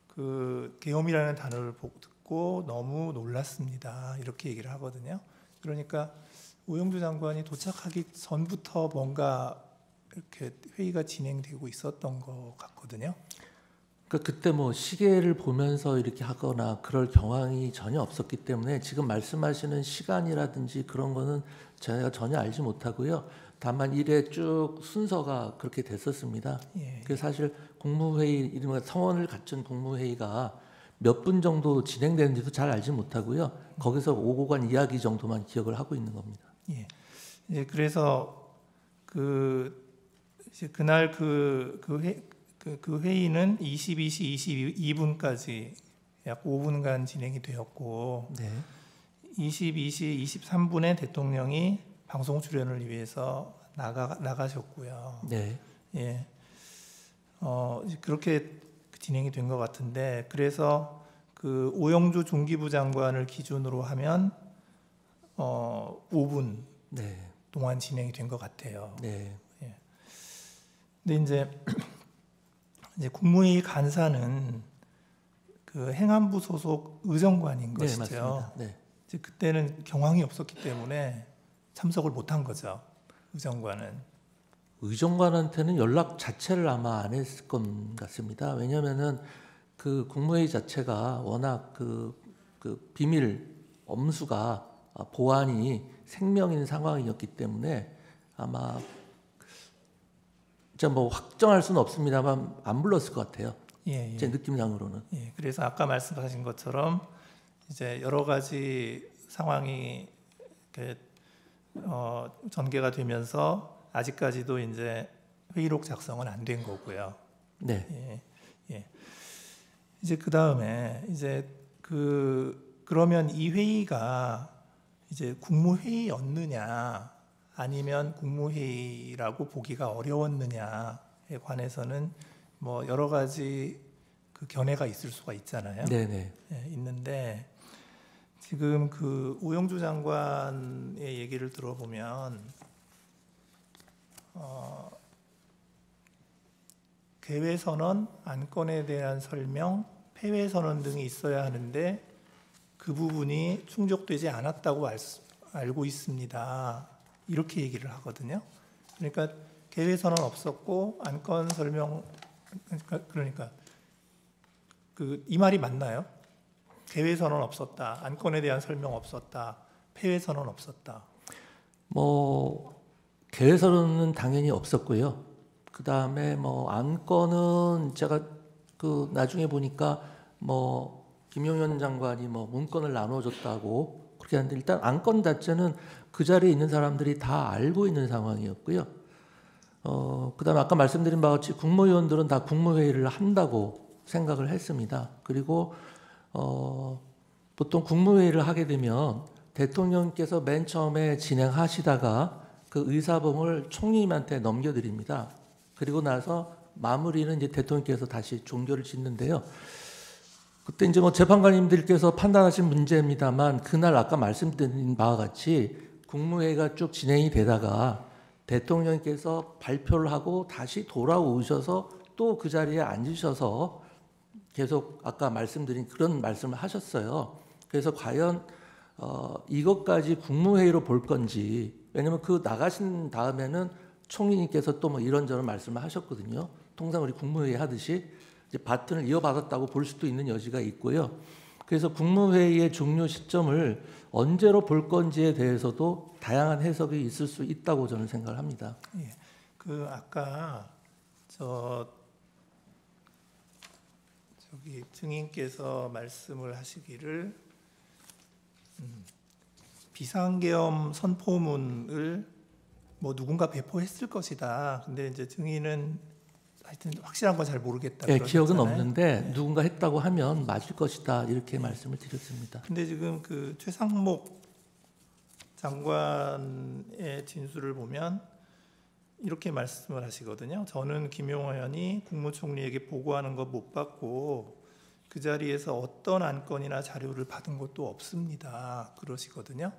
그 계엄이라는 단어를 듣고 너무 놀랐습니다. 이렇게 얘기를 하거든요. 그러니까 오영주 장관이 도착하기 전부터 뭔가 이렇게 회의가 진행되고 있었던 것 같거든요. 그러니까 그때 뭐 시계를 보면서 이렇게 하거나 그럴 경황이 전혀 없었기 때문에 지금 말씀하시는 시간이라든지 그런 거는 저희가 전혀 알지 못하고요. 다만 일에 쭉 순서가 그렇게 됐었습니다. 예. 그래서 사실 국무회의 이른바 성원을 갖춘 국무회의가 몇 분 정도 진행되는지도 잘 알지 못하고요. 거기서 오고 간 이야기 정도만 기억을 하고 있는 겁니다. 예. 이제 그래서 이제 그날 그 회의는 22시 22분까지 약 5분간 진행이 되었고 네. 22시 23분에 대통령이 방송 출연을 위해서 나가셨고요. 네. 예. 이제 그렇게 진행이 된 것 같은데 그래서 그 오영주 중기부 장관을 기준으로 하면 5분 네. 동안 진행이 된 것 같아요. 네. 근데 이제 국무회의 간사는 그 행안부 소속 의정관인 네, 것이죠. 맞습니다. 네. 이제 그때는 경황이 없었기 때문에 참석을 못한 거죠. 의정관은. 의정관한테는 연락 자체를 아마 안 했을 것 같습니다. 왜냐하면은 그 국무회의 자체가 워낙 그 비밀 엄수가 보안이 생명인 상황이었기 때문에 아마 진짜 뭐 확정할 수는 없습니다만 안 불렀을 것 같아요. 예, 예. 제 느낌상으로는. 예, 그래서 아까 말씀하신 것처럼 이제 여러 가지 상황이 이렇게 전개가 되면서 아직까지도 이제 회의록 작성은 안 된 거고요. 네. 예, 예. 이제 그 다음에 이제 그러면 이 회의가 이제 국무회의였느냐 아니면 국무회의라고 보기가 어려웠느냐에 관해서는 뭐 여러 가지 그 견해가 있을 수가 있잖아요. 네네. 예, 있는데 지금 그 오영주 장관의 얘기를 들어보면 개회선언, 안건에 대한 설명, 폐회선언 등이 있어야 하는데 그 부분이 충족되지 않았다고 알고 있습니다. 이렇게 얘기를 하거든요. 그러니까 개회선언 없었고 안건 설명 그러니까 이 말이 맞나요? 개회선언 없었다. 안건에 대한 설명 없었다. 폐회선언 없었다. 뭐 개회선언은 당연히 없었고요. 그 다음에 뭐 안건은 제가 그 나중에 보니까 뭐 김용현 장관이 뭐 문건을 나눠줬다고 그렇게 하는데 일단 안건 자체는 그 자리에 있는 사람들이 다 알고 있는 상황이었고요. 그다음에 아까 말씀드린 바와 같이 국무위원들은 다 국무회의를 한다고 생각을 했습니다. 그리고 보통 국무회의를 하게 되면 대통령께서 맨 처음에 진행하시다가 그 의사봉을 총리님한테 넘겨드립니다. 그리고 나서 마무리는 이제 대통령께서 다시 종교를 짓는데요. 그때 이제 뭐 재판관님들께서 판단하신 문제입니다만 그날 아까 말씀드린 바와 같이 국무회의가 쭉 진행이 되다가 대통령께서 발표를 하고 다시 돌아오셔서 또 그 자리에 앉으셔서 계속 아까 말씀드린 그런 말씀을 하셨어요. 그래서 과연 이것까지 국무회의로 볼 건지 왜냐하면 그 나가신 다음에는 총리님께서 또 뭐 이런저런 말씀을 하셨거든요. 통상 우리 국무회의 하듯이 이제 바튼을 이어받았다고 볼 수도 있는 여지가 있고요. 그래서 국무회의의 종료 시점을 언제로 볼 건지에 대해서도 다양한 해석이 있을 수 있다고 저는 생각을 합니다. 예. 그 아까 저기 증인께서 말씀을 하시기를 비상계엄 선포문을 뭐 누군가 배포했을 것이다. 근데 이제 증인은 하여튼 확실한 건 잘 모르겠다. 네, 기억은 그러셨잖아요. 없는데 네. 누군가 했다고 하면 맞을 것이다 이렇게 말씀을 드렸습니다. 근데 지금 그 최상목 장관의 진술을 보면 이렇게 말씀을 하시거든요. 저는 김용호 의원이 국무총리에게 보고하는 거 못 받고 그 자리에서 어떤 안건이나 자료를 받은 것도 없습니다. 그러시거든요.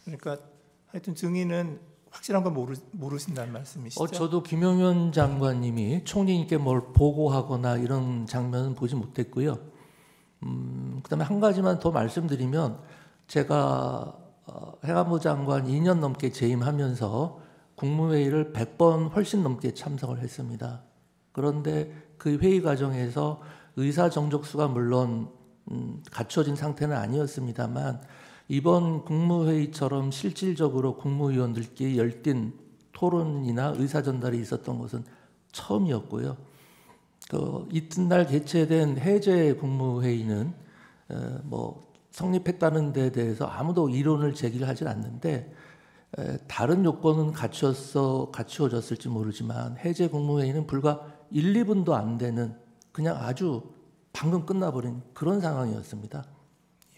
그러니까 하여튼 증인은 확실한 건 모르신다는 말씀이시죠? 저도 김용현 장관님이 총리님께 뭘 보고하거나 이런 장면은 보지 못했고요. 그다음에 한 가지만 더 말씀드리면 제가 행안부 장관 2년 넘게 재임하면서 국무회의를 100번 훨씬 넘게 참석을 했습니다. 그런데 그 회의 과정에서 의사 정족수가 물론 갖춰진 상태는 아니었습니다만 이번 국무회의처럼 실질적으로 국무위원들끼리 열띤 토론이나 의사 전달이 있었던 것은 처음이었고요. 이튿날 개최된 해제 국무회의는 뭐 성립했다는 데 대해서 아무도 이론을 제기를 하진 않는데 다른 요건은 갖추어졌을지 모르지만 해제 국무회의는 불과 1, 2분도 안 되는 그냥 아주 방금 끝나버린 그런 상황이었습니다.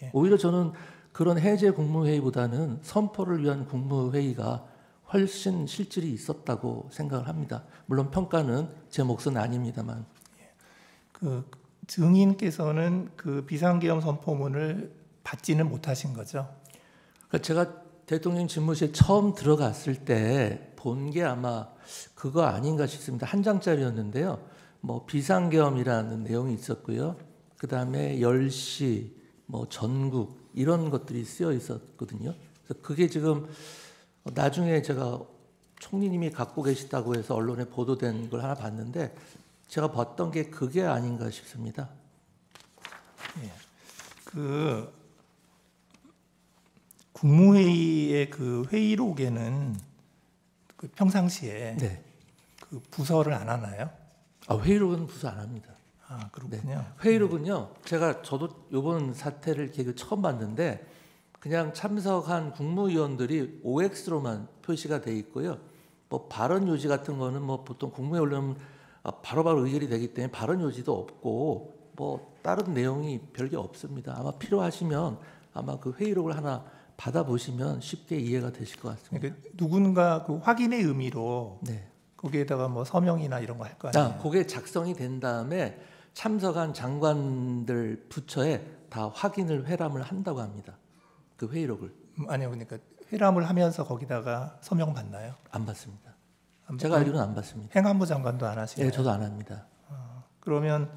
예. 오히려 저는 그런 해제 국무회의보다는 선포를 위한 국무회의가 훨씬 실질이 있었다고 생각을 합니다. 물론 평가는 제 몫은 아닙니다만. 그 증인께서는 그 비상계엄 선포문을 받지는 못하신 거죠? 그러니까 제가 대통령 집무실에 처음 들어갔을 때 본 게 아마 그거 아닌가 싶습니다. 한 장짜리였는데요. 뭐 비상계엄이라는 내용이 있었고요. 그 다음에 10시, 뭐 전국 이런 것들이 쓰여 있었거든요. 그래서 그게 지금 나중에 제가 총리님이 갖고 계시다고 해서 언론에 보도된 걸 하나 봤는데 제가 봤던 게 그게 아닌가 싶습니다. 예. 그 국무회의의 그 회의록에는 그 평상시에 네. 그 부서를 안 하나요? 회의록은 부서 안 합니다. 아 그렇군요. 회의록은요. 저도 이번 사태를 계획 처음 봤는데 그냥 참석한 국무위원들이 OX로만 표시가 돼 있고요. 뭐 발언 요지 같은 거는 뭐 보통 국무회의 올리면 바로바로 의결이 되기 때문에 발언 요지도 없고 뭐 다른 내용이 별게 없습니다. 아마 필요하시면 아마 그 회의록을 하나 받아보시면 쉽게 이해가 되실 것 같습니다. 그러니까 누군가 그 확인의 의미로 네. 거기에다가 뭐 서명이나 이런 거 할 거 아니에요? 그게 작성이 된 다음에 참석한 장관들 부처에 다 확인을 회람을 한다고 합니다. 그 회의록을 아니요, 그러니까 회람을 하면서 거기다가 서명 받나요? 안 받습니다. 안 제가 받- 알기로는 안 받습니다. 행안부 장관도 안 하시나요? 예, 저도 안 합니다. 그러면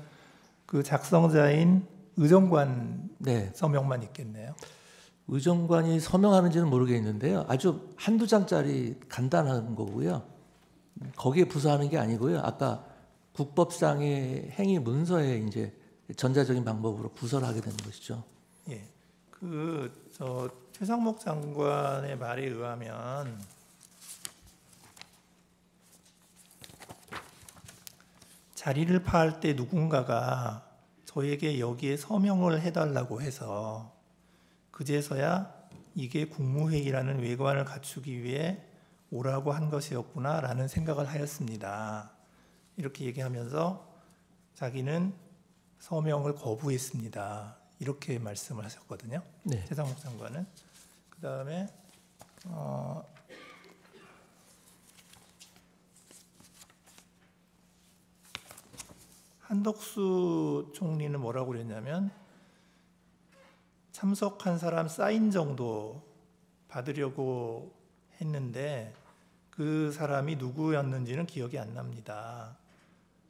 그 작성자인 의정관 네, 서명만 있겠네요. 의정관이 서명하는지는 모르겠는데요. 아주 한두 장짜리 간단한 거고요. 거기에 부서하는 게 아니고요. 아까 국법상의 행위 문서에 이제 전자적인 방법으로 부서를 하게 되는 것이죠. 예, 저 최상목 장관의 말에 의하면 자리를 파할 때 누군가가 저에게 여기에 서명을 해달라고 해서 그제서야 이게 국무회의라는 외관을 갖추기 위해 오라고 한 것이었구나라는 생각을 하였습니다. 이렇게 얘기하면서 자기는 서명을 거부했습니다. 이렇게 말씀을 하셨거든요. 네. 최상목 장관은. 그 다음에 한덕수 총리는 뭐라고 그랬냐면 참석한 사람 사인 정도 받으려고 했는데 그 사람이 누구였는지는 기억이 안 납니다.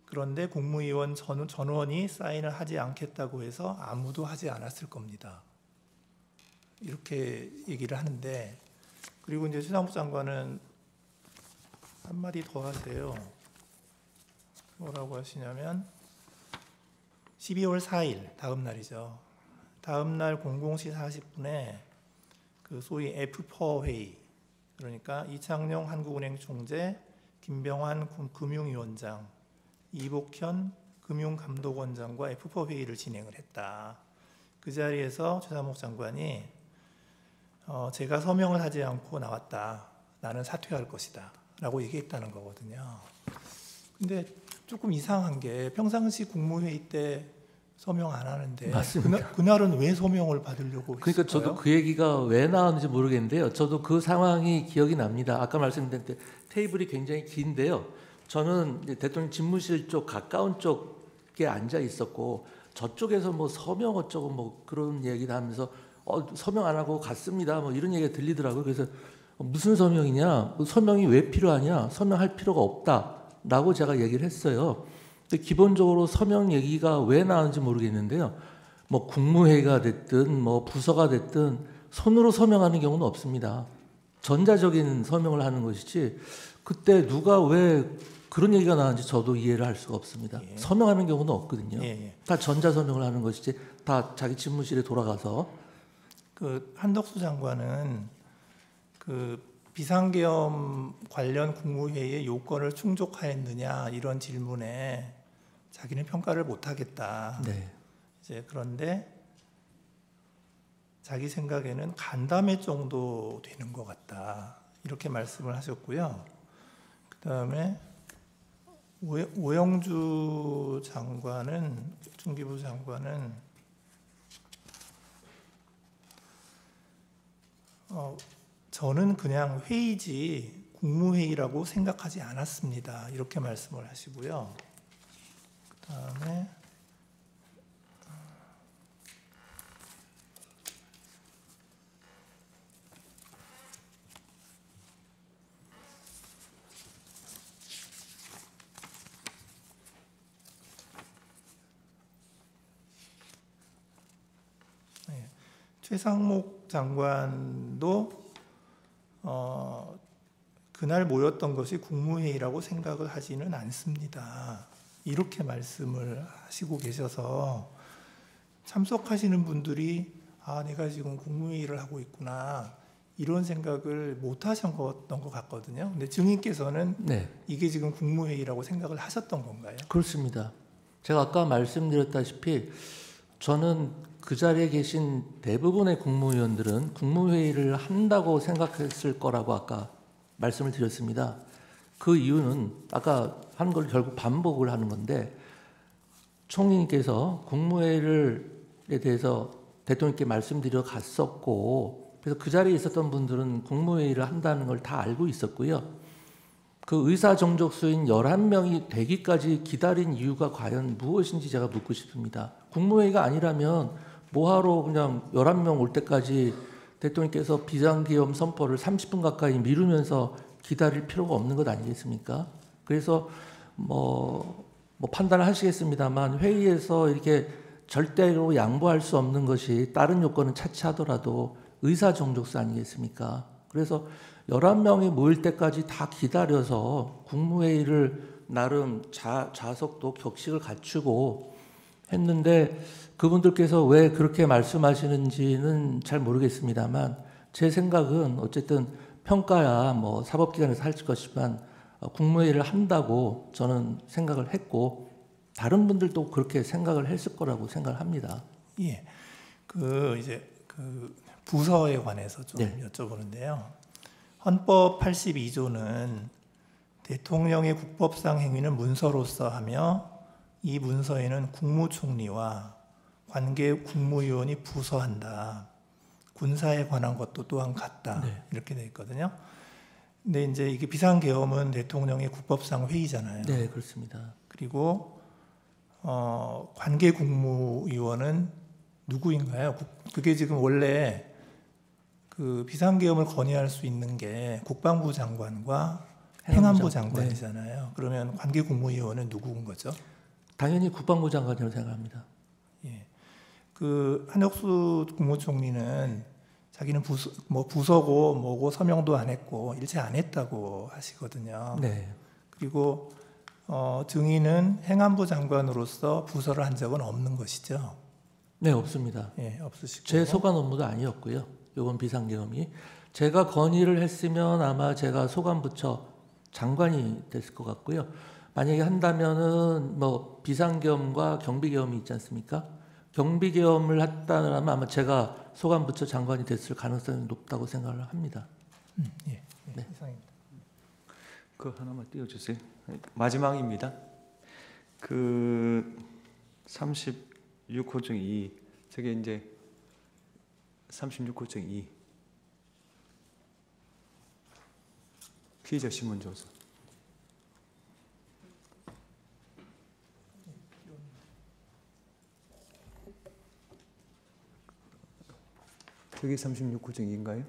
그런데 국무위원 전원이 사인을 하지 않겠다고 해서 아무도 하지 않았을 겁니다. 이렇게 얘기를 하는데 그리고 이제 최상목 장관은 한마디 더 하세요. 뭐라고 하시냐면 12월 4일 다음 날이죠. 다음 날 00시 40분에 그 소위 F4 회의, 그러니까 이창용 한국은행 총재, 김병환 금융위원장, 이복현 금융감독원장과 F4 회의를 진행을 했다. 그 자리에서 최상목 장관이 제가 서명을 하지 않고 나왔다. 나는 사퇴할 것이다. 라고 얘기했다는 거거든요. 근데 조금 이상한 게 평상시 국무회의 때 서명 안 하는데 맞습니다. 그날은 왜 서명을 받으려고 그러니까 했을까요? 저도 그 얘기가 왜 나왔는지 모르겠는데요. 저도 그 상황이 기억이 납니다. 아까 말씀드린 때 테이블이 굉장히 긴데요. 저는 이제 대통령 집무실 쪽 가까운 쪽에 앉아 있었고 저쪽에서 뭐 서명 어쩌고 뭐 그런 얘기를 하면서 서명 안 하고 갔습니다. 뭐 이런 얘기가 들리더라고요. 그래서 무슨 서명이냐? 서명이 왜 필요하냐? 서명할 필요가 없다라고 제가 얘기를 했어요. 근데 기본적으로 서명 얘기가 왜 나왔는지 모르겠는데요. 뭐 국무회의가 됐든 뭐 부서가 됐든 손으로 서명하는 경우는 없습니다. 전자적인 서명을 하는 것이지 그때 누가 왜 그런 얘기가 나왔는지 저도 이해를 할 수가 없습니다. 예. 서명하는 경우는 없거든요. 예. 다 전자 서명을 하는 것이지 다 자기 집무실에 돌아가서 그 한덕수 장관은 그 비상계엄 관련 국무회의의 요건을 충족하였느냐 이런 질문에 자기는 평가를 못하겠다. 네. 이제 그런데 자기 생각에는 간담회 정도 되는 것 같다 이렇게 말씀을 하셨고요. 그 다음에 오영주 장관은 중기부 장관은 저는 그냥 회의지 국무회의라고 생각하지 않았습니다. 이렇게 말씀을 하시고요. 그 다음에 최상목 장관도 그날 모였던 것이 국무회의라고 생각을 하지는 않습니다. 이렇게 말씀을 하시고 계셔서 참석하시는 분들이 내가 지금 국무회의를 하고 있구나 이런 생각을 못 하셨던 것 같거든요. 근데 증인께서는 네. 이게 지금 국무회의라고 생각을 하셨던 건가요? 그렇습니다. 제가 아까 말씀드렸다시피 저는 그 자리에 계신 대부분의 국무위원들은 국무회의를 한다고 생각했을 거라고 아까 말씀을 드렸습니다. 그 이유는 아까 한 걸 결국 반복을 하는 건데 총리님께서 국무회의에 대해서 대통령께 말씀드려 갔었고 그래서 그 자리에 있었던 분들은 국무회의를 한다는 걸 다 알고 있었고요. 그 의사 정족수인 11명이 되기까지 기다린 이유가 과연 무엇인지 제가 묻고 싶습니다. 국무회의가 아니라면 뭐하러 그냥 11명 올 때까지 대통령께서 비상계엄 선포를 30분 가까이 미루면서 기다릴 필요가 없는 것 아니겠습니까? 그래서 뭐 판단을 하시겠습니다만 회의에서 이렇게 절대로 양보할 수 없는 것이 다른 요건은 차치하더라도 의사 정족수 아니겠습니까? 그래서 11명이 모일 때까지 다 기다려서 국무회의를 나름 좌석도 격식을 갖추고 했는데 그분들께서 왜 그렇게 말씀하시는지는 잘 모르겠습니다만 제 생각은 어쨌든 평가야 뭐 사법기관에서 할 것이지만 국무회의를 한다고 저는 생각을 했고 다른 분들도 그렇게 생각을 했을 거라고 생각을 합니다. 예, 이제 그 부서에 관해서 좀 네. 여쭤보는데요. 헌법 82조는 대통령의 국법상 행위는 문서로서 하며 이 문서에는 국무총리와 관계 국무위원이 부서한다. 군사에 관한 것도 또한 같다. 네. 이렇게 돼 있거든요. 근데 이제 이게 비상계엄은 대통령의 국법상 회의잖아요. 네, 그렇습니다. 그리고 관계 국무위원은 누구인가요? 그게 지금 원래 그 비상계엄을 건의할 수 있는 게 국방부 장관과 행안부 장관이잖아요. 네. 그러면 관계 국무위원은 누구인 거죠? 당연히 국방부 장관이라고 생각합니다. 예, 그 한혁수 국무총리는 자기는 부서고 뭐고 서명도 안 했고 일체 안 했다고 하시거든요. 네. 그리고 증인은 행안부 장관으로서 부서를 한 적은 없는 것이죠. 네, 없습니다. 예, 없으시고. 제 소관 업무도 아니었고요. 요번 비상계엄이 제가 건의를 했으면 아마 제가 소관부처 장관이 됐을 것 같고요. 만약에 한다면은 뭐 비상계엄과 경비계엄이 있지 않습니까? 경비계엄을 했다면 아마 제가 소관부처 장관이 됐을 가능성이 높다고 생각을 합니다. 예, 네. 이상입니다. 그 하나만 띄워주세요. 마지막입니다. 그 36호증 2 저게 이제 36호증 2 피의자 신문 조서. 그게 36호증 2인가요?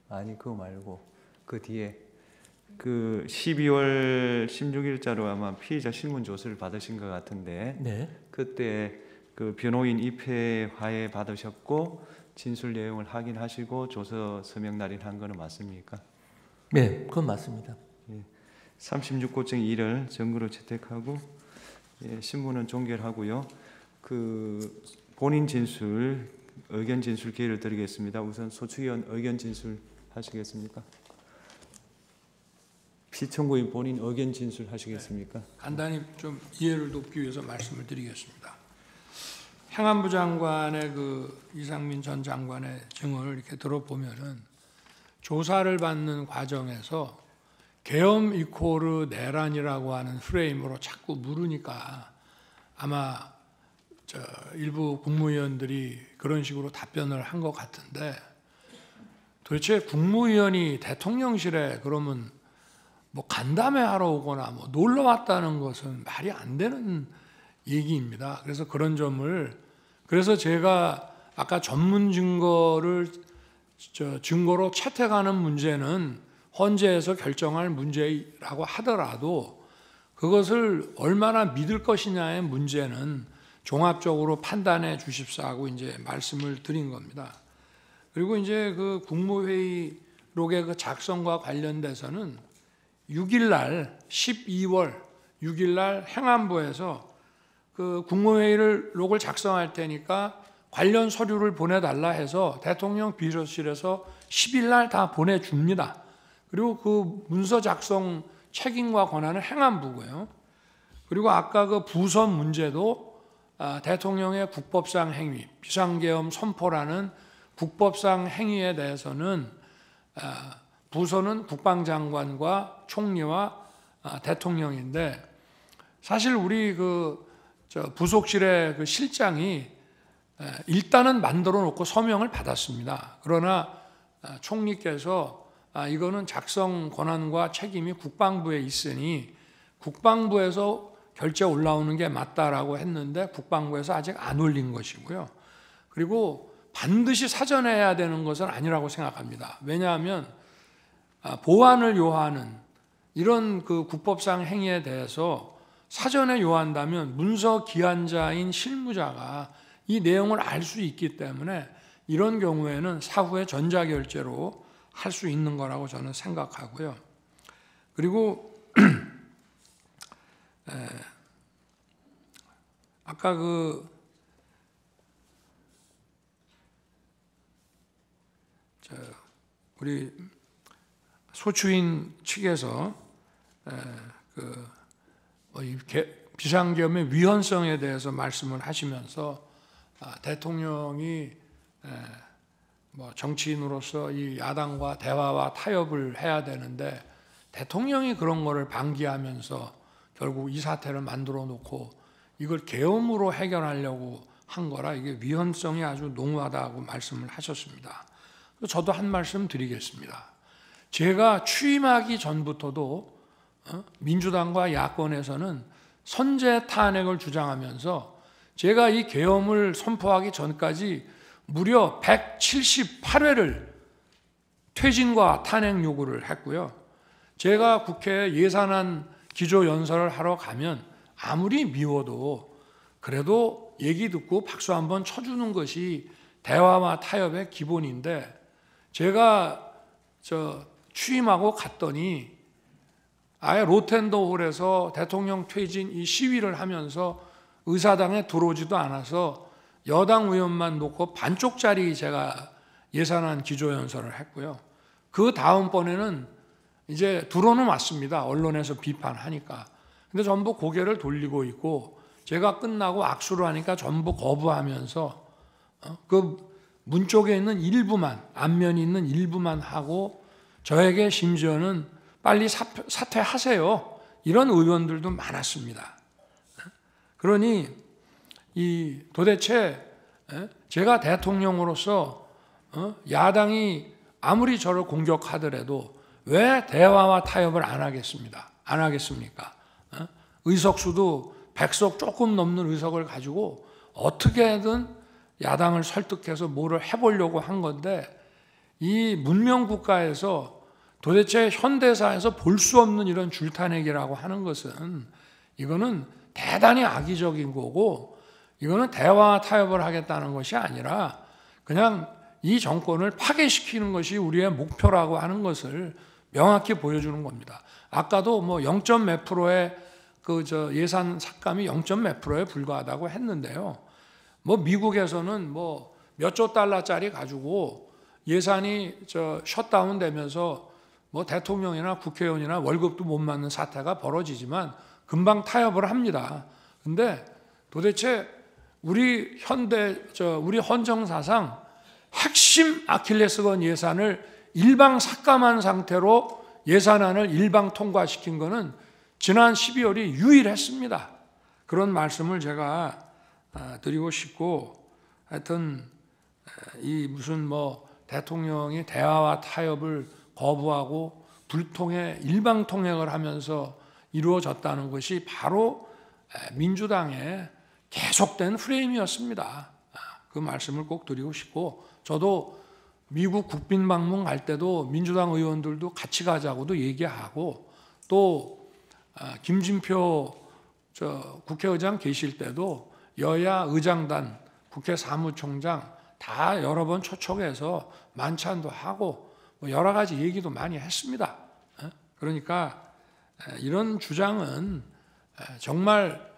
아니 그거 말고 그 뒤에 그 12월 16일자로 아마 피의자 신문 조서를 받으신 것 같은데 네. 그때 그 변호인 입회 화해 받으셨고 진술 내용을 확인하시고 조서 서명 날인한 거는 맞습니까? 네, 그건 맞습니다. 36호증 2를 증거로 채택하고 신문은 종결하고요. 그 본인 진술 의견 진술 기회를 드리겠습니다. 우선 소추위원 의견 진술 하시겠습니까? 피청구인 본인 의견 진술 하시겠습니까? 간단히 좀 이해를 돕기 위해서 말씀을 드리겠습니다. 행안부 장관의 그 이상민 전 장관의 증언을 이렇게 들어보면은 조사를 받는 과정에서 계엄 이코르 내란이라고 하는 프레임으로 자꾸 물으니까 아마 일부 국무위원들이 그런 식으로 답변을 한 것 같은데 도대체 국무위원이 대통령실에 그러면 뭐 간담회 하러 오거나 뭐 놀러 왔다는 것은 말이 안 되는 얘기입니다. 그래서 그런 점을 그래서 제가 아까 전문 증거를 증거로 채택하는 문제는 헌재에서 결정할 문제라고 하더라도 그것을 얼마나 믿을 것이냐의 문제는 종합적으로 판단해 주십사 고 이제 말씀을 드린 겁니다. 그리고 이제 그 국무회의록의 그 작성과 관련돼서는 6일 날 12월 6일 날 행안부에서 그 국무회의록을 작성할 테니까 관련 서류를 보내달라 해서 대통령 비서실에서 10일 날 다 보내줍니다. 그리고 그 문서 작성 책임과 권한은 행안부고요. 그리고 아까 그 부선 문제도 대통령의 국법상 행위, 비상계엄 선포라는 국법상 행위에 대해서는 부서는 국방장관과 총리와 대통령인데 사실 우리 그 부속실의 그 실장이 일단은 만들어 놓고 서명을 받았습니다. 그러나 총리께서 이거는 작성 권한과 책임이 국방부에 있으니 국방부에서 결제 올라오는 게 맞다라고 했는데 국방부에서 아직 안 올린 것이고요. 그리고 반드시 사전에 해야 되는 것은 아니라고 생각합니다. 왜냐하면 보완을 요하는 이런 그 국법상 행위에 대해서 사전에 요한다면 문서 기한자인 실무자가 이 내용을 알 수 있기 때문에 이런 경우에는 사후에 전자결제로 할 수 있는 거라고 저는 생각하고요. 그리고 아까 우리 소추인 측에서 비상계엄의 위헌성에 대해서 말씀을 하시면서 대통령이 뭐 정치인으로서 이 야당과 대화와 타협을 해야 되는데 대통령이 그런 거를 방기하면서 결국 이 사태를 만들어 놓고 이걸 계엄으로 해결하려고 한 거라 이게 위헌성이 아주 농후하다고 말씀을 하셨습니다. 저도 한 말씀 드리겠습니다. 제가 취임하기 전부터도 민주당과 야권에서는 선제 탄핵을 주장하면서 제가 이 계엄을 선포하기 전까지 무려 178회를 퇴진과 탄핵 요구를 했고요. 제가 국회 예산안 기조연설을 하러 가면 아무리 미워도 그래도 얘기 듣고 박수 한번 쳐주는 것이 대화와 타협의 기본인데 제가 취임하고 갔더니 아예 로텐더홀에서 대통령 퇴진 이 시위를 하면서 의사당에 들어오지도 않아서 여당 의원만 놓고 반쪽짜리 제가 예산안 기조연설을 했고요. 그 다음번에는 이제 들어는 왔습니다. 언론에서 비판하니까. 근데 전부 고개를 돌리고 있고 제가 끝나고 악수를 하니까 전부 거부하면서 그 문 쪽에 있는 일부만, 앞면이 있는 일부만 하고 저에게 심지어는 빨리 사퇴하세요. 이런 의원들도 많았습니다. 그러니 도대체 제가 대통령으로서 야당이 아무리 저를 공격하더라도 왜 대화와 타협을 안 하겠습니까? 의석수도 100석 조금 넘는 의석을 가지고 어떻게든 야당을 설득해서 뭐를 해보려고 한 건데 이 문명국가에서 도대체 현대사에서 볼 수 없는 이런 줄타내기라고 하는 것은 이거는 대단히 악의적인 거고 이거는 대화 타협을 하겠다는 것이 아니라 그냥 이 정권을 파괴시키는 것이 우리의 목표라고 하는 것을 명확히 보여주는 겁니다. 아까도 뭐 0몇 %의 예산 삭감이 0몇 %에 불과하다고 했는데요. 뭐 미국에서는 뭐 몇 조 달러짜리 가지고 예산이 셧다운 되면서 뭐 대통령이나 국회의원이나 월급도 못 받는 사태가 벌어지지만 금방 타협을 합니다. 근데 도대체 우리 헌정사상 핵심 아킬레스건 예산을 일방 삭감한 상태로 예산안을 일방 통과시킨 것은 지난 12월이 유일했습니다. 그런 말씀을 제가 드리고 싶고 하여튼 이 무슨 뭐 대통령이 대화와 타협을 거부하고 불통해 일방 통행을 하면서 이루어졌다는 것이 바로 민주당의 계속된 프레임이었습니다. 그 말씀을 꼭 드리고 싶고 저도 미국 국빈 방문 갈 때도 민주당 의원들도 같이 가자고도 얘기하고 또 김진표 국회의장 계실 때도 여야 의장단, 국회 사무총장 다 여러 번 초청해서 만찬도 하고 뭐 여러 가지 얘기도 많이 했습니다. 그러니까 이런 주장은 정말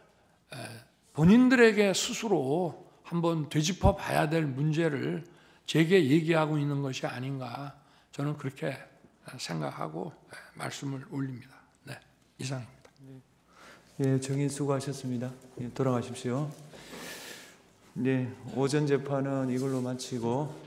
본인들에게 스스로 한번 되짚어 봐야 될 문제를 제게 얘기하고 있는 것이 아닌가 저는 그렇게 생각하고 말씀을 올립니다. 네, 이상입니다. 예, 정인 수고하셨습니다. 예, 돌아가십시오. 네, 오전 재판은 이걸로 마치고